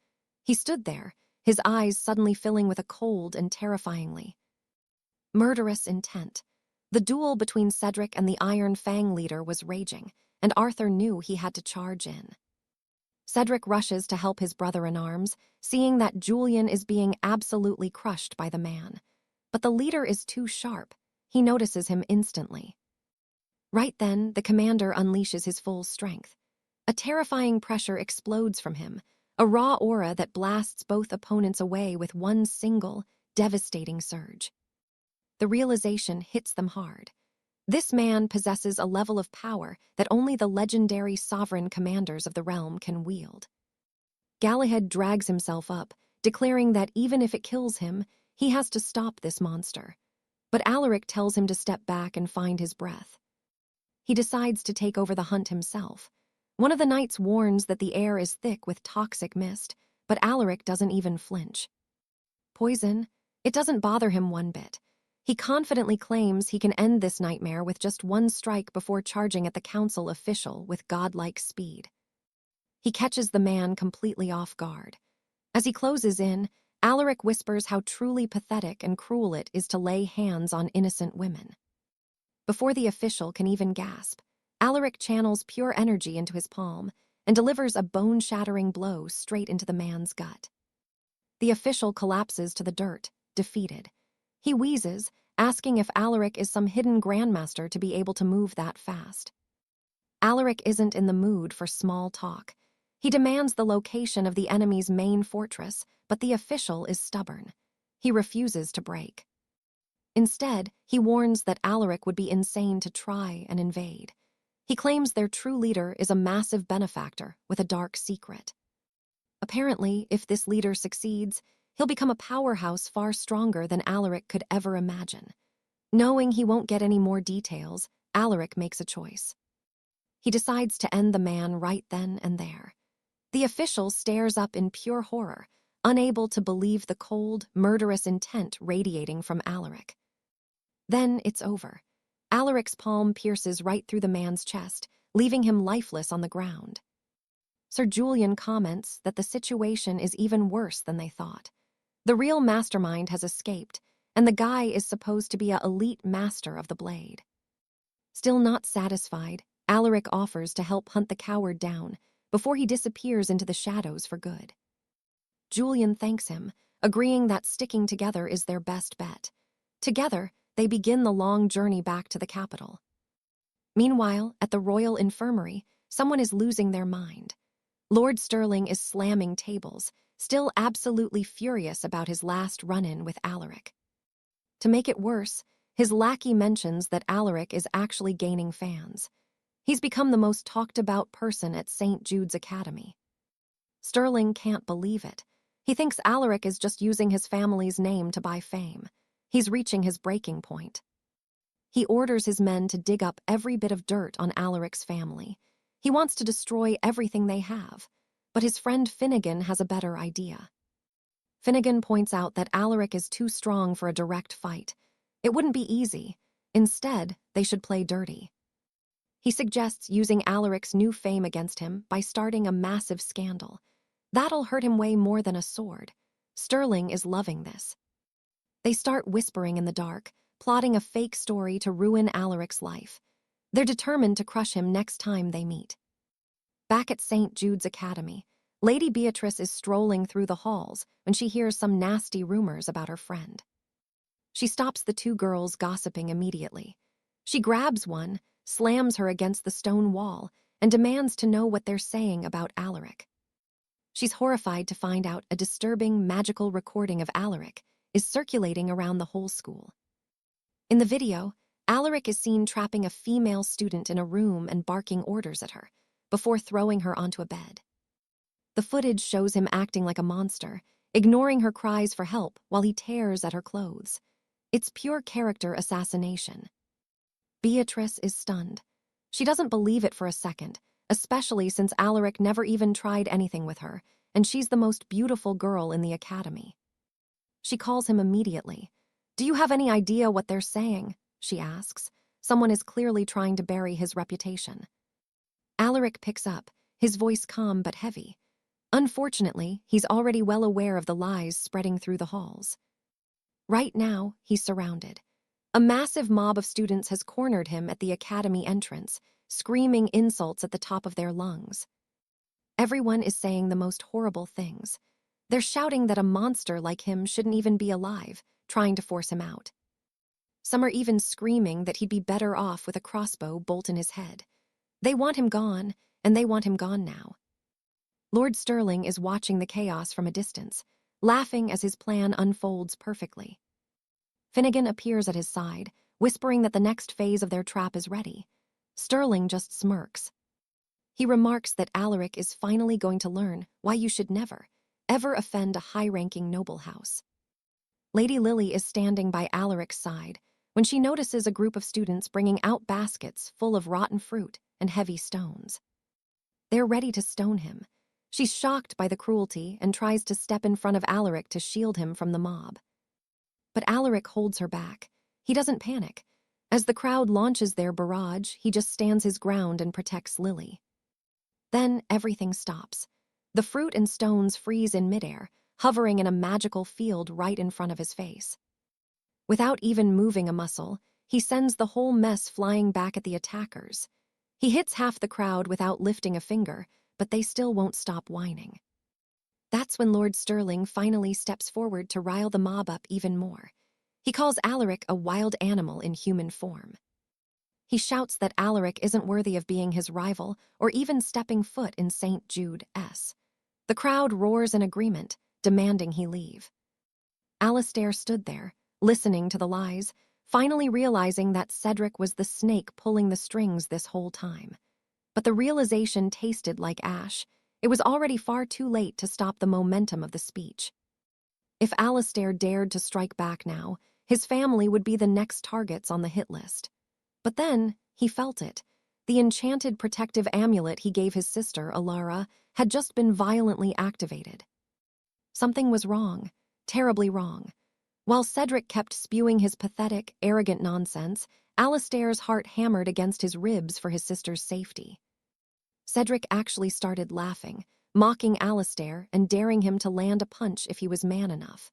He stood there, his eyes suddenly filling with a cold and terrifyingly murderous intent. The duel between Cedric and the Iron Fang leader was raging, and Arthur knew he had to charge in. Cedric rushes to help his brother-in-arms, seeing that Julian is being absolutely crushed by the man. But the leader is too sharp. He notices him instantly. Right then, the commander unleashes his full strength. A terrifying pressure explodes from him, a raw aura that blasts both opponents away with one single, devastating surge. The realization hits them hard. This man possesses a level of power that only the legendary sovereign commanders of the realm can wield. Galahad drags himself up, declaring that even if it kills him, he has to stop this monster. But Alaric tells him to step back and find his breath. He decides to take over the hunt himself. One of the knights warns that the air is thick with toxic mist, but Alaric doesn't even flinch. Poison? It doesn't bother him one bit. He confidently claims he can end this nightmare with just one strike before charging at the council official with godlike speed. He catches the man completely off guard. As he closes in, Alaric whispers how truly pathetic and cruel it is to lay hands on innocent women. Before the official can even gasp, Alaric channels pure energy into his palm and delivers a bone-shattering blow straight into the man's gut. The official collapses to the dirt, defeated. He wheezes, asking if Alaric is some hidden grandmaster to be able to move that fast. Alaric isn't in the mood for small talk. He demands the location of the enemy's main fortress, but the official is stubborn. He refuses to break. Instead, he warns that Alaric would be insane to try and invade. He claims their true leader is a massive benefactor with a dark secret. Apparently, if this leader succeeds, he'll become a powerhouse far stronger than Alaric could ever imagine. Knowing he won't get any more details, Alaric makes a choice. He decides to end the man right then and there. The official stares up in pure horror, unable to believe the cold, murderous intent radiating from Alaric. Then it's over. Alaric's palm pierces right through the man's chest, leaving him lifeless on the ground. Sir Julian comments that the situation is even worse than they thought. The real mastermind has escaped, and the guy is supposed to be an elite master of the blade. Still not satisfied, Alaric offers to help hunt the coward down before he disappears into the shadows for good. Julian thanks him, agreeing that sticking together is their best bet. Together, they begin the long journey back to the capital. Meanwhile, at the Royal Infirmary, someone is losing their mind. Lord Stirling is slamming tables, still absolutely furious about his last run-in with Alaric. To make it worse, his lackey mentions that Alaric is actually gaining fans. He's become the most talked-about person at St. Jude's Academy. Stirling can't believe it. He thinks Alaric is just using his family's name to buy fame. He's reaching his breaking point. He orders his men to dig up every bit of dirt on Alaric's family. He wants to destroy everything they have, but his friend Finnegan has a better idea. Finnegan points out that Alaric is too strong for a direct fight. It wouldn't be easy. Instead, they should play dirty. He suggests using Alaric's new fame against him by starting a massive scandal. That'll hurt him way more than a sword. Stirling is loving this. They start whispering in the dark, plotting a fake story to ruin Alaric's life. They're determined to crush him next time they meet. Back at St. Jude's Academy, Lady Beatrice is strolling through the halls when she hears some nasty rumors about her friend. She stops the two girls gossiping immediately. She grabs one, slams her against the stone wall, and demands to know what they're saying about Alaric. She's horrified to find out a disturbing magical recording of Alaric is circulating around the whole school. In the video, Alaric is seen trapping a female student in a room and barking orders at her, before throwing her onto a bed. The footage shows him acting like a monster, ignoring her cries for help while he tears at her clothes. It's pure character assassination. Beatrice is stunned. She doesn't believe it for a second, especially since Alaric never even tried anything with her, and she's the most beautiful girl in the academy. She calls him immediately. "Do you have any idea what they're saying?" she asks. Someone is clearly trying to bury his reputation. Alaric picks up, his voice calm but heavy. Unfortunately, he's already well aware of the lies spreading through the halls. Right now, he's surrounded. A massive mob of students has cornered him at the academy entrance, screaming insults at the top of their lungs. Everyone is saying the most horrible things. They're shouting that a monster like him shouldn't even be alive, trying to force him out. Some are even screaming that he'd be better off with a crossbow bolt in his head. They want him gone, and they want him gone now. Lord Stirling is watching the chaos from a distance, laughing as his plan unfolds perfectly. Finnegan appears at his side, whispering that the next phase of their trap is ready. Sterling just smirks. He remarks that Alaric is finally going to learn why you should never, ever offend a high-ranking noble house. Lady Lily is standing by Alaric's side when she notices a group of students bringing out baskets full of rotten fruit and heavy stones. They're ready to stone him. She's shocked by the cruelty and tries to step in front of Alaric to shield him from the mob. But Alaric holds her back. He doesn't panic. As the crowd launches their barrage, he just stands his ground and protects Lily. Then everything stops. The fruit and stones freeze in midair, hovering in a magical field right in front of his face. Without even moving a muscle, he sends the whole mess flying back at the attackers. He hits half the crowd without lifting a finger, but they still won't stop whining. That's when Lord Sterling finally steps forward to rile the mob up even more. He calls Alaric a wild animal in human form. He shouts that Alaric isn't worthy of being his rival or even stepping foot in St. Jude's. The crowd roars in agreement, demanding he leave. Alistair stood there, listening to the lies, finally realizing that Cedric was the snake pulling the strings this whole time. But the realization tasted like ash. It was already far too late to stop the momentum of the speech. If Alistair dared to strike back now, his family would be the next targets on the hit list. But then, he felt it. The enchanted protective amulet he gave his sister, Alara, had just been violently activated. Something was wrong, terribly wrong. While Cedric kept spewing his pathetic, arrogant nonsense, Alistair's heart hammered against his ribs for his sister's safety. Cedric actually started laughing, mocking Alistair and daring him to land a punch if he was man enough.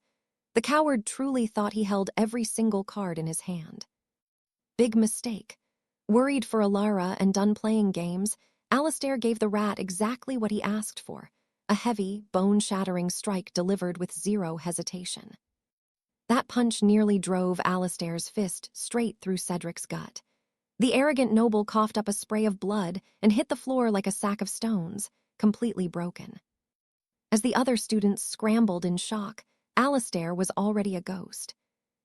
The coward truly thought he held every single card in his hand. Big mistake. Worried for Alara and done playing games, Alistair gave the rat exactly what he asked for, a heavy, bone-shattering strike delivered with zero hesitation. That punch nearly drove Alistair's fist straight through Cedric's gut. The arrogant noble coughed up a spray of blood and hit the floor like a sack of stones, completely broken. As the other students scrambled in shock, Alistair was already a ghost.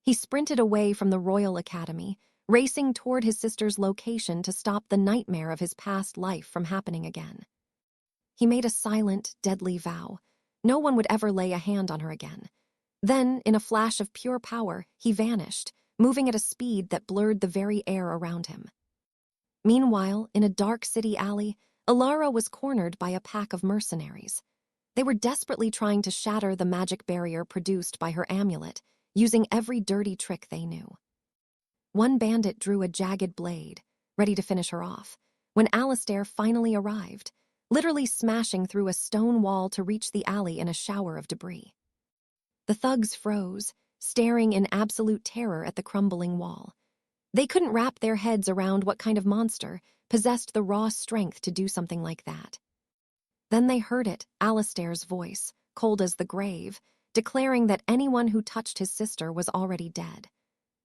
He sprinted away from the Royal Academy, racing toward his sister's location to stop the nightmare of his past life from happening again. He made a silent, deadly vow. No one would ever lay a hand on her again. Then, in a flash of pure power, he vanished, moving at a speed that blurred the very air around him. Meanwhile, in a dark city alley, Alara was cornered by a pack of mercenaries. They were desperately trying to shatter the magic barrier produced by her amulet, using every dirty trick they knew. One bandit drew a jagged blade, ready to finish her off, when Alistair finally arrived, literally smashing through a stone wall to reach the alley in a shower of debris. The thugs froze, staring in absolute terror at the crumbling wall. They couldn't wrap their heads around what kind of monster possessed the raw strength to do something like that. Then they heard it, Alistair's voice, cold as the grave, declaring that anyone who touched his sister was already dead.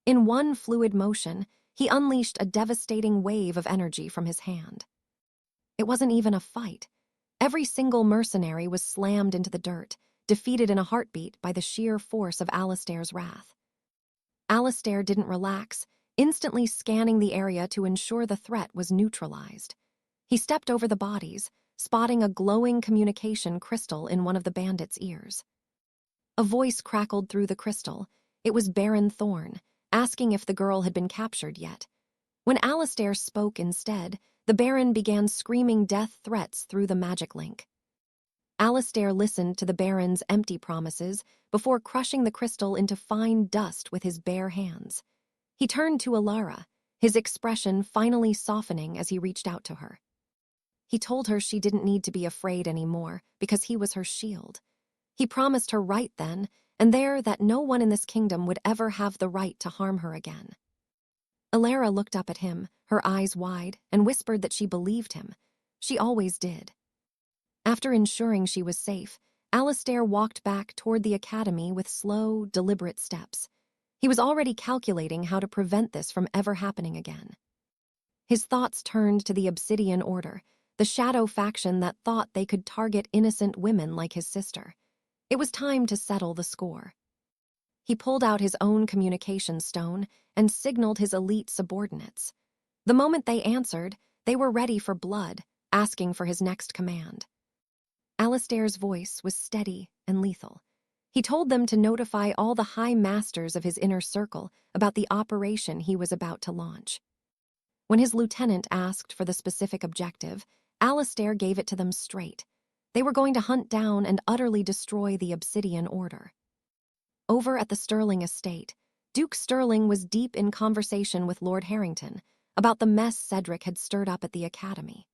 In one fluid motion, he unleashed a devastating wave of energy from his hand. It wasn't even a fight. Every single mercenary was slammed into the dirt, defeated in a heartbeat by the sheer force of Alistair's wrath. Alistair didn't relax, instantly scanning the area to ensure the threat was neutralized. He stepped over the bodies, spotting a glowing communication crystal in one of the bandits' ears. A voice crackled through the crystal. It was Baron Thorn, asking if the girl had been captured yet. When Alistair spoke instead, the Baron began screaming death threats through the magic link. Alistair listened to the Baron's empty promises before crushing the crystal into fine dust with his bare hands. He turned to Alara, his expression finally softening as he reached out to her. He told her she didn't need to be afraid anymore because he was her shield. He promised her right then and there that no one in this kingdom would ever have the right to harm her again. Alara looked up at him, her eyes wide, and whispered that she believed him. She always did. After ensuring she was safe, Alistair walked back toward the academy with slow, deliberate steps. He was already calculating how to prevent this from ever happening again. His thoughts turned to the Obsidian Order, the shadow faction that thought they could target innocent women like his sister. It was time to settle the score. He pulled out his own communication stone and signaled his elite subordinates. The moment they answered, they were ready for blood, asking for his next command. Alistair's voice was steady and lethal. He told them to notify all the high masters of his inner circle about the operation he was about to launch. When his lieutenant asked for the specific objective, Alistair gave it to them straight. They were going to hunt down and utterly destroy the Obsidian Order. Over at the Sterling estate, Duke Sterling was deep in conversation with Lord Harrington about the mess Cedric had stirred up at the academy.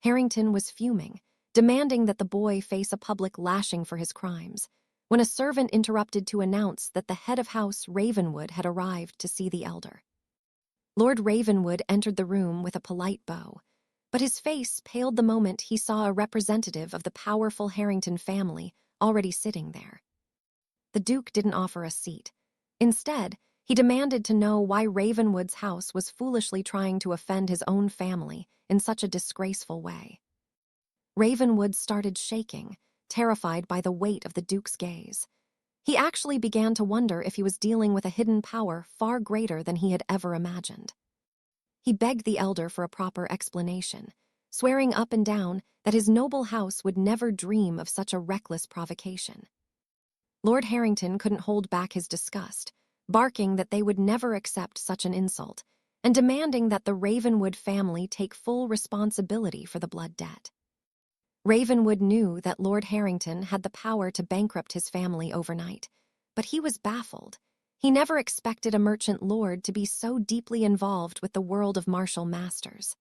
Harrington was fuming, demanding that the boy face a public lashing for his crimes, when a servant interrupted to announce that the head of House Ravenwood had arrived to see the elder. Lord Ravenwood entered the room with a polite bow, but his face paled the moment he saw a representative of the powerful Harrington family already sitting there. The Duke didn't offer a seat. Instead, he demanded to know why Ravenwood's house was foolishly trying to offend his own family in such a disgraceful way. Ravenwood started shaking, terrified by the weight of the Duke's gaze. He actually began to wonder if he was dealing with a hidden power far greater than he had ever imagined. He begged the elder for a proper explanation, swearing up and down that his noble house would never dream of such a reckless provocation. Lord Harrington couldn't hold back his disgust, barking that they would never accept such an insult, and demanding that the Ravenwood family take full responsibility for the blood debt. Ravenwood knew that Lord Harrington had the power to bankrupt his family overnight, but he was baffled. He never expected a merchant lord to be so deeply involved with the world of martial masters.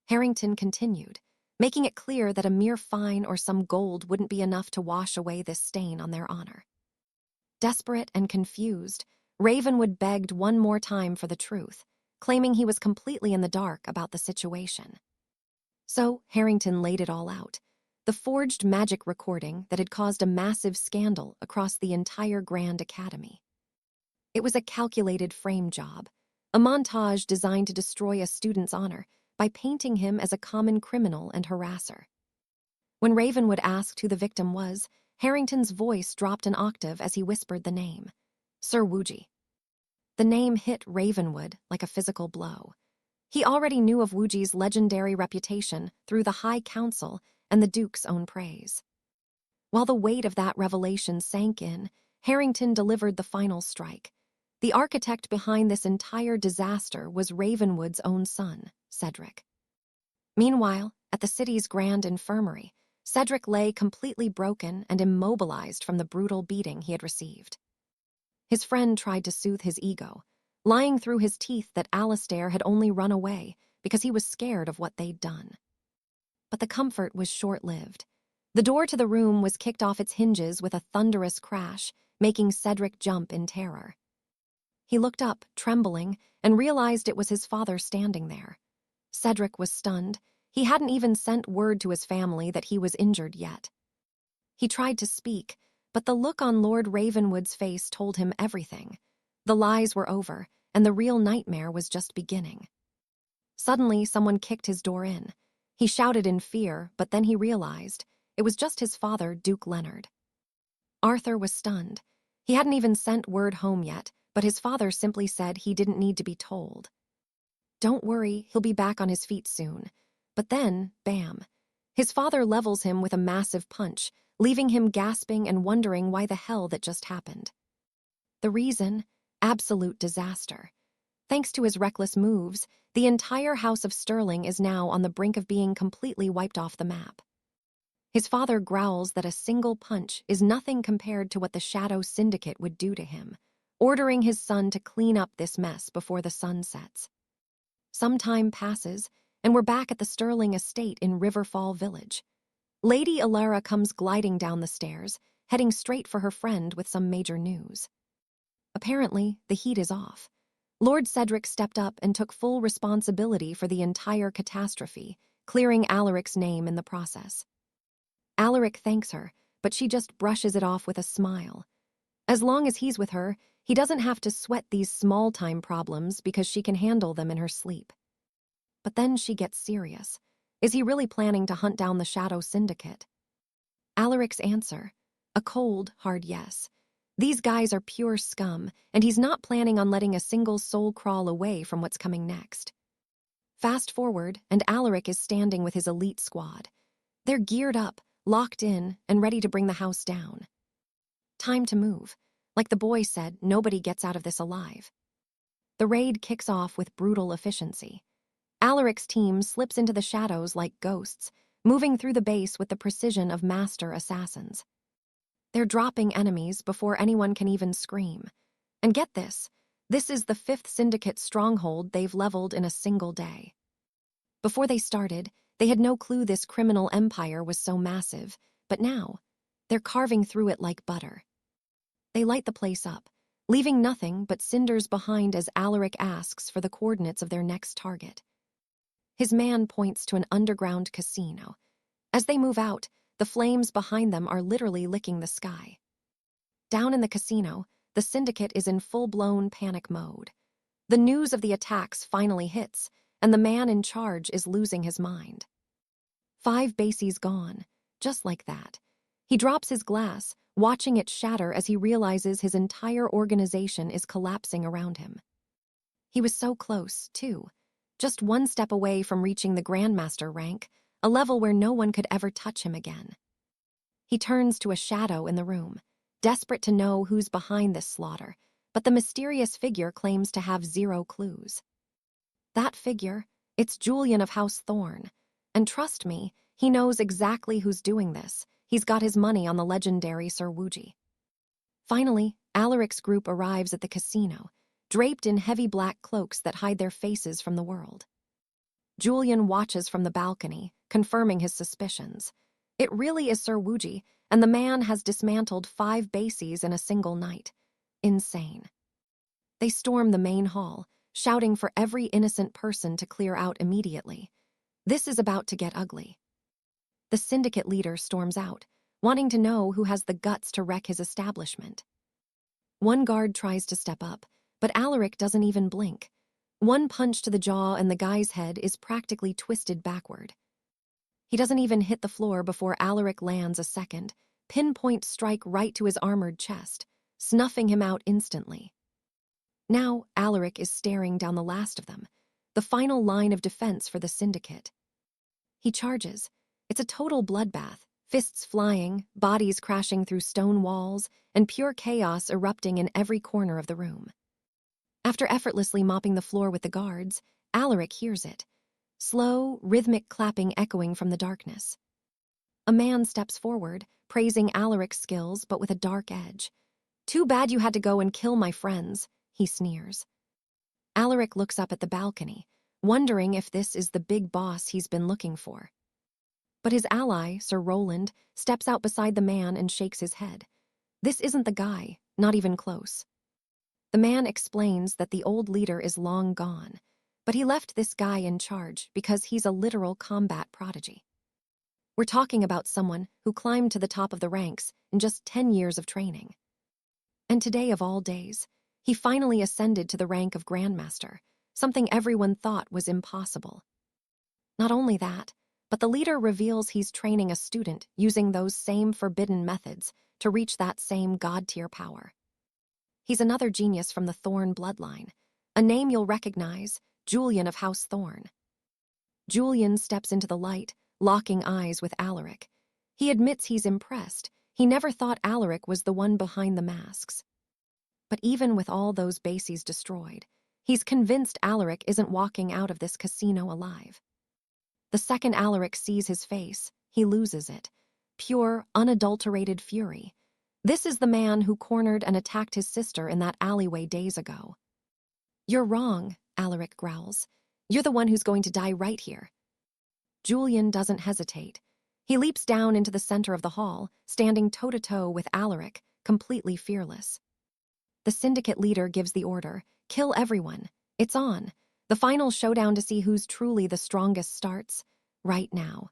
Harrington continued, making it clear that a mere fine or some gold wouldn't be enough to wash away this stain on their honor. Desperate and confused, Ravenwood begged one more time for the truth, claiming he was completely in the dark about the situation. So Harrington laid it all out, the forged magic recording that had caused a massive scandal across the entire Grand Academy. It was a calculated frame job, a montage designed to destroy a student's honor by painting him as a common criminal and harasser. When Ravenwood asked who the victim was, Harrington's voice dropped an octave as he whispered the name, Sir Wuji. The name hit Ravenwood like a physical blow. He already knew of Wuji's legendary reputation through the High Council and the Duke's own praise. While the weight of that revelation sank in, Harrington delivered the final strike. The architect behind this entire disaster was Ravenwood's own son, Cedric. Meanwhile, at the city's Grand Infirmary, Cedric lay completely broken and immobilized from the brutal beating he had received. His friend tried to soothe his ego, lying through his teeth that Alistair had only run away because he was scared of what they'd done. But the comfort was short-lived. The door to the room was kicked off its hinges with a thunderous crash, making Cedric jump in terror. He looked up, trembling, and realized it was his father standing there. Cedric was stunned. He hadn't even sent word to his family that he was injured yet. He tried to speak, but the look on Lord Ravenwood's face told him everything. The lies were over, and the real nightmare was just beginning. Suddenly, someone kicked his door in. He shouted in fear, but then he realized it was just his father, Duke Leonard. Arthur was stunned. He hadn't even sent word home yet, but his father simply said he didn't need to be told. Don't worry, he'll be back on his feet soon. But then, bam, his father levels him with a massive punch, leaving him gasping and wondering why the hell that just happened. The reason? Absolute disaster. Thanks to his reckless moves, the entire House of Sterling is now on the brink of being completely wiped off the map. His father growls that a single punch is nothing compared to what the Shadow Syndicate would do to him, ordering his son to clean up this mess before the sun sets. Some time passes, and we're back at the Sterling estate in Riverfall Village. Lady Alara comes gliding down the stairs, heading straight for her friend with some major news. Apparently, the heat is off. Lord Cedric stepped up and took full responsibility for the entire catastrophe, clearing Alaric's name in the process. Alaric thanks her, but she just brushes it off with a smile. As long as he's with her, he doesn't have to sweat these small-time problems because she can handle them in her sleep. But then she gets serious. Is he really planning to hunt down the Shadow Syndicate? Alaric's answer, a cold, hard yes. These guys are pure scum, and he's not planning on letting a single soul crawl away from what's coming next. Fast forward, and Alaric is standing with his elite squad. They're geared up, locked in, and ready to bring the house down. Time to move. Like the boy said, nobody gets out of this alive. The raid kicks off with brutal efficiency. Alaric's team slips into the shadows like ghosts, moving through the base with the precision of master assassins. They're dropping enemies before anyone can even scream. And get this is the 5th Syndicate stronghold they've leveled in a single day. Before they started, they had no clue this criminal empire was so massive, but now, they're carving through it like butter. They light the place up, leaving nothing but cinders behind as Alaric asks for the coordinates of their next target. His man points to an underground casino. As they move out, the flames behind them are literally licking the sky. Down in the casino, the Syndicate is in full-blown panic mode. The news of the attacks finally hits, and the man in charge is losing his mind. 5 bases gone, just like that. He drops his glass, watching it shatter as he realizes his entire organization is collapsing around him. He was so close, too, just 1 step away from reaching the Grandmaster rank, a level where no one could ever touch him again. He turns to a shadow in the room, desperate to know who's behind this slaughter, but the mysterious figure claims to have 0 clues. That figure, it's Julian of House Thorn, and trust me, he knows exactly who's doing this. He's got his money on the legendary 𝒍𝒂𝒂𝒕𝒊𝒈𝒚. Finally, Alaric's group arrives at the casino, draped in heavy black cloaks that hide their faces from the world. Julian watches from the balcony, confirming his suspicions. It really is 𝒍𝒂𝒂𝒕𝒊𝒈𝒚, and the man has dismantled 5 bases in a single night. Insane. They storm the main hall, shouting for every innocent person to clear out immediately. This is about to get ugly. The syndicate leader storms out, wanting to know who has the guts to wreck his establishment. One guard tries to step up, but Alaric doesn't even blink. 1 punch to the jaw and the guy's head is practically twisted backward. He doesn't even hit the floor before Alaric lands a second, pinpoint strike right to his armored chest, snuffing him out instantly. Now Alaric is staring down the last of them, the final line of defense for the syndicate. He charges. It's a total bloodbath, fists flying, bodies crashing through stone walls, and pure chaos erupting in every corner of the room. After effortlessly mopping the floor with the guards, Alaric hears it. Slow, rhythmic clapping echoing from the darkness. A man steps forward, praising Alaric's skills but with a dark edge. "Too bad you had to go and kill my friends," he sneers. Alaric looks up at the balcony, wondering if this is the big boss he's been looking for. But his ally, Sir Roland, steps out beside the man and shakes his head. This isn't the guy, not even close. The man explains that the old leader is long gone, but he left this guy in charge because he's a literal combat prodigy. We're talking about someone who climbed to the top of the ranks in just 10 years of training. And today of all days, he finally ascended to the rank of Grandmaster, something everyone thought was impossible. Not only that, but the leader reveals he's training a student using those same forbidden methods to reach that same god-tier power. He's another genius from the Thorn bloodline, a name you'll recognize, Julian of House Thorn. Julian steps into the light, locking eyes with Alaric. He admits he's impressed. He never thought Alaric was the one behind the masks. But even with all those bases destroyed, he's convinced Alaric isn't walking out of this casino alive. The second Alaric sees his face, he loses it. Pure, unadulterated fury. This is the man who cornered and attacked his sister in that alleyway days ago. "You're wrong," Alaric growls. "You're the one who's going to die right here." Julian doesn't hesitate. He leaps down into the center of the hall, standing toe-to-toe with Alaric, completely fearless. The syndicate leader gives the order, "Kill everyone. It's on. The final showdown to see who's truly the strongest starts right now."